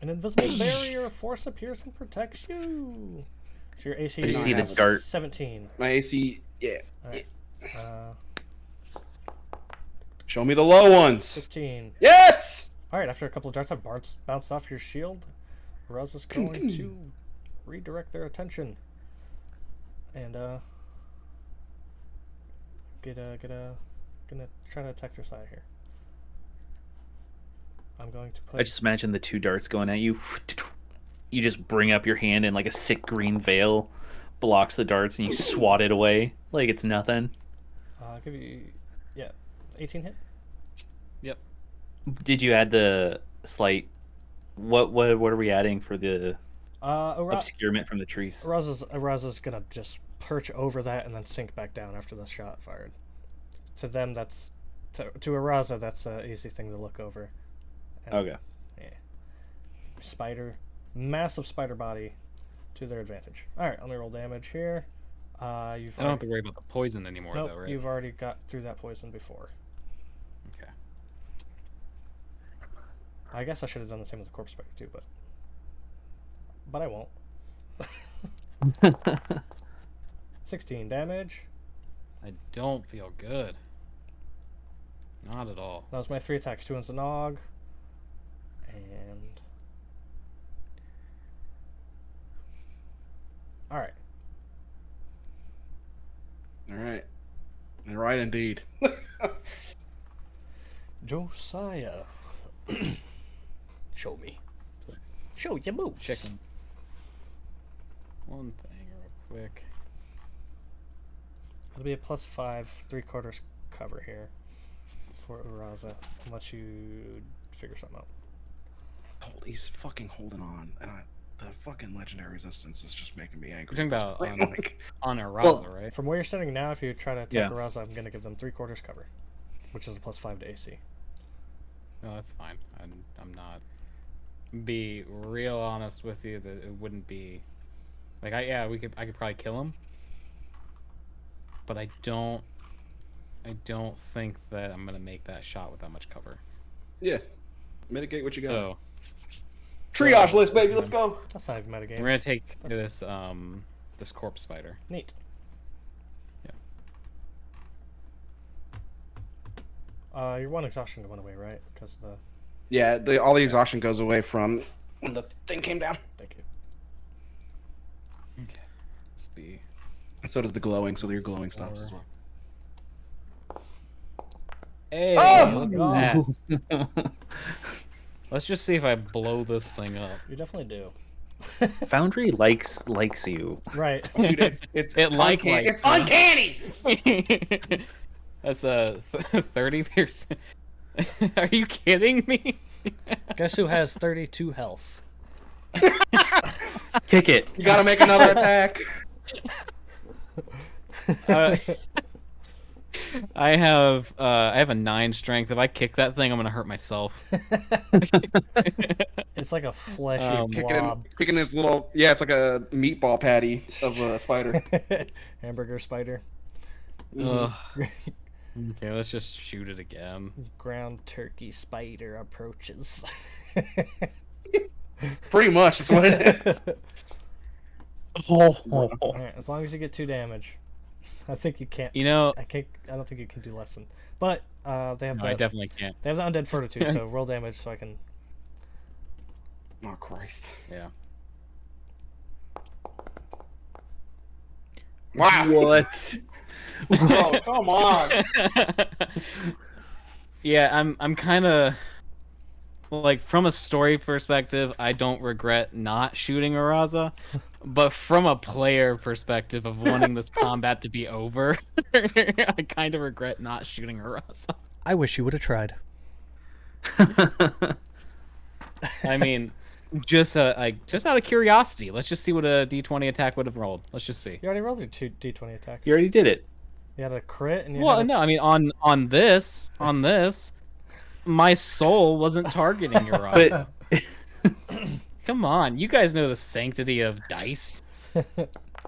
An invisible barrier of force appears and protects you. So your AC Did you is see the dart? 17. My AC, yeah. Alright. Show me the low ones. 15. Yes! Alright, after a couple of darts have bounced off your shield, Raza's going to redirect their attention. And, gonna try to attack your side here. I'm going to put... I just imagine the 2 darts going at you. You just bring up your hand and like a sick green veil blocks the darts and you swat it away like it's nothing. I'll give you... Yeah, 18 hit? Yep. Did you add the slight... What are we adding for the obscurement from the trees? Araza's gonna just perch over that and then sink back down after the shot fired. To them, that's... To Araza, that's an easy thing to look over. And, Okay. Yeah. Spider. Massive spider body to their advantage. Alright, let me roll damage here. I don't have to worry about the poison anymore, nope, though, right? You've already got through that poison before. Okay. I guess I should have done the same with the corpse spider too, but I won't. 16 damage. I don't feel good. Not at all. That was my 3 attacks. 2 ones a nog. And... Alright. Alright. Right indeed. Josiah. Show me. Show your moves. Checking one thing real quick. It'll be a +5, 3/4 cover here for Uraza, unless you figure something out. He's fucking holding on, and the fucking legendary resistance is just making me angry. You're talking about like, on Araza, right? From where you're standing now, if you try to attack Yeah. Uraza, I'm going to give them 3/4 cover, which is a +5 to AC. No, that's fine. I'm not. Be real honest with you, that it wouldn't be like I could probably kill him, but I don't think that I'm gonna make that shot with that much cover. yeah. Mitigate what you got. So Triage list, baby. Let's go. That's not even metagame. we're gonna take this this corpse spider. Neat. Your 1 exhaustion went away, right? Because the... Yeah, all the exhaustion goes away from when the thing came down. Thank you. Okay. Let's be. And so does the glowing, so your glowing stops as well. Hey, Oh! look at that. Let's just see if I blow this thing up. You definitely do. Foundry likes you. Right. Dude, it's uncanny. It's uncanny. That's a 30%. Are you kidding me? Guess who has 32 health? Kick it. You gotta make another attack. I have a 9 strength. If I kick that thing, I'm gonna hurt myself. It's like a fleshy blob. Kicking its little, yeah, it's like a meatball patty of a spider. Hamburger spider. Ugh. Okay, let's just shoot it again. Ground turkey spider approaches. Pretty much, that's what it is. Alright, as long as you get 2 damage. I think you can't. You know, I don't think you can do less than. But they have. no, I definitely can't. They have the undead fortitude, so roll damage so I can. Oh Christ! Yeah. Wow! What? Oh, come on! Yeah, I'm kind of like, from a story perspective, I don't regret not shooting Araza, but from a player perspective of wanting this combat to be over, I kind of regret not shooting Araza. I wish you would have tried. I mean, just out of curiosity, let's just see what a D20 attack would have rolled. Let's just see. You already rolled your 2 D20 attacks. You already did it. You had a crit and you Well, had a... no, I mean on this, my soul wasn't targeting Araza. Come on, you guys know the sanctity of dice.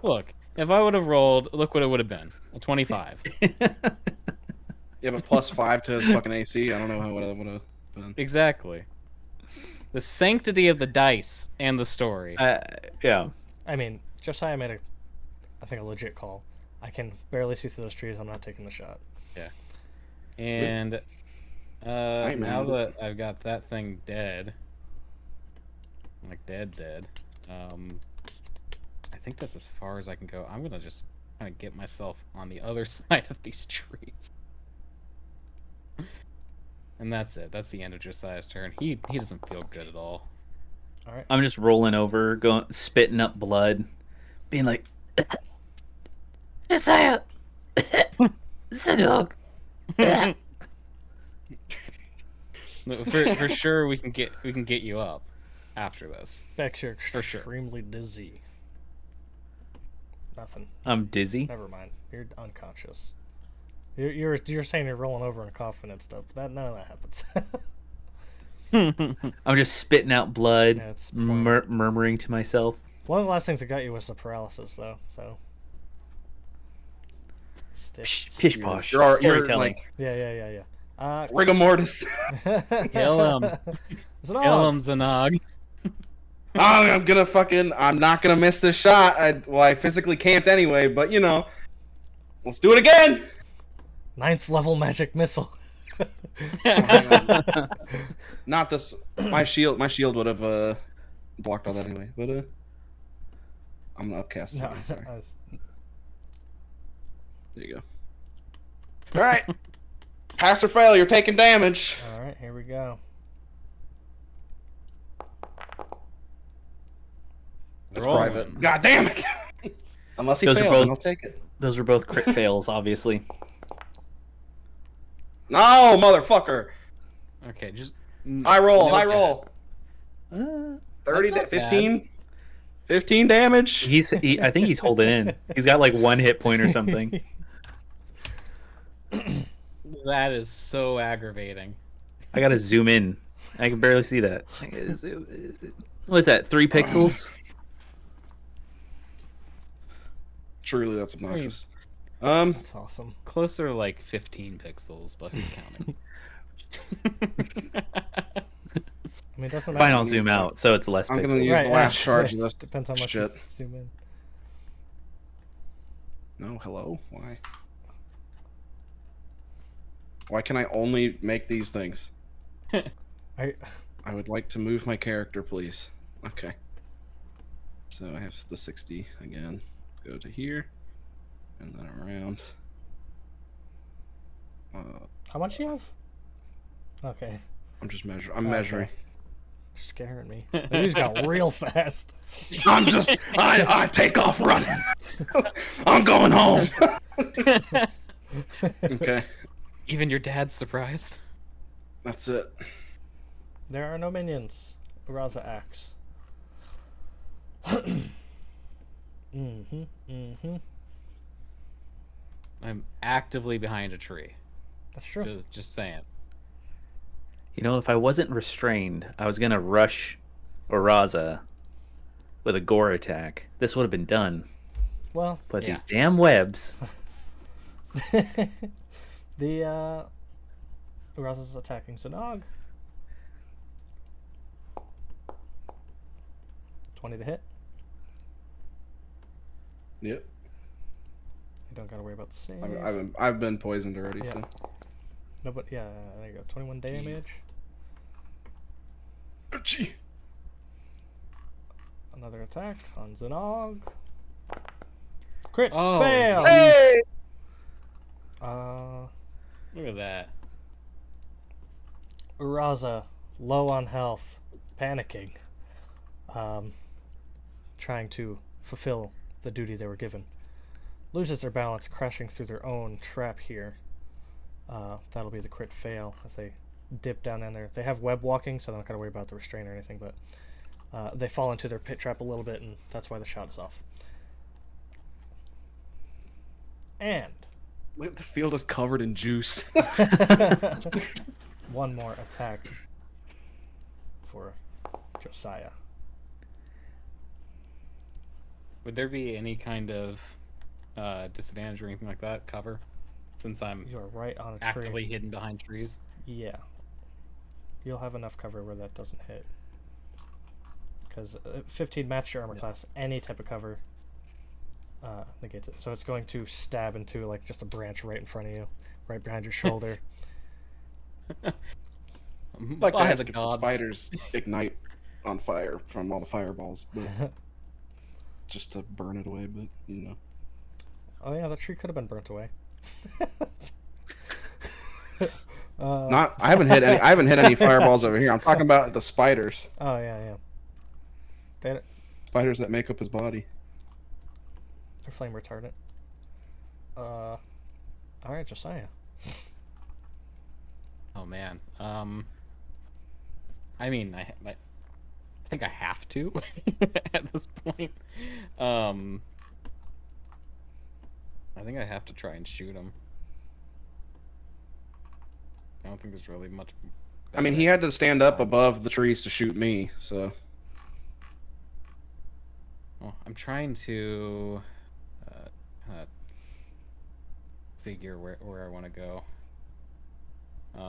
Look, if I would have rolled, look what it would have been. A 25. Yeah, but +5 to his fucking AC. I don't know what it would have been. Exactly. The sanctity of the dice and the story. Yeah. I mean, Josiah made I think a legit call. I can barely see through those trees. I'm not taking the shot. Yeah. And Hey, now man. that I've got that thing dead, like dead, I think that's as far as I can go. I'm gonna just kind of get myself on the other side of these trees. And that's it. That's the end of Josiah's turn. He doesn't feel good at all. All right. I'm just rolling over, going spitting up blood, being like, Josiah, it's a dog. For sure, we can get you up after this. Bex, you're For sure. extremely dizzy. Nothing. I'm dizzy. Never mind. You're unconscious. You're saying you're rolling over and coughing and stuff. None of that happens. I'm just spitting out blood, Yeah, it's murmuring to myself. One of the last things that got you was the paralysis, though. So. Pish posh. You're Storytelling. like Yeah. rigor mortis. Kill him. Kill him, Zanog. I'm not gonna miss this shot. I physically can't anyway, but you know, let's do it again. 9th level magic missile. Not this. My shield would have blocked all that anyway. But I'm gonna upcast it. No, Sorry. I was- There you go. All right. Pass or fail. You're taking damage. All right, here we go. That's Rolling. private. God damn it. Unless he Those are fails, both- then I'll take it. Those were both crit fails, obviously. No, motherfucker. Okay, just High roll. no High bad. roll. 30 not 15. 15 damage. I think he's holding in. He's got like 1 hit point or something. That is so aggravating. I gotta zoom in. I can barely see that. What is that? 3 pixels? Truly, that's obnoxious. That's awesome. Closer to like 15 pixels, but who's counting? I mean, it doesn't Fine, matter. I'll zoom out so it's less I'm gonna pixels. use Right, the yeah. last charge of this. Depends how much shit. you zoom in. No, hello? Why? Why can I only make these things? I would like to move my character, please. Okay. So I have the 60 again. Let's go to here. And then around. How much do you have? Okay. I'm just measuring. I'm Okay. measuring. You're scaring me. They just got real fast. I take off running. I'm going home. Okay. Even your dad's surprised. That's it. There are no minions. Raza axe. I'm actively behind a tree. That's true. Just saying. You know, if I wasn't restrained, I was gonna rush Oraza with a gore attack. This would have been done. Well, But Yeah. these damn webs. the Raza's attacking Zanog. 20 to hit. Yep. You don't gotta worry about the save. I've been poisoned already, Yeah. so. No, but yeah, there you go. 21 damage. Ouchie. Another attack on Zanog. Crit Oh, fail. Hey! Look at that. Uraza, low on health, panicking, trying to fulfill the duty they were given. Loses their balance, crashing through their own trap here. That'll be the crit fail as they dip down in there. They have web walking, so they're not going to worry about the restraint or anything, but they fall into their pit trap a little bit, and that's why the shot is off. And Look, this field is covered in juice. one more attack for Josiah. Would there be any kind of disadvantage or anything like that? Cover? Since I'm You're right on a tree. actively hidden behind trees. Yeah. You'll have enough cover where that doesn't hit. Because 15 match your armor class, any type of cover negates it. So it's going to stab into like just a branch right in front of you, right behind your shoulder. Like by to the ask if gods. spiders ignite on fire from all the fireballs, but just to burn it away. But you know, Oh yeah, the tree could have been burnt away. not. I haven't hit any. I haven't hit any fireballs over here. I'm talking about the spiders. Oh yeah. They're Spiders that make up his body. flame retardant. All right, Josiah. Oh man. I mean, I think I have to at this point. I think I have to try and shoot him. I don't think there's really much. I mean, he had to stand up above the trees to shoot me, so. Well, I'm trying to figure where I want to go. Give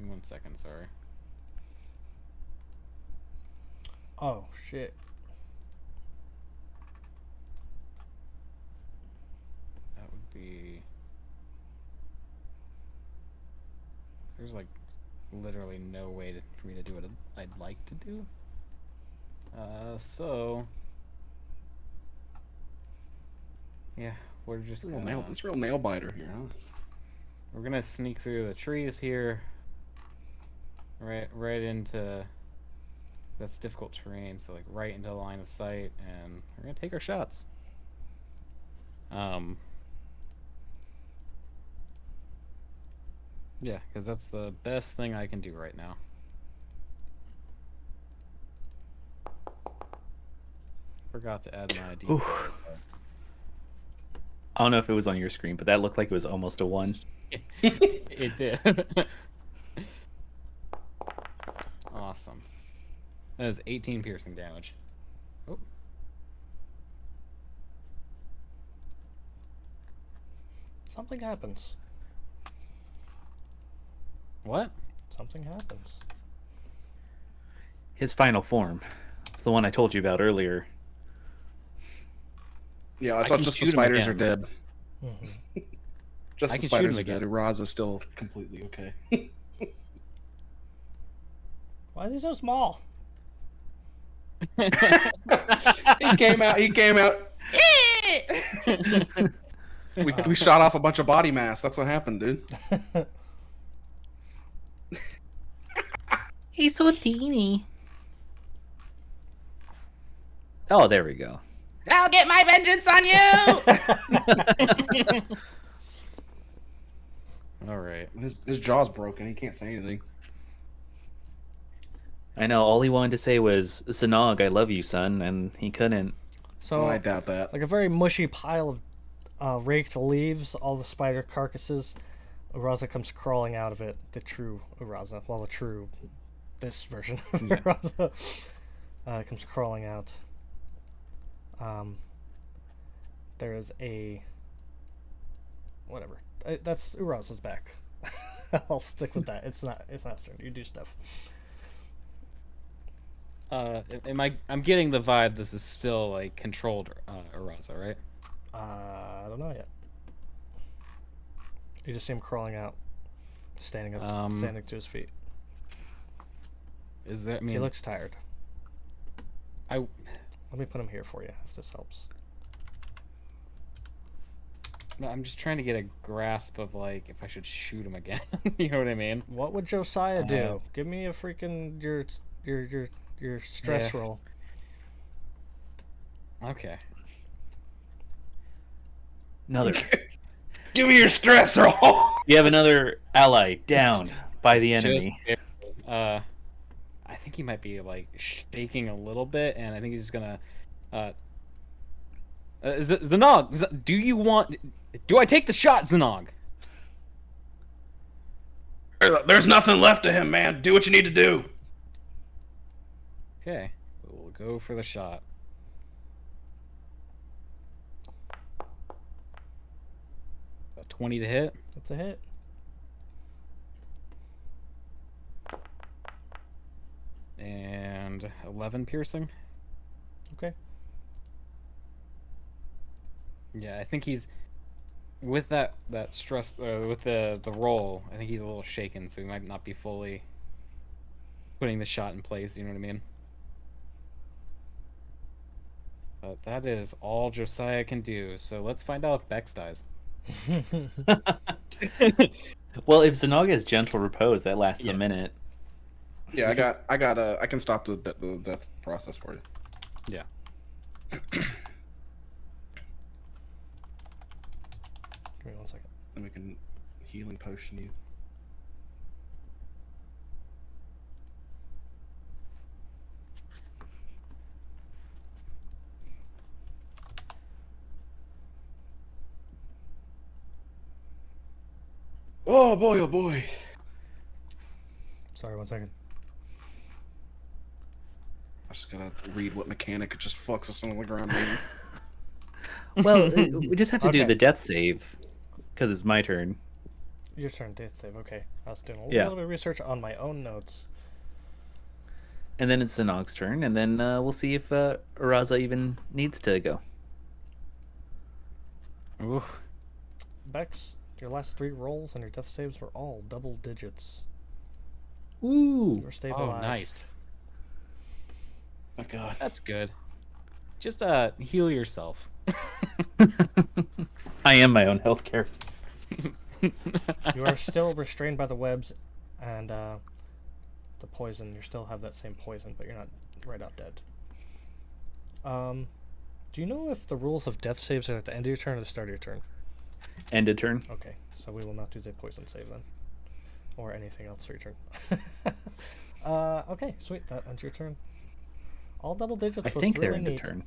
me 1 second, sorry. Oh shit. That would be. There's like literally no way for me to do what I'd like to do. So. Yeah, we're just gonna, It's a real nail biter here, huh? we're gonna sneak through the trees here. Right into. That's difficult terrain, so like right into the line of sight, and we're gonna take our shots. Yeah, because that's the best thing I can do right now. Forgot to add my ID. I don't know if it was on your screen, but that looked like it was almost a 1. It did. Awesome. That is 18 piercing damage. Oh. Something happens. What? Something happens. His final form. It's the one I told you about earlier. Yeah, I I thought can just the shoot him spiders again. are dead. Mm-hmm. Just I the can shoot spiders him are dead. again. Uraza's still completely okay. Why is he so small? He came out. We shot off a bunch of body mass. That's what happened, dude. He's so teeny. Oh, there we go. I'll get my vengeance on you! All right. His jaw's broken. He can't say anything. I know, all he wanted to say was, Zanog, I love you, son, and he couldn't. So I doubt that. like a very mushy pile of raked leaves, all the spider carcasses. Uraza comes crawling out of it. The true Uraza, well, this version of Yeah. Uraza comes crawling out. There is a whatever. That's Uraza's back. I'll stick with that. It's not stern. You do stuff. I'm getting the vibe this is still like controlled Uraza, right? I don't know yet. You just see him crawling out, standing up, standing to his feet. Is there? I mean, He looks tired. I Let me put him here for you if this helps. no, I'm just trying to get a grasp of like if I should shoot him again. You know what I mean? What would Josiah do? Give me a freaking your stress Yeah. roll. Okay. Another. Give me your stress roll. You have another ally down by the Just enemy. barely. I think he might be like shaking a little bit, and I think he's just gonna. Zanog, do I take the shot, Zanog? There's nothing left of him, man. Do what you need to do. Okay, we'll go for the shot. A 20 to hit. That's a hit. And 11 piercing. Okay. Yeah, I think he's with that stress with the roll, I think he's a little shaken, so he might not be fully putting the shot in place. You know what I mean? But that is all Josiah can do. So let's find out if Bex dies. Well, if Zanog has gentle repose, that lasts Yeah. a minute. Yeah, I can stop the death process for you. Yeah. Give me 1 second. And we can healing potion you. Oh boy, oh boy. Sorry, 1 second. I just gotta read what mechanic just fucks us on the ground. Man. Well, we just have to do Okay. the death save because it's my turn. Your turn, death save. Okay. I was doing a Yeah. little bit of research on my own notes. And then it's Zanog's turn, and then we'll see if Araza even needs to go. Ooh. Bex, your last 3 rolls and your death saves were all double digits. Ooh. You were stabilized. Oh, nice. My God. That's good. Just heal yourself. I am my own healthcare. You are still restrained by the webs and the poison. You still have that same poison, but you're not right out dead. Do you know if the rules of death saves are at the end of your turn or the start of your turn? End of turn. Okay, so we will not do the poison save then. Or anything else for your turn. Okay, sweet. That ends your turn. All double digits I was think they're really end of neat. turn.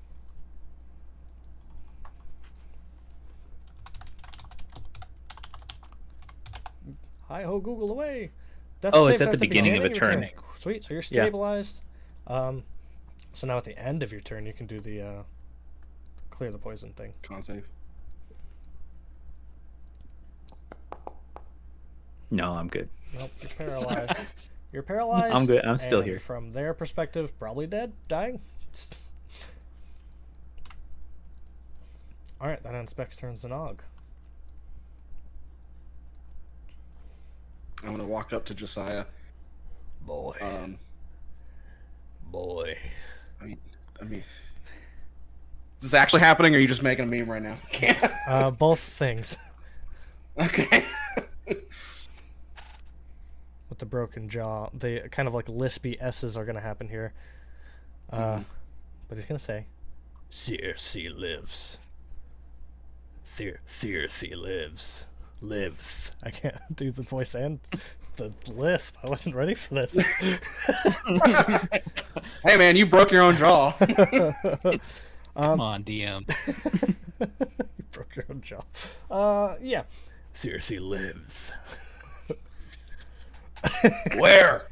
Hi-ho, Google away! Death Oh, it's saves at are the beginning of a your turn. Sweet, so you're Yeah. stabilized. So now at the end of your turn, you can do the clear the poison thing. Con save. No, I'm good. Nope, you're paralyzed. You're paralyzed. I'm good. I'm still and here. From their perspective, probably dead, dying. All right, that ends Bex turns Zanog. I'm gonna walk up to Josiah. Boy, boy. I mean, is this actually happening, or are you just making a meme right now? Both things. Okay. With the broken jaw, the kind of like lispy S's are gonna happen here. But he's gonna say, Circe lives. Circe lives. Lives. I can't do the voice and the lisp. I wasn't ready for this. Hey man, you broke your own jaw. Come on, DM. You broke your own jaw. Yeah. Circe lives. Where?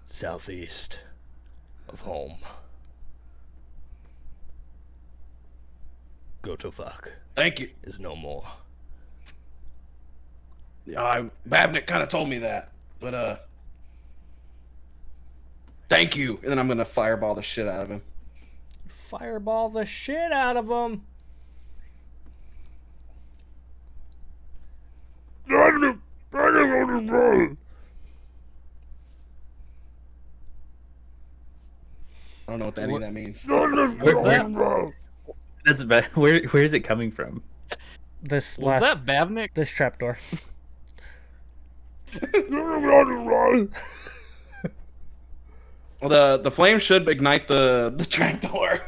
Southeast of home. Gotovak Thank you. is no more. Bavnik kind of told me that, but thank you. And then I'm gonna fireball the shit out of him. Fireball the shit out of him. I don't know what any of that means. That's bad. Where is it coming from? This Was that Bavnik? this trapdoor. Well, the flame should ignite the trapdoor.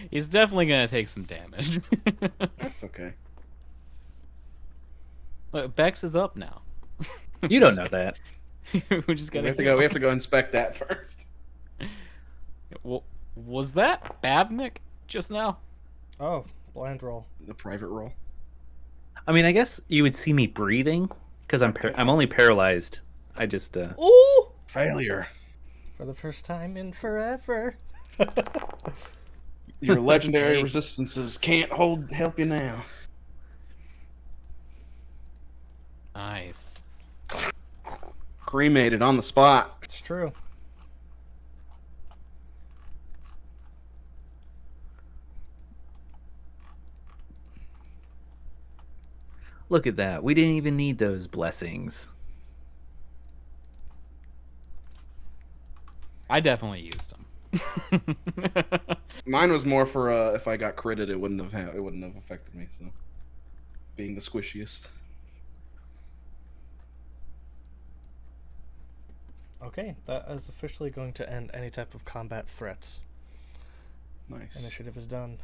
He's definitely gonna take some damage. That's okay. Look, Bex is up now. You don't know that. We just gotta. We have to go inspect that first. Well, was that Bavnik just now? Oh, blind roll. The private roll. I mean, I guess you would see me breathing because I'm only paralyzed. I just Ooh! Failure. For the first time in forever. Your legendary resistances can't help you now. Nice. Cremated on the spot. It's true. Look at that. We didn't even need those blessings. I definitely used them. Mine was more for if I got critted, it wouldn't have affected me. So, being the squishiest. Okay, that is officially going to end any type of combat threats. Nice. Initiative is done.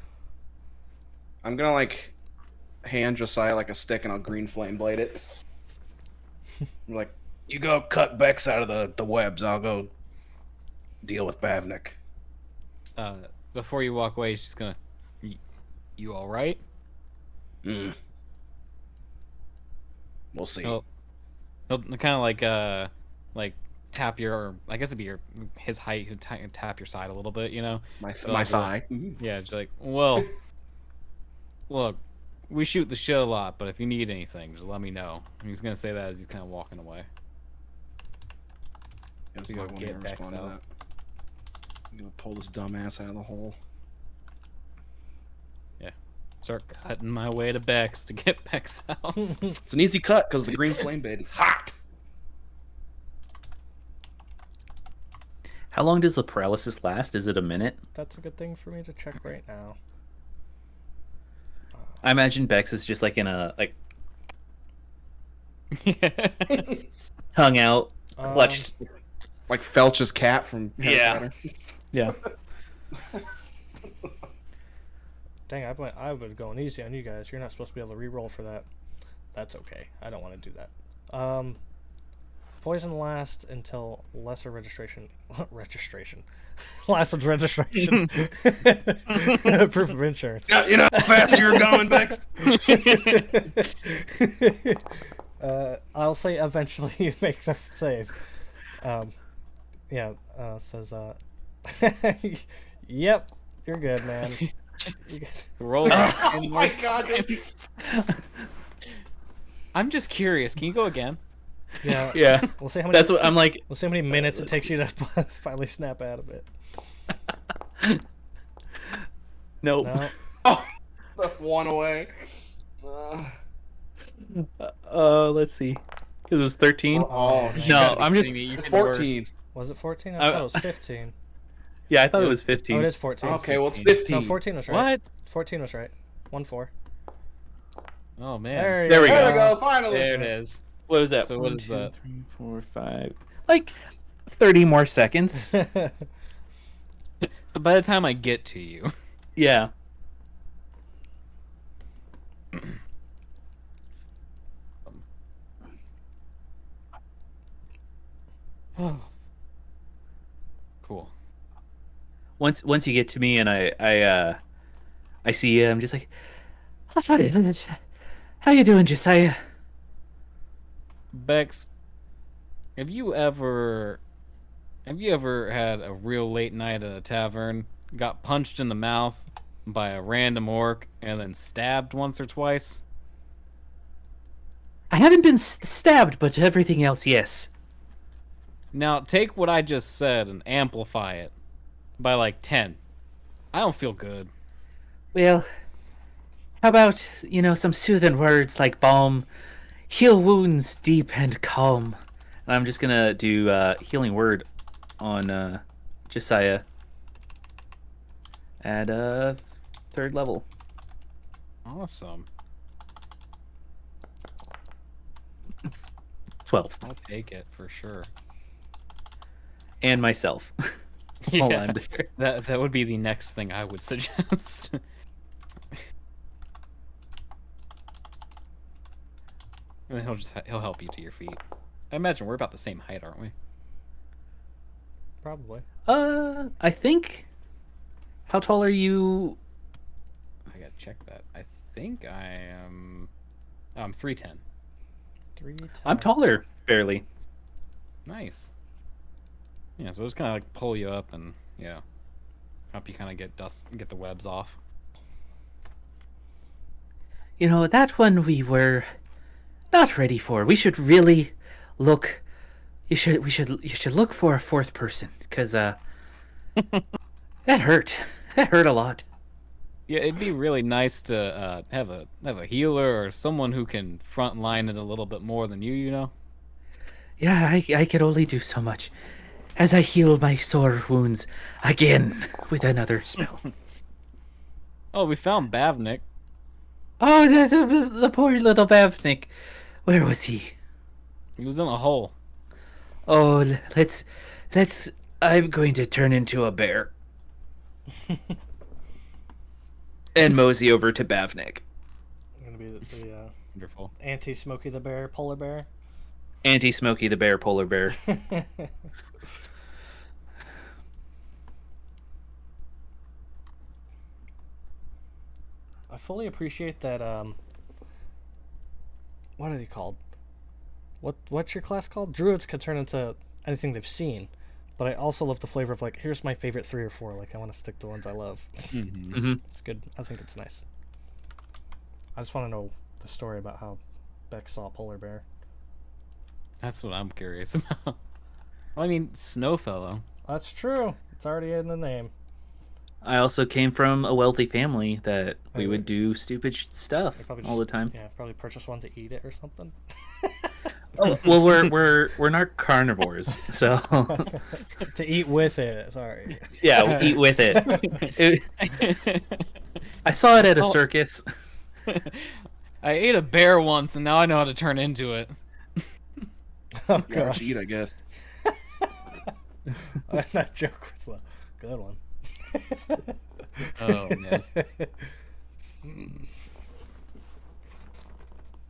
I'm gonna like hand Josiah like a stick and I'll green flame blade it. I'm like, you go cut Bex out of the webs. I'll go deal with Bavnik. Before you walk away, he's just gonna. You all right? We'll see. He'll kind of like tap your. I guess it'd be his height. He'd tap your side a little bit, you know. My like, thigh. Yeah, just like, well, look, we shoot the shit a lot, but if you need anything, just let me know. And he's gonna say that as he's kind of walking away. Yes, You I gotta won't even get Bex respond to out. that. I'm gonna pull this dumbass out of the hole. Start cutting my way to Bex to get Bex out. It's an easy cut because the green flame blade is hot. How long does the paralysis last? Is it a minute? That's a good thing for me to check right now. I imagine Bex is just like in a hung out, clutched. Like Felch's cat from Harry Yeah. Potter. Yeah. Dang, I would have gone easy on you guys. You're not supposed to be able to re-roll for that. That's okay. I don't want to do that. Poison lasts until lesser registration. Registration. Lasts until registration. Proof of insurance. You know how fast you're going, Bex? I'll say eventually you make the save. Says, yep, you're good, man. Roll. Oh my god. I'm just curious. Can you go again? Yeah. Yeah. We'll see how many. That's what I'm like. We'll see how many minutes it takes you to finally snap out of it. Nope. No. Oh, that's one away. Let's see. It was 13. Oh, No, I'm just. it's 14. Was it 14? I thought it was 15. Yeah, I thought it was Oh, 15. it is 14. Okay, well it's 15. No, 14 was right. What? 14 was right. 1-4. Oh man. There we There we go. go, finally. There it is. What was that? So what is that? 3, 4, 5. Like 30 more seconds. So by the time I get to you. Yeah. Cool. Once you get to me and I see you, I'm just like, how you doing, Josiah? Bex, have you ever had a real late night at a tavern, got punched in the mouth by a random orc, and then stabbed once or twice? I haven't been stabbed, but everything else, yes. Now take what I just said and amplify it by like 10. I don't feel good. Well, how about, some soothing words like balm, heal wounds deep and calm. And I'm just gonna do healing word on Josiah at 3rd level. Awesome. 12. I'll take it for sure. And myself. While I'm there. That would be the next thing I would suggest. And then he'll help you to your feet. I imagine we're about the same height, aren't we? Probably. I think. How tall are you? I gotta check that. I think I am. Oh, I'm 3'10". 3 I'm taller, barely. Nice. Yeah, so just kind of like pull you up and help you kind of get the webs off. That one we were not ready for. We should really look. You should look for a 4th person, because that hurt. That hurt a lot. Yeah, it'd be really nice to have a healer or someone who can front line it a little bit more than you. You know. Yeah, I can only do so much. As I heal my sore wounds again with another spell. Oh, we found Bavnik. Oh, the poor little Bavnik. Where was he? He was in a hole. Oh, let's. I'm going to turn into a bear. And mosey over to Bavnik. Gonna be the Wonderful. anti-Smokey the Bear, polar bear. Anti-Smokey the Bear, polar bear. I fully appreciate that. What are they called? What's your class called? Druids can turn into anything they've seen, but I also love the flavor of like, here's my favorite 3 or 4. Like I want to stick to the ones I love. It's good. I think it's nice. I just want to know the story about how Beck saw a polar bear. That's what I'm curious about. Well, I mean, Snowfellow. That's true. It's already in the name. I also came from a wealthy family that we Oh, would do stupid stuff Probably all the time. Yeah, probably purchase one to eat it or something. Oh, well, we're not carnivores, so To eat with it. Sorry. yeah, we eat with it. I saw it at a circus. I ate a bear once, and now I know how to turn into it. Oh You gotta gosh. cheat, I guess. That joke was a good one. Oh man.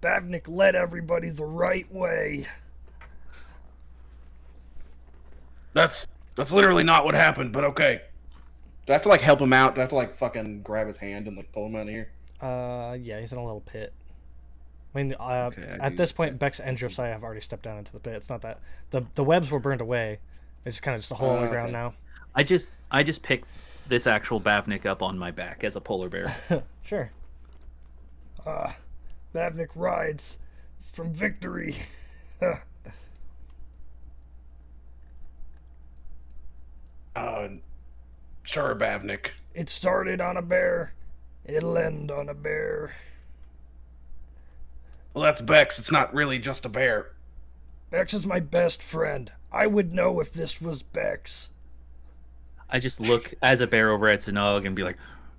Bavnik led everybody the right way. That's literally not what happened, but okay. Do I have to like help him out? Do I have to like fucking grab his hand and like pull him out of here? Yeah, he's in a little pit. I mean, Okay, at this point, Bex and Josiah have already stepped down into the pit. It's not that the webs were burned away. It's kind of just a hole in the ground now. I just picked this actual Bavnik up on my back as a polar bear. Sure. Bavnik rides from victory. Sure, Bavnik. It started on a bear. It'll end on a bear. Well, that's Bex. It's not really just a bear. Bex is my best friend. I would know if this was Bex. I just look as a bear over at Zanog and be like,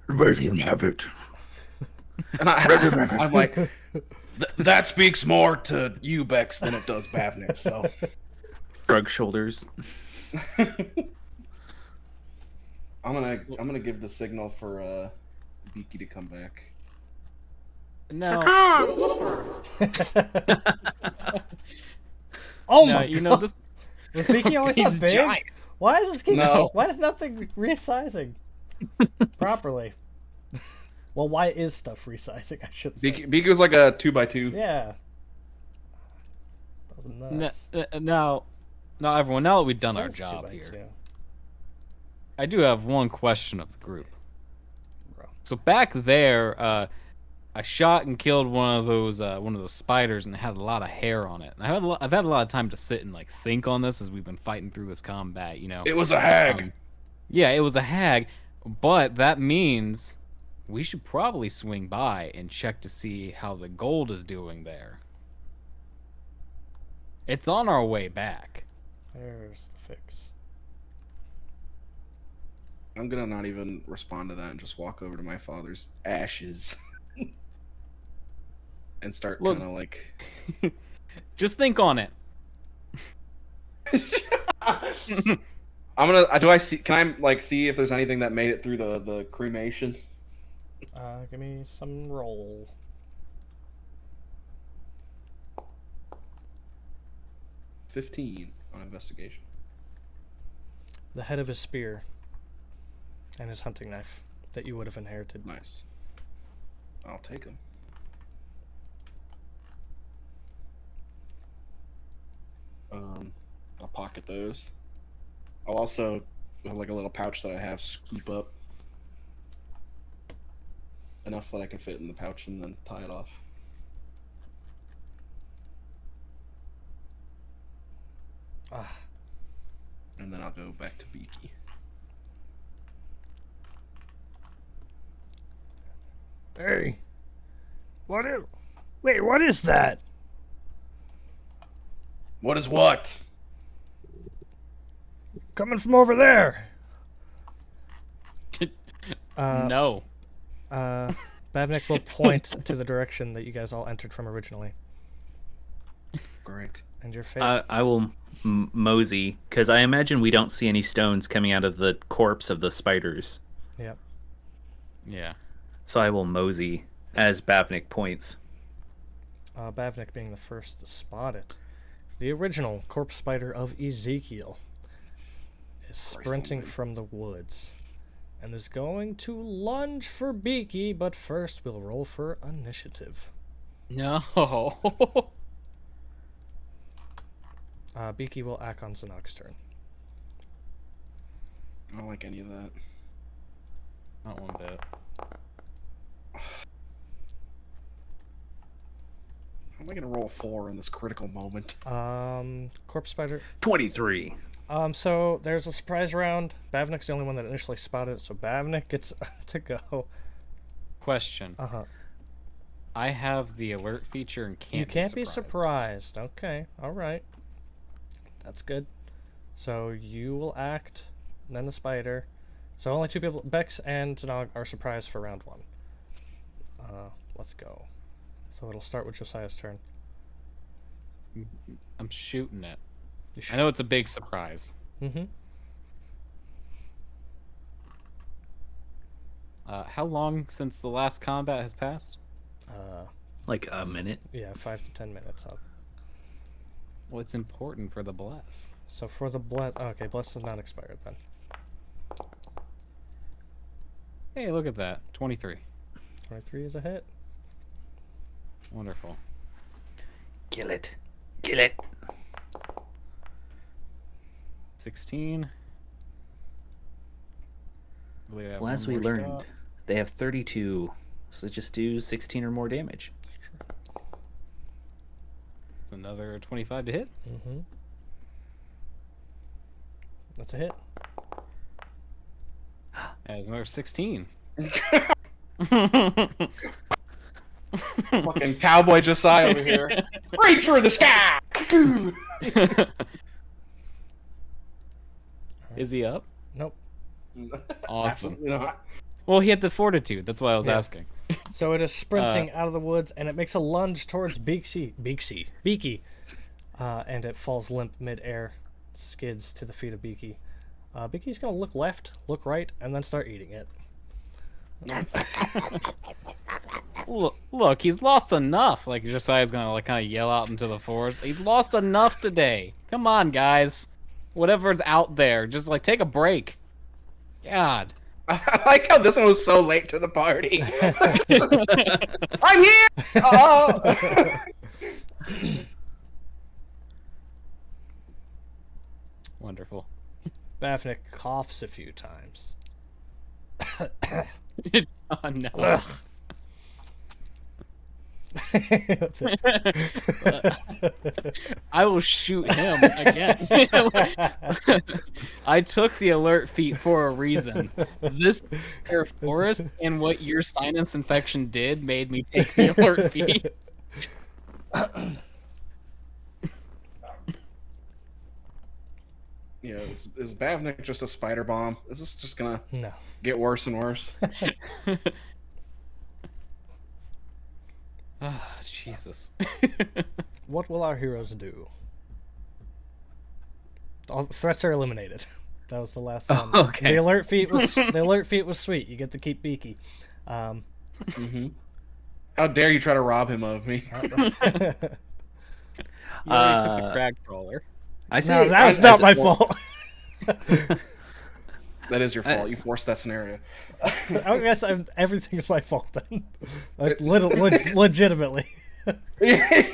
"Let him have it." And I'm like, that speaks more to you, Bex, than it does Bavnik. So, Shrug shoulders. I'm gonna give the signal for Beaky to come back. No. Oh No, my you know god! this. Was Beaky always He's that big? giant. Why is this keep No. Why is nothing resizing properly? Well, why is stuff resizing? I should say. Beaky was like a 2x2. Yeah. That was nuts. Now, everyone. Now that we've done our Says job 2 by here, 2. I do have one question of the group. Bro. So back there, I shot and killed one of those spiders, and it had a lot of hair on it. And I've had a lot of time to sit and like think on this as we've been fighting through this combat. You know. It was a hag. Yeah, it was a hag, but that means we should probably swing by and check to see how the gold is doing there. It's on our way back. There's the fix. I'm gonna not even respond to that and just walk over to my father's ashes and start Look- kind of like. Just think on it. I'm gonna. Do I see? Can I like see if there's anything that made it through the cremation? Give me some roll. $15 on investigation. The head of his spear and his hunting knife that you would have inherited. Nice. I'll take them. I'll pocket those. I'll also, like a little pouch that I have, scoop up enough that I can fit in the pouch and then tie it off. And then I'll go back to Beaky. Hey. Wait, what is that? What is what? Coming from over there. No. Bavnik will point to the direction that you guys all entered from originally. Great. And your fate. I will mosey, because I imagine we don't see any stones coming out of the corpse of the spiders. Yep. Yeah. So I will mosey as Bavnik points. Bavnik being the first to spot it. The original corpse spider of Ezekiel is sprinting from the woods and is going to lunge for Beaky, but first we'll roll for initiative. No. Beaky will act on Zanog's turn. I don't like any of that. Not one bit. How am I gonna roll a 4 in this critical moment? Corpse spider. 23. So there's a surprise round. Bavnik's the only one that initially spotted it, so Bavnik gets to go. Question. Uh-huh. I have the alert feature and can't You can't be be surprised. Okay, alright. That's good. So you will act, and then the spider. So only 2 people, Bex and Zanog, are surprised for round 1. Let's go. So it'll start with Josiah's turn. I'm shooting it. You I know it's a big surprise. Mm-hmm. How long since the last combat has passed? Like a minute. Yeah, 5 to 10 minutes up. What's important for the bless? So for the bless, okay, bless is not expired then. Hey, look at that. 23. 23 is a hit. Wonderful. Kill it. Kill it. 16. Well, as we learned, they have 32, so just do 16 or more damage. Another 25 to hit. Mm-hmm. That's a hit. As another 16. Fucking cowboy Josiah over here. Reach for the sky! Is he up? Nope. Awesome. Absolutely not. Well, he had the fortitude. That's why I was asking. So it is sprinting out of the woods, and it makes a lunge towards Beaky. And it falls limp mid-air, skids to the feet of Beaky. Beaky's gonna look left, look right, and then start eating it. Look, he's lost enough. Like, Josiah's gonna like kind of yell out into the forest. He's lost enough today. Come on, guys. Whatever's out there, just like take a break. God. I like how this one was so late to the party. I'm here! Oh! Wonderful. Bavnik coughs a few times. Oh, no. That's it. I will shoot him again. I took the alert feat for a reason. This air forest and what your sinus infection did made me take the alert feat. Yeah, is Bavnik just a spider bomb? Is this just gonna get worse and worse? Ah, Jesus. What will our heroes do? All threats are eliminated. That was the last one. Oh, okay. The alert feat was sweet. You get to keep Beaky. Mm-hmm. How dare you try to rob him of me? You already took the crag crawler. I say No, that's not my fault. That is your fault. You forced that scenario. I guess everything's my fault then. Like, legitimately. I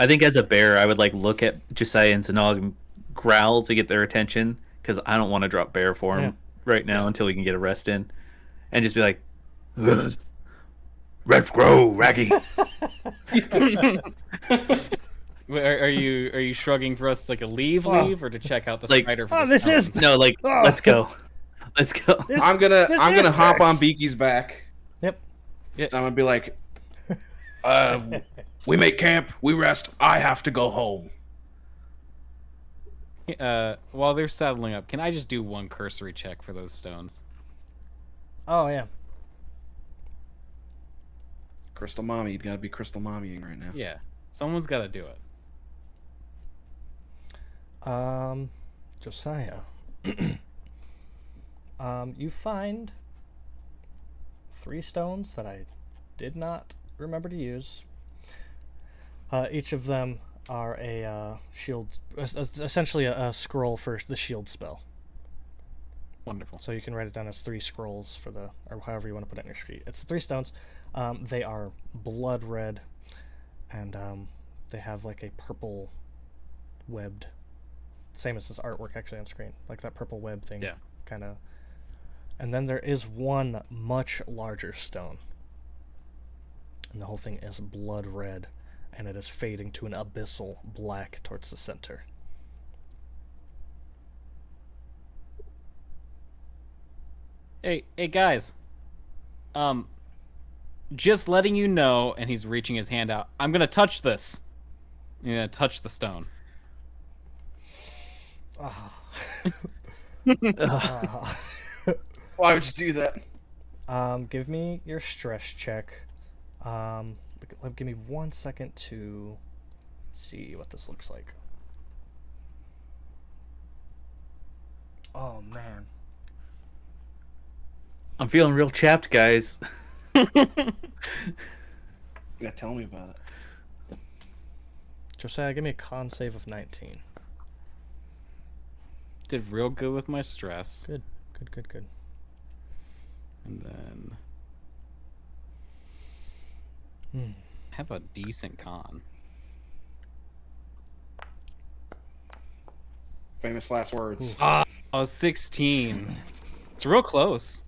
think as a bear, I would like look at Josiah and Zanog and growl to get their attention, because I don't want to drop bear form right now until we can get a rest in, and just be like, "Let's grow, Raggy." Are you shrugging for us to like a leave, or to check out the Like, spider? For the stones? No, like let's go, let's go. I'm gonna hop on Beaky's back. I'm gonna be like, we make camp, we rest. I have to go home. While they're settling up, can I just do one cursory check for those stones? Oh yeah. Crystal Mommy, you gotta be Crystal Mommying right now. Yeah, someone's got to do it. Josiah. You find 3 stones that I did not remember to use. Each of them are a shield, essentially a scroll for the shield spell. Wonderful. So you can write it down as 3 scrolls for the, or however you want to put it in your sheet. It's 3 stones. They are blood red, and they have like a purple webbed, same as this artwork actually on screen, like that purple web thing. Yeah. Kind of. And then there is one much larger stone, and the whole thing is blood red, and it is fading to an abyssal black towards the center. Hey guys. Just letting you know, and he's reaching his hand out. I'm gonna touch this. I'm gonna touch the stone. Why would you do that? Give me your stress check. Give me 1 second to see what this looks like. Oh man. I'm feeling real chapped, guys. Yeah, tell me about it. Josiah, give me a con save of 19. Did real good with my stress. Good. And then have a decent con. Famous last words. I was 16. It's real close.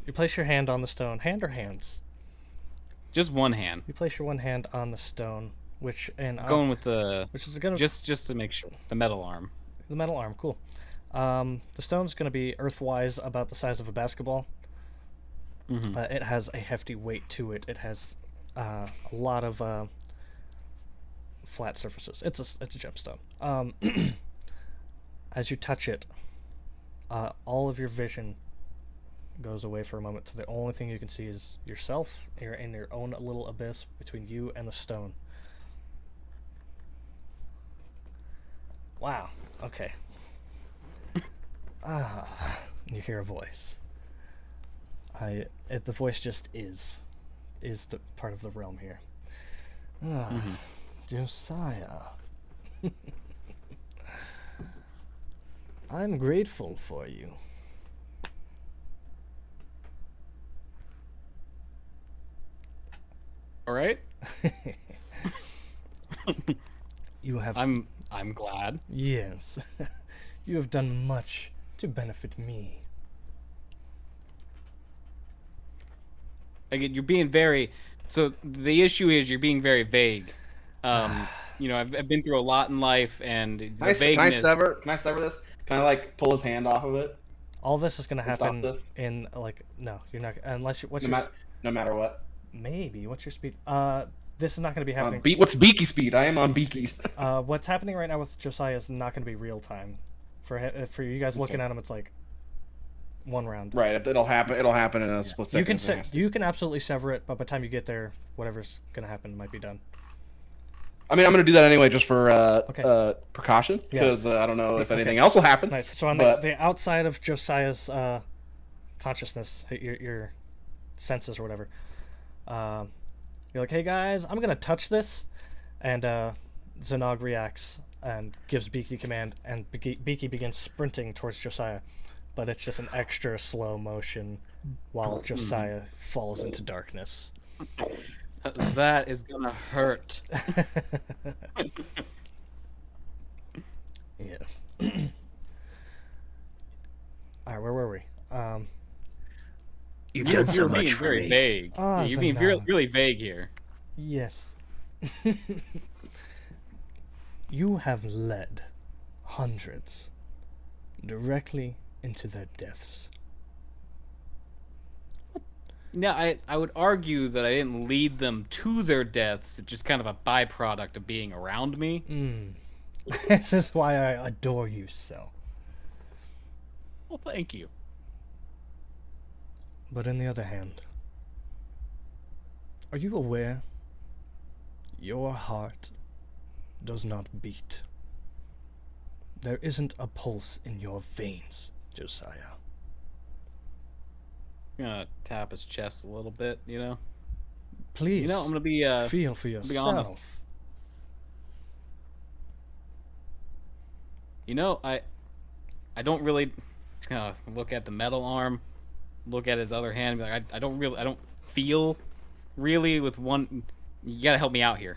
You place your hand on the stone. Hand or hands? Just one hand. You place your one hand on the stone, which Going with the which is gonna just to make sure the metal arm. the metal arm. Cool. The stone's gonna be earthwise about the size of a basketball. It has a hefty weight to it. It has a lot of flat surfaces. It's a gemstone. As you touch it, all of your vision goes away for a moment. So the only thing you can see is yourself. You're in your own little abyss between you and the stone. Wow. Okay. You hear a voice. The voice just is the part of the realm here. Josiah. I'm grateful for you. All right. You have. I'm glad. Yes. You have done much to benefit me. Again, you're being very. So the issue is you're being very vague. You know, I've been through a lot in life, and the vagueness. Can I sever this? Can I like pull his hand off of it? All this is gonna And stop happen this? in like no, you're not unless you. What's No, your no matter what. maybe? What's your speed? This is not gonna be happening. What's Beaky speed? I am on Beaky's. What's happening right now with Josiah is not gonna be real time. For you guys looking at him, it's like one round. Right. It'll happen. It'll happen in a split second. You can absolutely sever it, but by the time you get there, whatever's gonna happen might be done. I mean, I'm gonna do that anyway, just for Okay. precaution, Yeah. because I don't know if Okay. anything else will happen. Nice. So on but- the outside of Josiah's consciousness, your senses or whatever, you're like, "Hey guys, I'm gonna touch this," and Zanog reacts and gives Beaky command, and Beaky begins sprinting towards Josiah, but it's just an extra slow motion while Josiah falls into darkness. That is gonna hurt. Yes. All right, where were we? You've done so You're much being for very me. vague. You're being Zanog. really vague here. Yes. You have led hundreds directly into their deaths I would argue that I didn't lead them to their deaths. It's just kind of a byproduct of being around me. This is why I adore you so. Well, thank you. But on the other hand, are you aware your heart does not beat? There isn't a pulse in your veins, Josiah. I'm gonna tap his chest a little bit, you know? Please, You know, I'm gonna be, feel for be yourself. honest. You know, I don't really just gonna look at the metal arm, look at his other hand, and be like, I don't feel really with one. You gotta help me out here.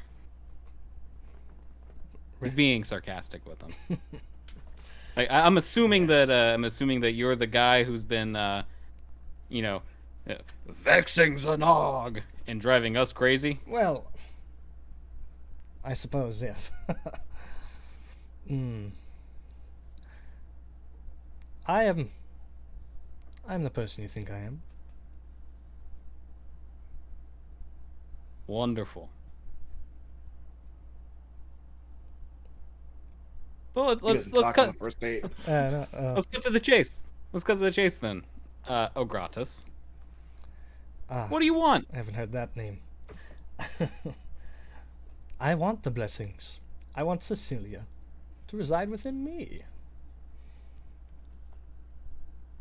He's being sarcastic with him. Like, I'm assuming that you're the guy who's been, you know, vexing Zanog and driving us crazy. Well, I suppose, yes. I'm the person you think I am. Wonderful. Well, He let's doesn't talk on cut. the first date. Let's cut to the chase. Let's cut to the chase then. Ogratus. What do you want? I haven't heard that name. I want the blessings. I want Cecilia to reside within me.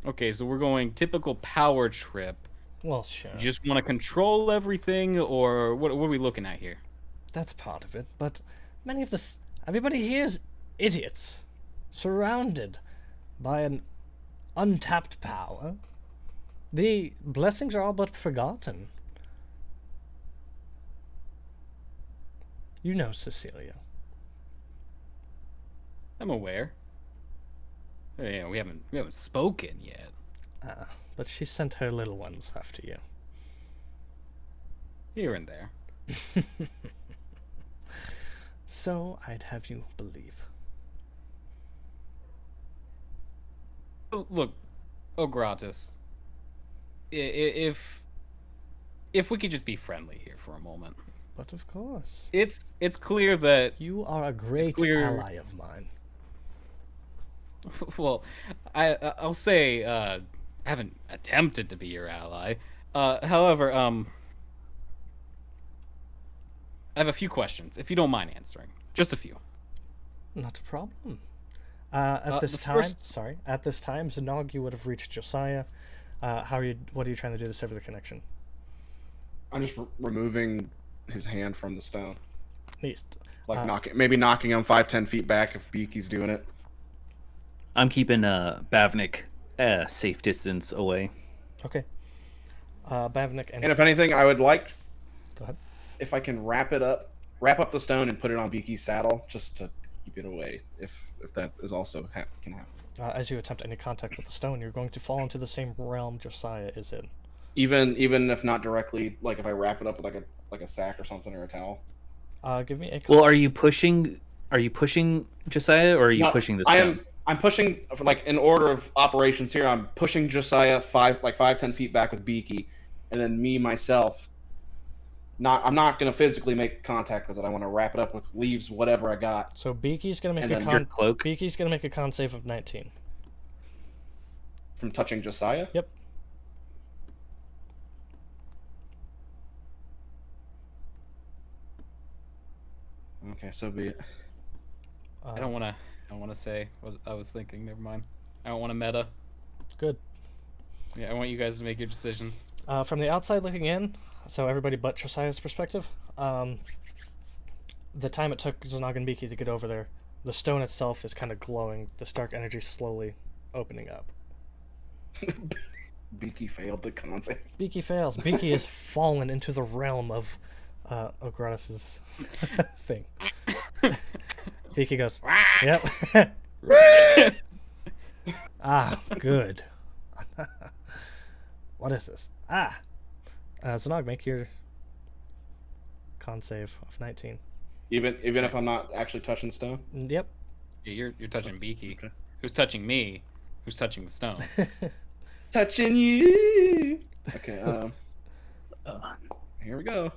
Okay, so we're going typical power trip. Well, sure. You just want to control everything, or what are we looking at here? That's part of it, but many of everybody here is idiots, surrounded by an untapped power. The blessings are all but forgotten. You know Cecilia. I'm aware. Yeah, we haven't spoken yet. But she sent her little ones after you. Here and there. So I'd have you believe. Look, Ogratus. If we could just be friendly here for a moment. But of course. It's clear that You are a great ally of mine. well, I'll say I haven't attempted to be your ally. However, I have a few questions, if you don't mind answering. Just a few. Not a problem. At this time, Zanog, you would have reached Josiah. What are you trying to do to sever the connection? I'm just removing his hand from the stone. Neat. Like knocking him 5-10 feet back if Beaky's doing it. I'm keeping Bavnik safe distance away. Okay. Bavnik and if anything, I would like, go ahead. if I can wrap up the stone and put it on Beaky's saddle, just to keep it away. If that is also can happen. As you attempt any contact with the stone, you're going to fall into the same realm Josiah is in. Even if not directly, like if I wrap it up with like a sack or something or a towel. Give me a. Well, are you pushing Josiah, or are you pushing the stone? I'm pushing, like, in order of operations here, I'm pushing Josiah 5-10 feet back with Beaky, and then me, myself, I'm not going to physically make contact with it. I want to wrap it up with leaves, whatever I got. So Beaky's going to make Beaky's going to make a con save of 19. From touching Josiah? Yep. Okay, so be it. I don't want to say what I was thinking. Never mind. I don't want to meta. Good. Yeah, I want you guys to make your decisions. From the outside looking in, so everybody but Josiah's perspective, the time it took Zanog and Beaky to get over there, the stone itself is kind of glowing. This dark energy slowly opening up. Beaky failed the concept. Beaky fails. Beaky has fallen into the realm of Ogratus' thing. Beaky goes, yep. Ah, good. What is this? Zanog, make your con save of 19. Even if I'm not actually touching the stone? Yep. Yeah, you're touching Beaky. Okay. Who's touching me? Who's touching the stone? Touching you! Okay, Here we go.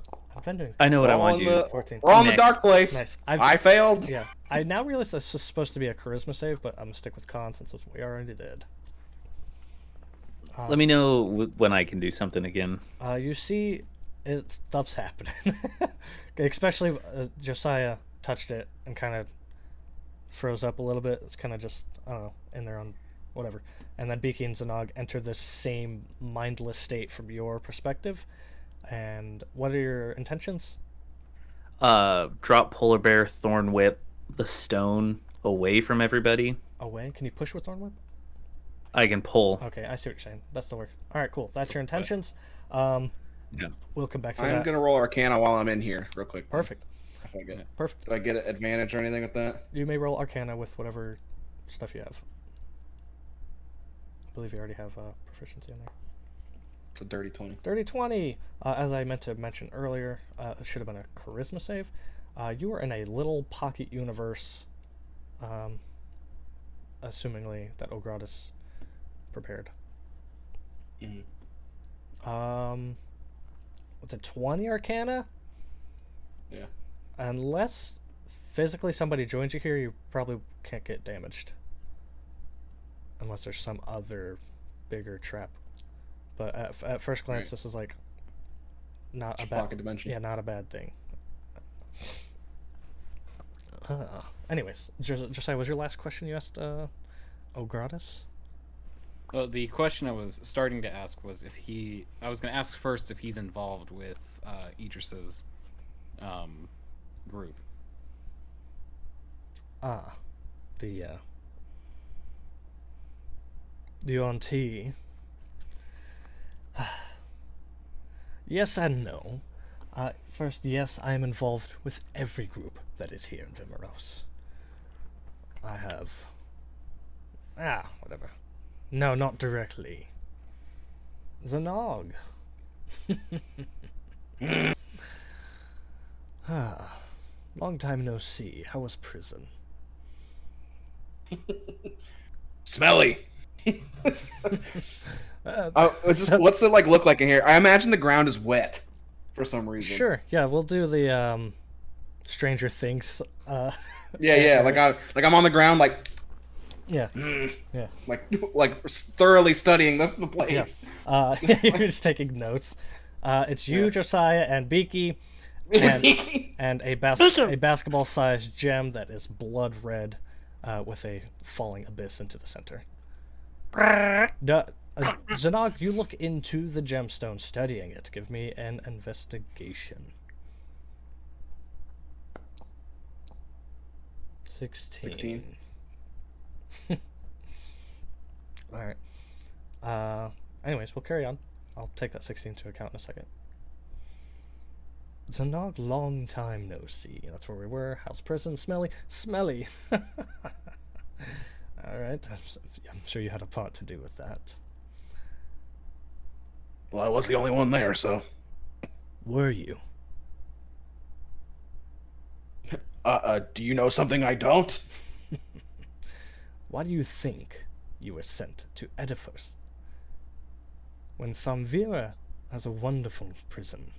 I'm doing I know what I We're want on to do. the- 14. We're on the Nick. dark place. Nice. I failed. Yeah. I now realize this is supposed to be a charisma save, but I'm gonna stick with con since that's what we already did. Let me know when I can do something again. You see, stuff's happening. Especially Josiah touched it and kind of froze up a little bit. It's kind of just, I don't know, in their own whatever. And then Beaky and Zanog enter this same mindless state from your perspective. And what are your intentions? Drop Polar Bear, Thorn Whip, the stone away from everybody. Away? Can you push with Thorn Whip? I can pull. Okay, I see what you're saying. That still works. All right, cool. If that's your intentions. Yeah. We'll come back to I'm that. gonna roll Arcana while I'm in here, real quick. Perfect. If I get it. Perfect. Do I get an advantage or anything with that? You may roll Arcana with whatever stuff you have. I believe you already have proficiency in there. It's a dirty 20. Dirty 20! As I meant to mention earlier, it should have been a charisma save. You are in a little pocket universe, assumingly that Ogratis prepared. What's it, 20 Arcana? Yeah. Unless physically somebody joins you here, you probably can't get damaged. Unless there's some other bigger trap. But at first glance, Right. this is like not Just a bad pocket dimension. Yeah, not a bad thing. Anyways, Josiah, was your last question you asked Ogratis? Well, the question I was starting to ask was if he. I was going to ask first if he's involved with Idris's group. The Auntie. Yes and no. First, yes, I am involved with every group that is here in Vimuros. I have... whatever. No, not directly. Zanog. Long time no see. How was prison? Smelly. What's it like look like in here? I imagine the ground is wet for some reason. Sure, yeah, we'll do the Stranger Things. Yeah. Like I'm on the ground, like Yeah. Yeah. like thoroughly studying the place. Yeah. You're just taking notes. It's you, Josiah, and Beaky, and a basketball-sized gem that is blood red, with a falling abyss into the center. Zanog, you look into the gemstone, studying it. Give me an investigation. 16. Alright. Anyways, we'll carry on. I'll take that 16 into account in a second. Zanog, long time no see. That's where we were. House prison. Smelly. Smelly. Alright. I'm sure you had a part to do with that. Well, I was the only one there, so. Were you? Do you know something I don't? Why do you think you were sent to Edifos? When Thamvira has a wonderful prison,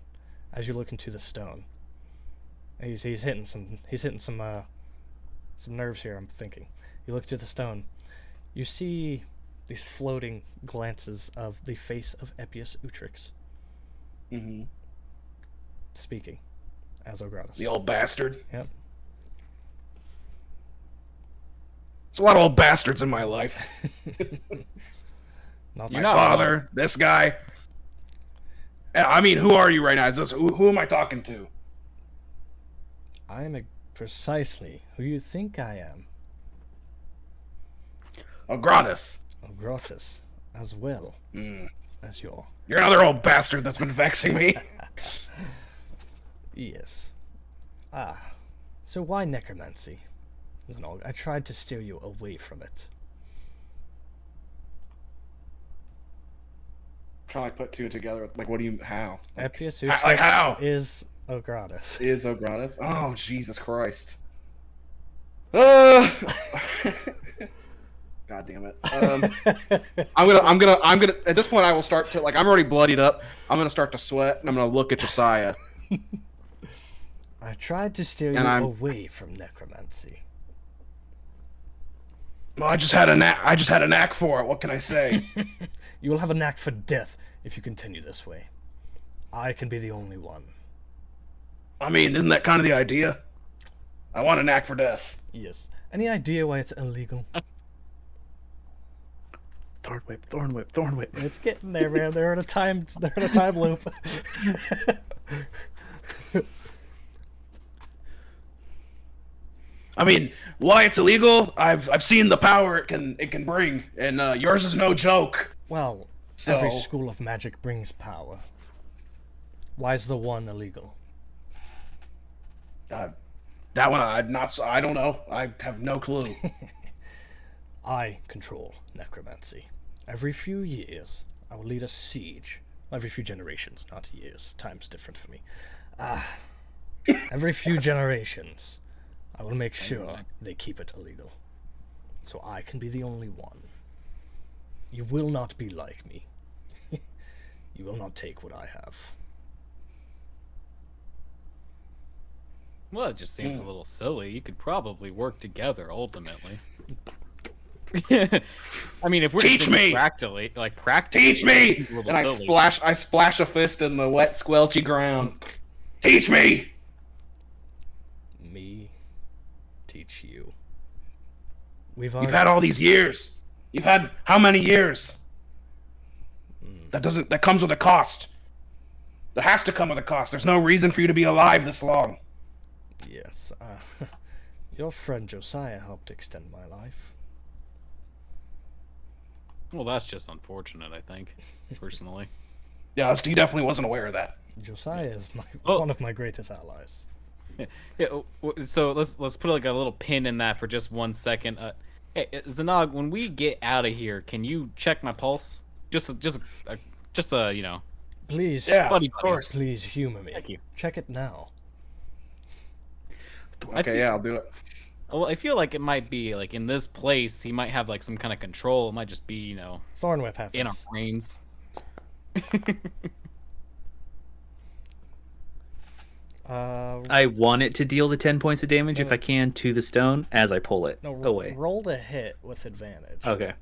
as you look into the stone. He's hitting some nerves here, I'm thinking. You look to the stone. You see these floating glances of the face of Epius Utrix. Mm-hmm. Speaking as Ogratis. The old bastard. Yep. There's a lot of old bastards in my life. Not My father, this guy. I mean, who are you right now? Is this, who am I talking to? I am precisely who you think I am. Ogratis. Ogratis, as well as your... You're another old bastard that's been vexing me. Yes. So why necromancy? Zanog, I tried to steer you away from it. Trying to put two together. Like, what do you... How? Epius Like, how? Utrix is Ogratis. Is Ogratis? Oh, Jesus Christ. God damn it. I'm gonna. At this point, I will start to like. I'm already bloodied up. I'm gonna start to sweat, and I'm gonna look at Josiah. I tried to steer you away from necromancy. Well, I just had a knack for it. What can I say? You will have a knack for death if you continue this way. I can be the only one. I mean, isn't that kind of the idea? I want a knack for death. Yes. Any idea why it's illegal? Thorn whip, thorn whip, thorn whip. It's getting there, man. They're in a time loop. I mean, why it's illegal? I've seen the power it can bring, and yours is no joke. Well, every school of magic brings power. Why is the one illegal? That one I don't know. I have no clue. I control necromancy. Every few years, I will lead a siege. Every few generations, not years. Time's different for me. Every few generations, I will make sure they keep it illegal. So I can be the only one. You will not be like me. You will not take what I have. Well, it just seems a little silly. You could probably work together ultimately. I mean, if we're Teach me! practically, Teach me! a little And silly. I splash a fist in the wet, squelchy ground. Teach me! Me teach you. You've had all these years. You've had how many years? That comes with a cost. That has to come with a cost. There's no reason for you to be alive this long. Yes, your friend Josiah helped extend my life. Well, that's just unfortunate, I think, personally. Yeah, he definitely wasn't aware of that. Josiah is one of my greatest allies. Yeah, so let's put like a little pin in that for just 1 second. Hey, Zanog, when we get out of here, can you check my pulse? Just you know. Please, Yeah, buddy. of course. Please humor me. Thank you. Check it now. Okay, yeah, I'll do it. Well, I feel like it might be like in this place, he might have like some kind of control. It might just be, you know, Thorn whip happens. in our brains. I want it to deal the 10 points of damage if I can to the stone as I pull it away. Roll to hit with advantage. Okay.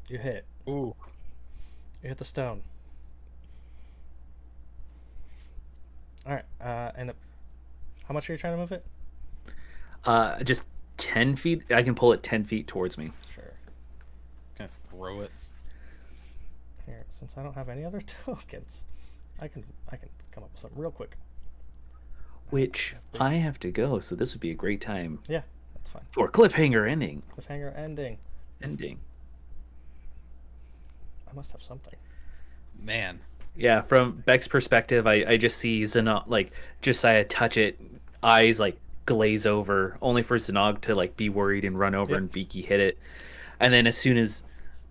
You hit. Ooh. You hit the stone. Alright, and how much are you trying to move it? Just 10 feet. I can pull it 10 feet towards me. Sure. Kind of throw it. Here, since I don't have any other tokens, I can come up with something real quick. Which I have to go, so this would be a great time Yeah, that's fine. for cliffhanger ending. Cliffhanger ending. Ending. I must have something. Man. Yeah, from Beck's perspective, I just see Zanog, like, Josiah touch it, eyes, like, glaze over, only for Zanog to, like, be worried and run over and Viki hit it. And then as soon as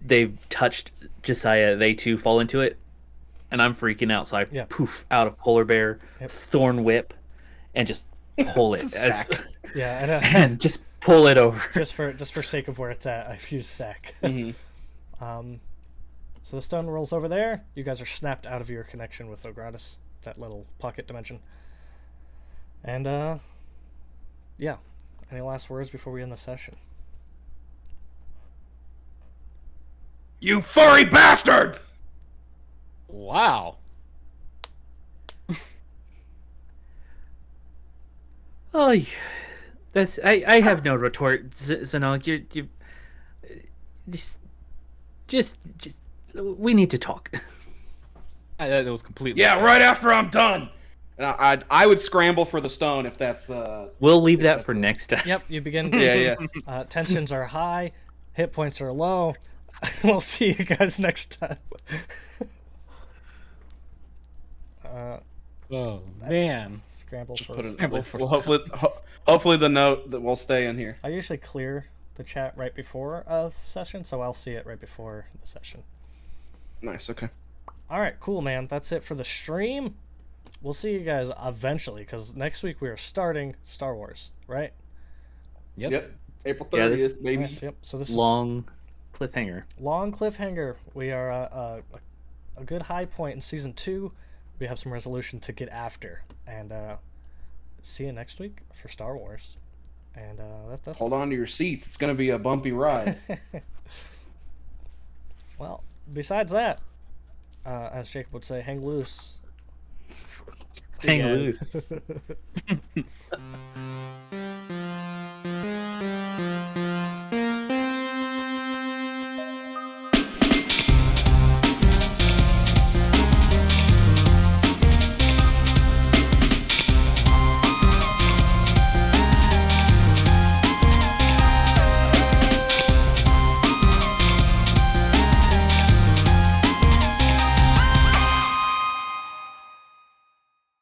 they've touched Josiah, they too fall into it. And I'm freaking out, so I poof out of Polar Bear, Thorn Whip, and just pull it. Yeah, and just pull it over. just for sake of where it's at, I've used sack. So the stone rolls over there. You guys are snapped out of your connection with Ogratis, that little pocket dimension. And yeah. Any last words before we end the session? You furry bastard! Wow. Oh, that's I have no retort, Zanog. You just we need to talk. That was completely. Yeah, right after I'm done. And I would scramble for the stone if that's. We'll leave that for next time. Yep, you begin. Yeah. Tensions are high, hit points are low. We'll see you guys next time. Oh man. Scramble for. Hopefully the note that will stay in here. I usually clear the chat right before a session, so I'll see it right before the session. Nice. Okay. All right, cool, man. That's it for the stream. we'll see you guys eventually, because next week we are starting Star Wars, right? Yep. April Yeah, 30th, this- baby. Nice, yep. So this Long cliffhanger. is long cliffhanger. We are a good high point in season 2. We have some resolution to get after, and see you next week for Star Wars. And that's Hold on to your seats. It's going to be a bumpy ride. Well, besides that, as Jacob would say, hang loose. Hang guys. loose.